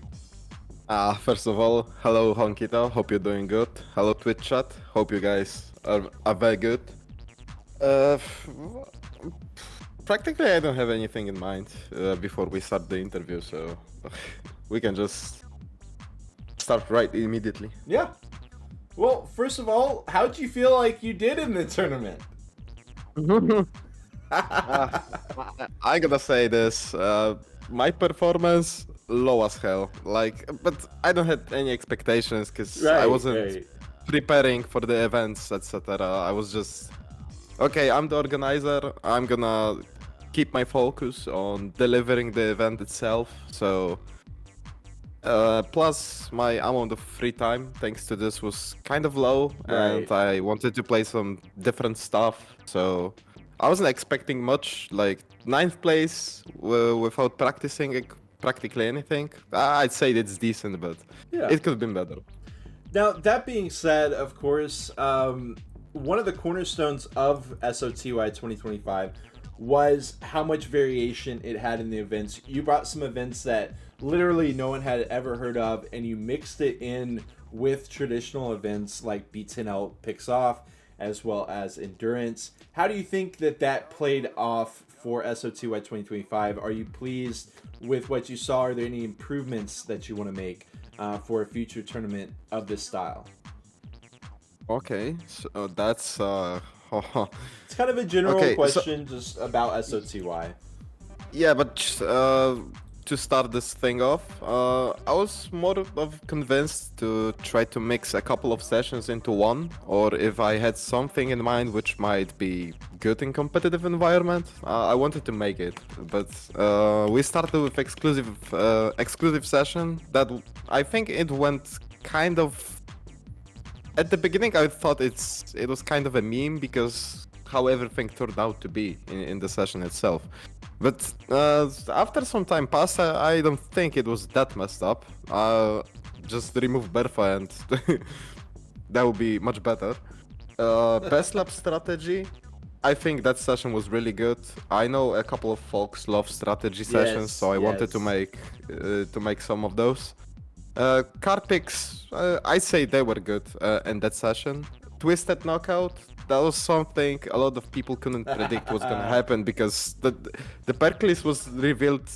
First of all, hello Honkito, hope you're doing good. Hello Twitch chat, hope you guys are very good. Uh, f- Practically I don't have anything in mind before we start the interview, so we can just start right immediately. Yeah. Well, first of all, how'd you feel like you did in the tournament? I gotta say this, my performance low as hell. Like, but I don't have any expectations because I wasn't preparing for the events, etc. I was just okay. I'm the organizer. I'm gonna keep my focus on delivering the event itself. So, plus my amount of free time thanks to this was kind of low, and Right. I wanted to play some different stuff. So I wasn't expecting much. Like ninth place without practically anything. I'd say it's decent, but Yeah. it could have been better. Now, that being said, of course, one of the cornerstones of SOTY 2025 was how much variation it had in the events. You brought some events that literally no one had ever heard of, and you mixed it in with traditional events like B10L Picks Off, as well as Endurance. How do you think that that played off for SOTY 2025? Are you pleased with what you saw? Are there any improvements that you want to make for a future tournament of this style? Okay, so that's It's kind of a general okay. question just about SOTY. Yeah, but to start this thing off, I was more of convinced to try to mix a couple of sessions into one, or if I had something in mind which might be good in competitive environment, I wanted to make it. But we started with exclusive session that I think it went kind of. At the beginning, I thought it was kind of a meme because how everything turned out to be in the session itself. But after some time passed, I don't think it was that messed up. Just remove Bertha and that would be much better. Best lap strategy, I think that session was really good. I know a couple of folks love strategy sessions, so I wanted to make some of those. Card picks, I'd say they were good in that session. Twisted knockout, that was something a lot of people couldn't predict was gonna happen because the Pericles was revealed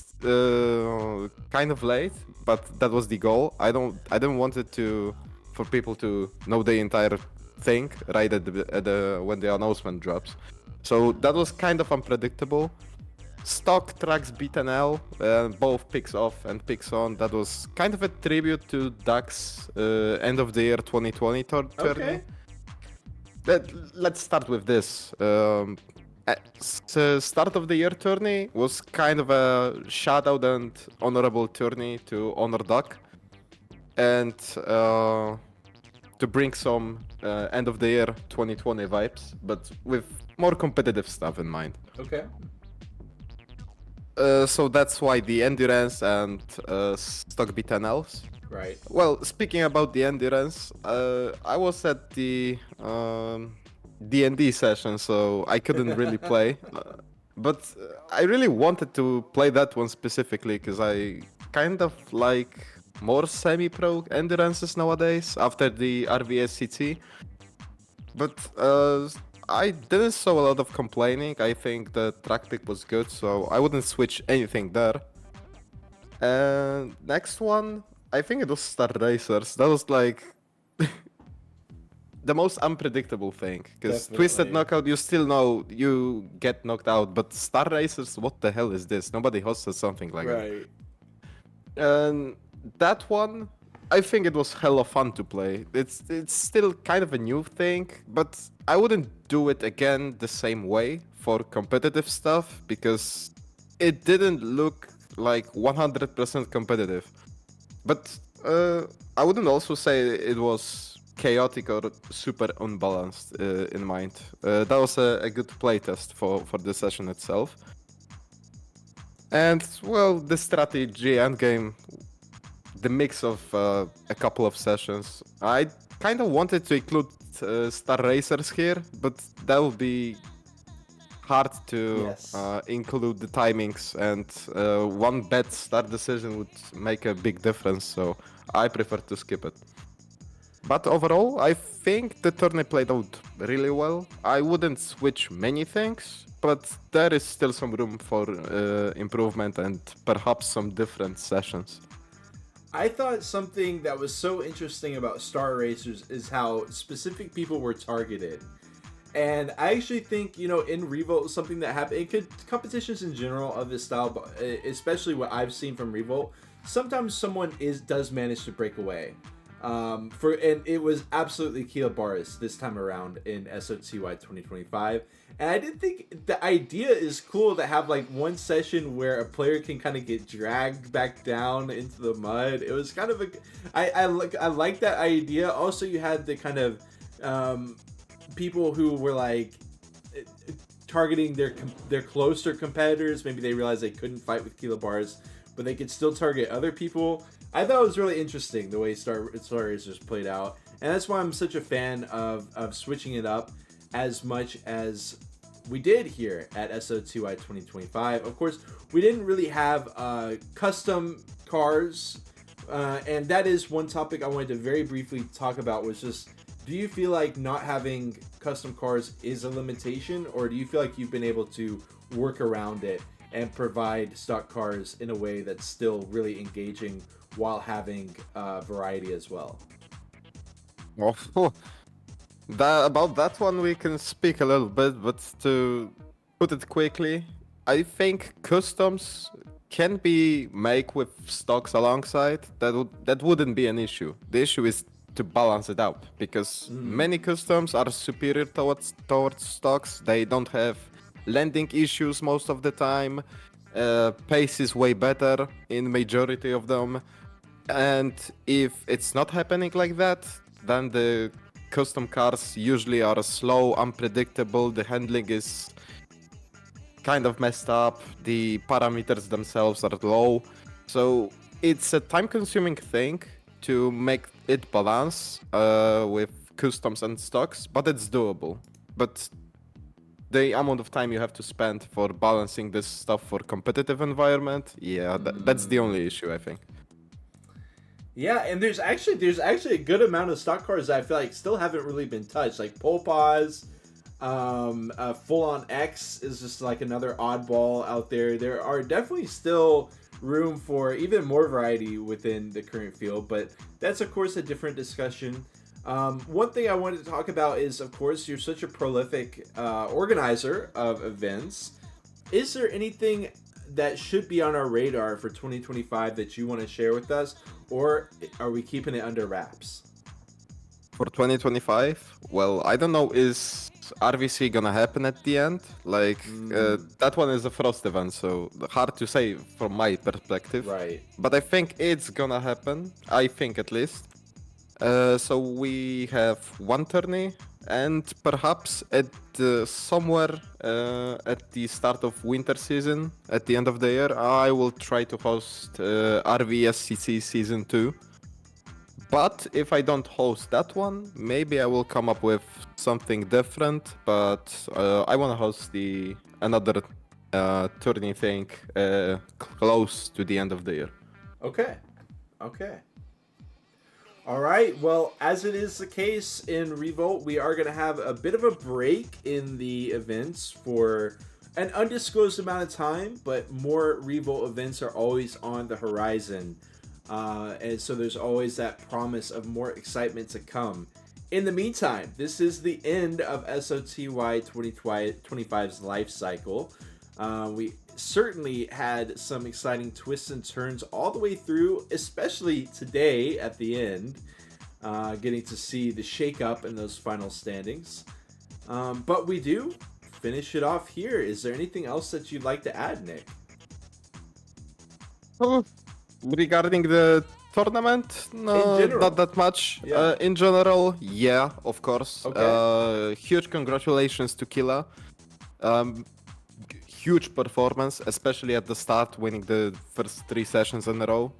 kind of late, but that was the goal. I didn't want it for people to know the entire thing right at the when the announcement drops. So that was kind of unpredictable. Stock tracks B10L, both picks off and picks on. That was kind of a tribute to Duck's end of the year 2020 tourney. Okay. Let's start with this. Start of the year tourney was kind of a shout out and honorable tourney to honor Duck and to bring some end of the year 2020 vibes, but with more competitive stuff in mind. Okay. So that's why the endurance and stock B10Ls. Right. Well, speaking about the endurance, I was at the D&D session, so I couldn't really play. But I really wanted to play that one specifically because I kind of like more semi-pro endurances nowadays after the RVSCT. But I didn't saw a lot of complaining. I think the track pick was good, so I wouldn't switch anything there. And next one, I think it was Star Racers. That was like the most unpredictable thing. Because Twisted Definitely. Knockout, you still know you get knocked out, but Star Racers, what the hell is this? Nobody hosted something like that. Right. And that one, I think it was hella fun to play. It's still kind of a new thing, but I wouldn't do it again the same way for competitive stuff because it didn't look like 100% competitive. But I wouldn't also say it was chaotic or super unbalanced in mind. That was a good playtest for the session itself. And well, the strategy endgame, the mix of a couple of sessions. I kind of wanted to include Star Racers here, but that would be hard to Yes. include the timings, and one bad start decision would make a big difference. So I prefer to skip it. But overall, I think the tourney played out really well. I wouldn't switch many things, but there is still some room for improvement and perhaps some different sessions. I thought something that was so interesting about Star Racers is how specific people were targeted. And I actually think, in Revolt, something that happened, it could, competitions in general of this style, but especially what I've seen from Revolt, sometimes someone does manage to break away. And it was absolutely Keela Barris this time around in SOTY 2025. And I did think the idea is cool to have like one session where a player can kind of get dragged back down into the mud. It was kind of I like that idea. Also, you had the kind of people who were like targeting their closer competitors. Maybe they realized they couldn't fight with Keela Barris, but they could still target other people. I thought it was really interesting the way Star Racers played out, and that's why I'm such a fan of switching it up as much as we did here at SO2I 2025. Of course, we didn't really have custom cars, and that is one topic I wanted to very briefly talk about. Was just, do you feel like not having custom cars is a limitation, or do you feel like you've been able to work around it and provide stock cars in a way that's still really engaging while having variety as well? Well, about that one we can speak a little bit, but to put it quickly, I think customs can be made with stocks alongside. That wouldn't be an issue. The issue is to balance it out, because many customs are superior towards stocks. They don't have landing issues most of the time. Pace is way better in majority of them. And if it's not happening like that, then the custom cars usually are slow, unpredictable, the handling is kind of messed up, the parameters themselves are low. So it's a time-consuming thing to make it balance with customs and stocks, but it's doable. But the amount of time you have to spend for balancing this stuff for competitive environment, yeah, that's the only issue, I think. Yeah, and there's actually a good amount of stock cars that I feel like still haven't really been touched, like Polpaz. Full on X is just like another oddball out there. There are definitely still room for even more variety within the current field, but that's of course a different discussion. One thing I wanted to talk about is, of course, you're such a prolific organizer of events. Is there anything that should be on our radar for 2025 that you want to share with us, or are we keeping it under wraps? For 2025, well, I don't know, is RVC gonna happen at the end? Like, that one is a Frost event, so hard to say from my perspective. Right. But I think it's gonna happen, I think at least. So we have one tourney, and perhaps at somewhere at the start of winter season, at the end of the year, I will try to host RVSCC Season 2. But if I don't host that one, maybe I will come up with something different. But I want to host another tourney thing close to the end of the year. Okay. All right. Well, as it is the case in Revolt, we are going to have a bit of a break in the events for an undisclosed amount of time, but more Revolt events are always on the horizon. And so there's always that promise of more excitement to come. In the meantime, this is the end of SOTY 2025's life cycle. We certainly had some exciting twists and turns all the way through, especially today at the end, getting to see the shakeup in those final standings. But we do finish it off here. Is there anything else that you'd like to add, Nick? Regarding the tournament, no, not that much. Yeah. In general, yeah, of course. Okay. Huge congratulations to Killa. Huge performance, especially at the start, winning the first 3 sessions in a row.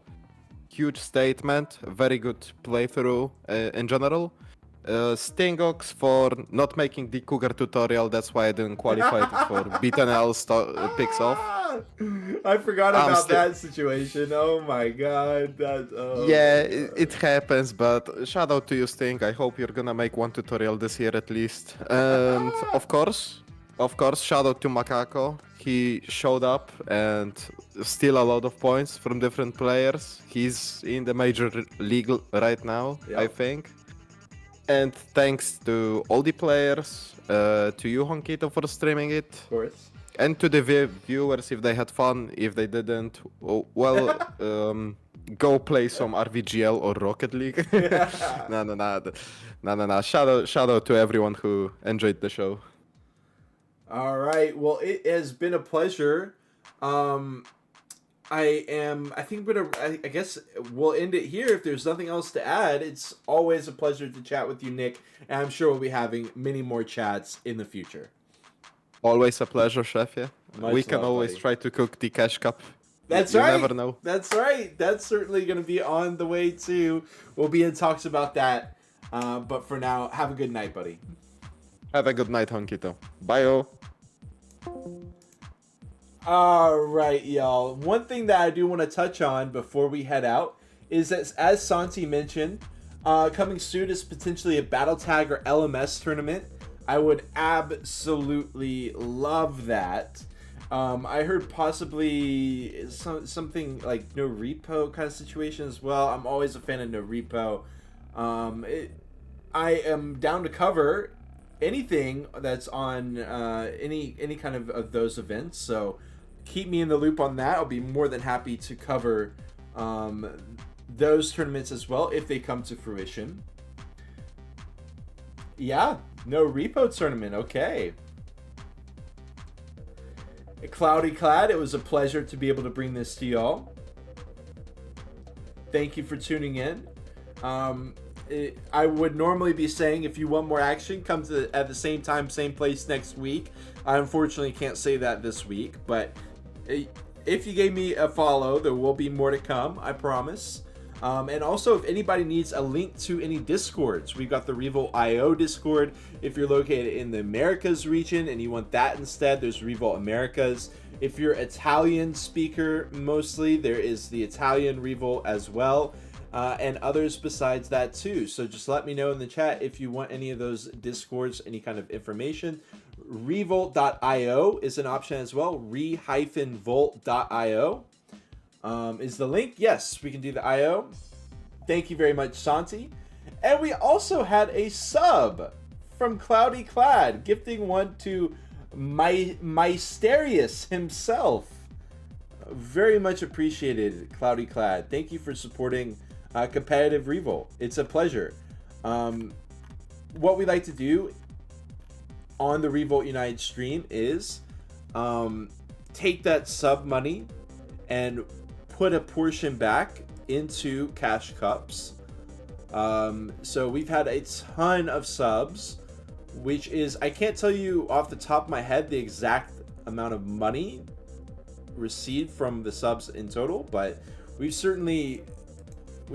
Huge statement, very good playthrough in general. Stingox for not making the Cougar tutorial. That's why I didn't qualify for beaten L picks off. I forgot I'm about sti- that situation. Oh my god. That, oh Yeah, my God. it happens, but shout out to you, Sting. I hope you're gonna make one tutorial this year at least. And of course, shout out to Macaco. He showed up and steal a lot of points from different players. He's in the major league right now, I Yep. think. And thanks to all the players, to you, Honkito, for streaming it. Of course. And to the viewers, if they had fun, if they didn't, well, go play some RVGL or Rocket League. No. Shout out to everyone who enjoyed the show. All right. Well, it has been a pleasure. I think I guess we'll end it here if there's nothing else to add. It's always a pleasure to chat with you, Nick, and I'm sure we'll be having many more chats in the future. Always a pleasure, chef. Yeah, Much we can love, always buddy. try to cook the cash cup. That's You right. never know. That's right. That's certainly going to be on the way too. We'll be in talks about that. But for now, have a good night, buddy. Have a good night, Honkito. Bye, All right, y'all. One thing that I do want to touch on before we head out is that, as Santi mentioned, coming soon is potentially a Battle Tag or LMS tournament. I would absolutely love that. I heard possibly something like no repo kind of situation as well. I'm always a fan of no repo. I am down to cover anything that's on any kind of those events. So keep me in the loop on that. I'll be more than happy to cover those tournaments as well if they come to fruition. Yeah, no repo tournament. Okay. Cloudy Clad, it was a pleasure to be able to bring this to y'all. Thank you for tuning in. I would normally be saying if you want more action, come to at the same time, same place next week. I unfortunately can't say that this week, but if you gave me a follow, there will be more to come, I promise. And also, if anybody needs a link to any Discords, we've got the Revolt.io Discord. If you're located in the Americas region and you want that instead, there's Revolt Americas. If you're Italian speaker mostly, there is the Italian Revolt as well. And others besides that too. So just let me know in the chat if you want any of those Discords, any kind of information. Revolt.io is an option as well. Re-volt.io is the link. Yes, we can do the IO. Thank you very much, Santi. And we also had a sub from Cloudy Clad, gifting one to Mysterious himself. Very much appreciated, Cloudy Clad. Thank you for supporting competitive Revolt. It's a pleasure. What we like to do on the Revolt United stream is take that sub money and put a portion back into cash cups. So we've had a ton of subs, which is, I can't tell you off the top of my head the exact amount of money received from the subs in total, but we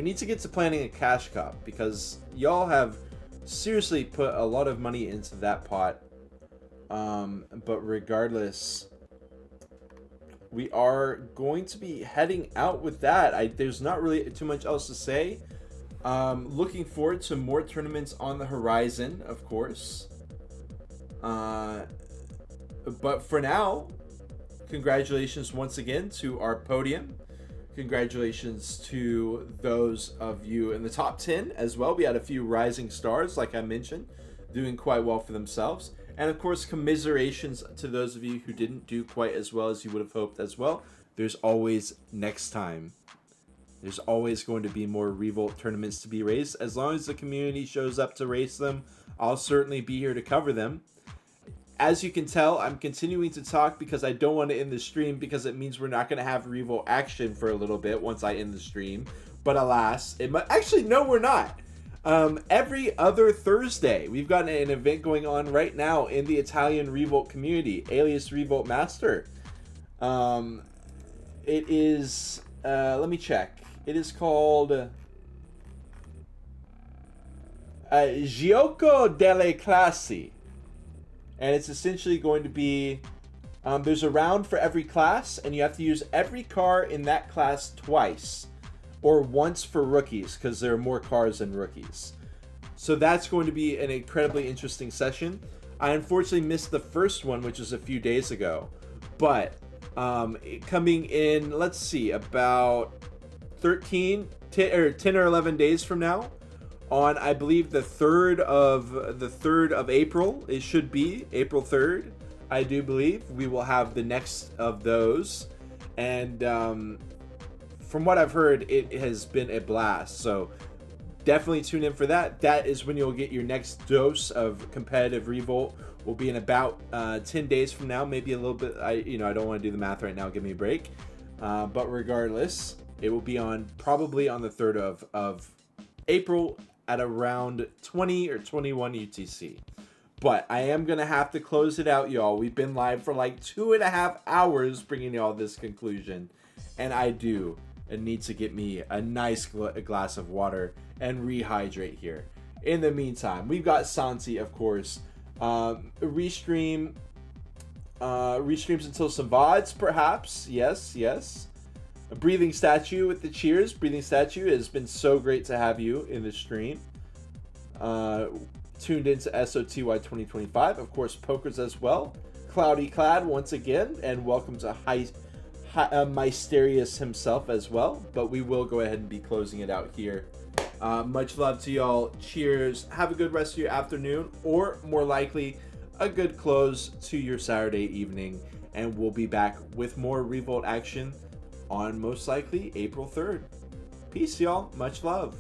need to get to planning a cash cup because y'all have seriously put a lot of money into that pot. But regardless, we are going to be heading out with that. There's not really too much else to say. Looking forward to more tournaments on the horizon, of course. But for now, congratulations once again to our podium. Congratulations to those of you in the top 10 as well. We had a few rising stars, like I mentioned, doing quite well for themselves. And of course, commiserations to those of you who didn't do quite as well as you would have hoped as well. There's always next time. There's always going to be more Revolt tournaments to be raced. As long as the community shows up to race them, I'll certainly be here to cover them. As you can tell, I'm continuing to talk because I don't want to end the stream because it means we're not going to have Revolt action for a little bit once I end the stream. But alas, actually, no, we're not. Every other Thursday, we've got an event going on right now in the Italian Revolt community, alias Revolt Master. It is, let me check. It is called, Gioco delle Classi. And it's essentially going to be, there's a round for every class, and you have to use every car in that class twice. Or once for rookies, because there are more cars than rookies. So that's going to be an incredibly interesting session. I unfortunately missed the first one, which was a few days ago. But coming in, let's see, about 10 or 11 days from now, on I believe the 3rd of April, it should be April 3rd, I do believe, we will have the next of those. And from what I've heard, it has been a blast. So definitely tune in for that. That is when you'll get your next dose of competitive Revolt. Will be in about 10 days from now, maybe a little bit. I don't want to do the math right now. Give me a break. But regardless, it will be probably on the 3rd of April at around 20 or 21 UTC. But I am going to have to close it out, y'all. We've been live for like 2.5 hours bringing y'all this conclusion. And I need to get me a nice glass of water and rehydrate here. In the meantime, we've got Santi, of course. Restreams until some VODs, perhaps. Yes. A Breathing Statue with the cheers. Breathing Statue, it has been so great to have you in the stream. Tuned into SOTY 2025. Of course, Pokers as well. Cloudy Clad once again. And welcome to Mysterious himself as well. But we will go ahead and be closing it out here. Much love to y'all. Cheers. Have a good rest of your afternoon, or more likely, a good close to your Saturday evening. And we'll be back with more Revolt action on most likely April 3rd. Peace, y'all. Much love.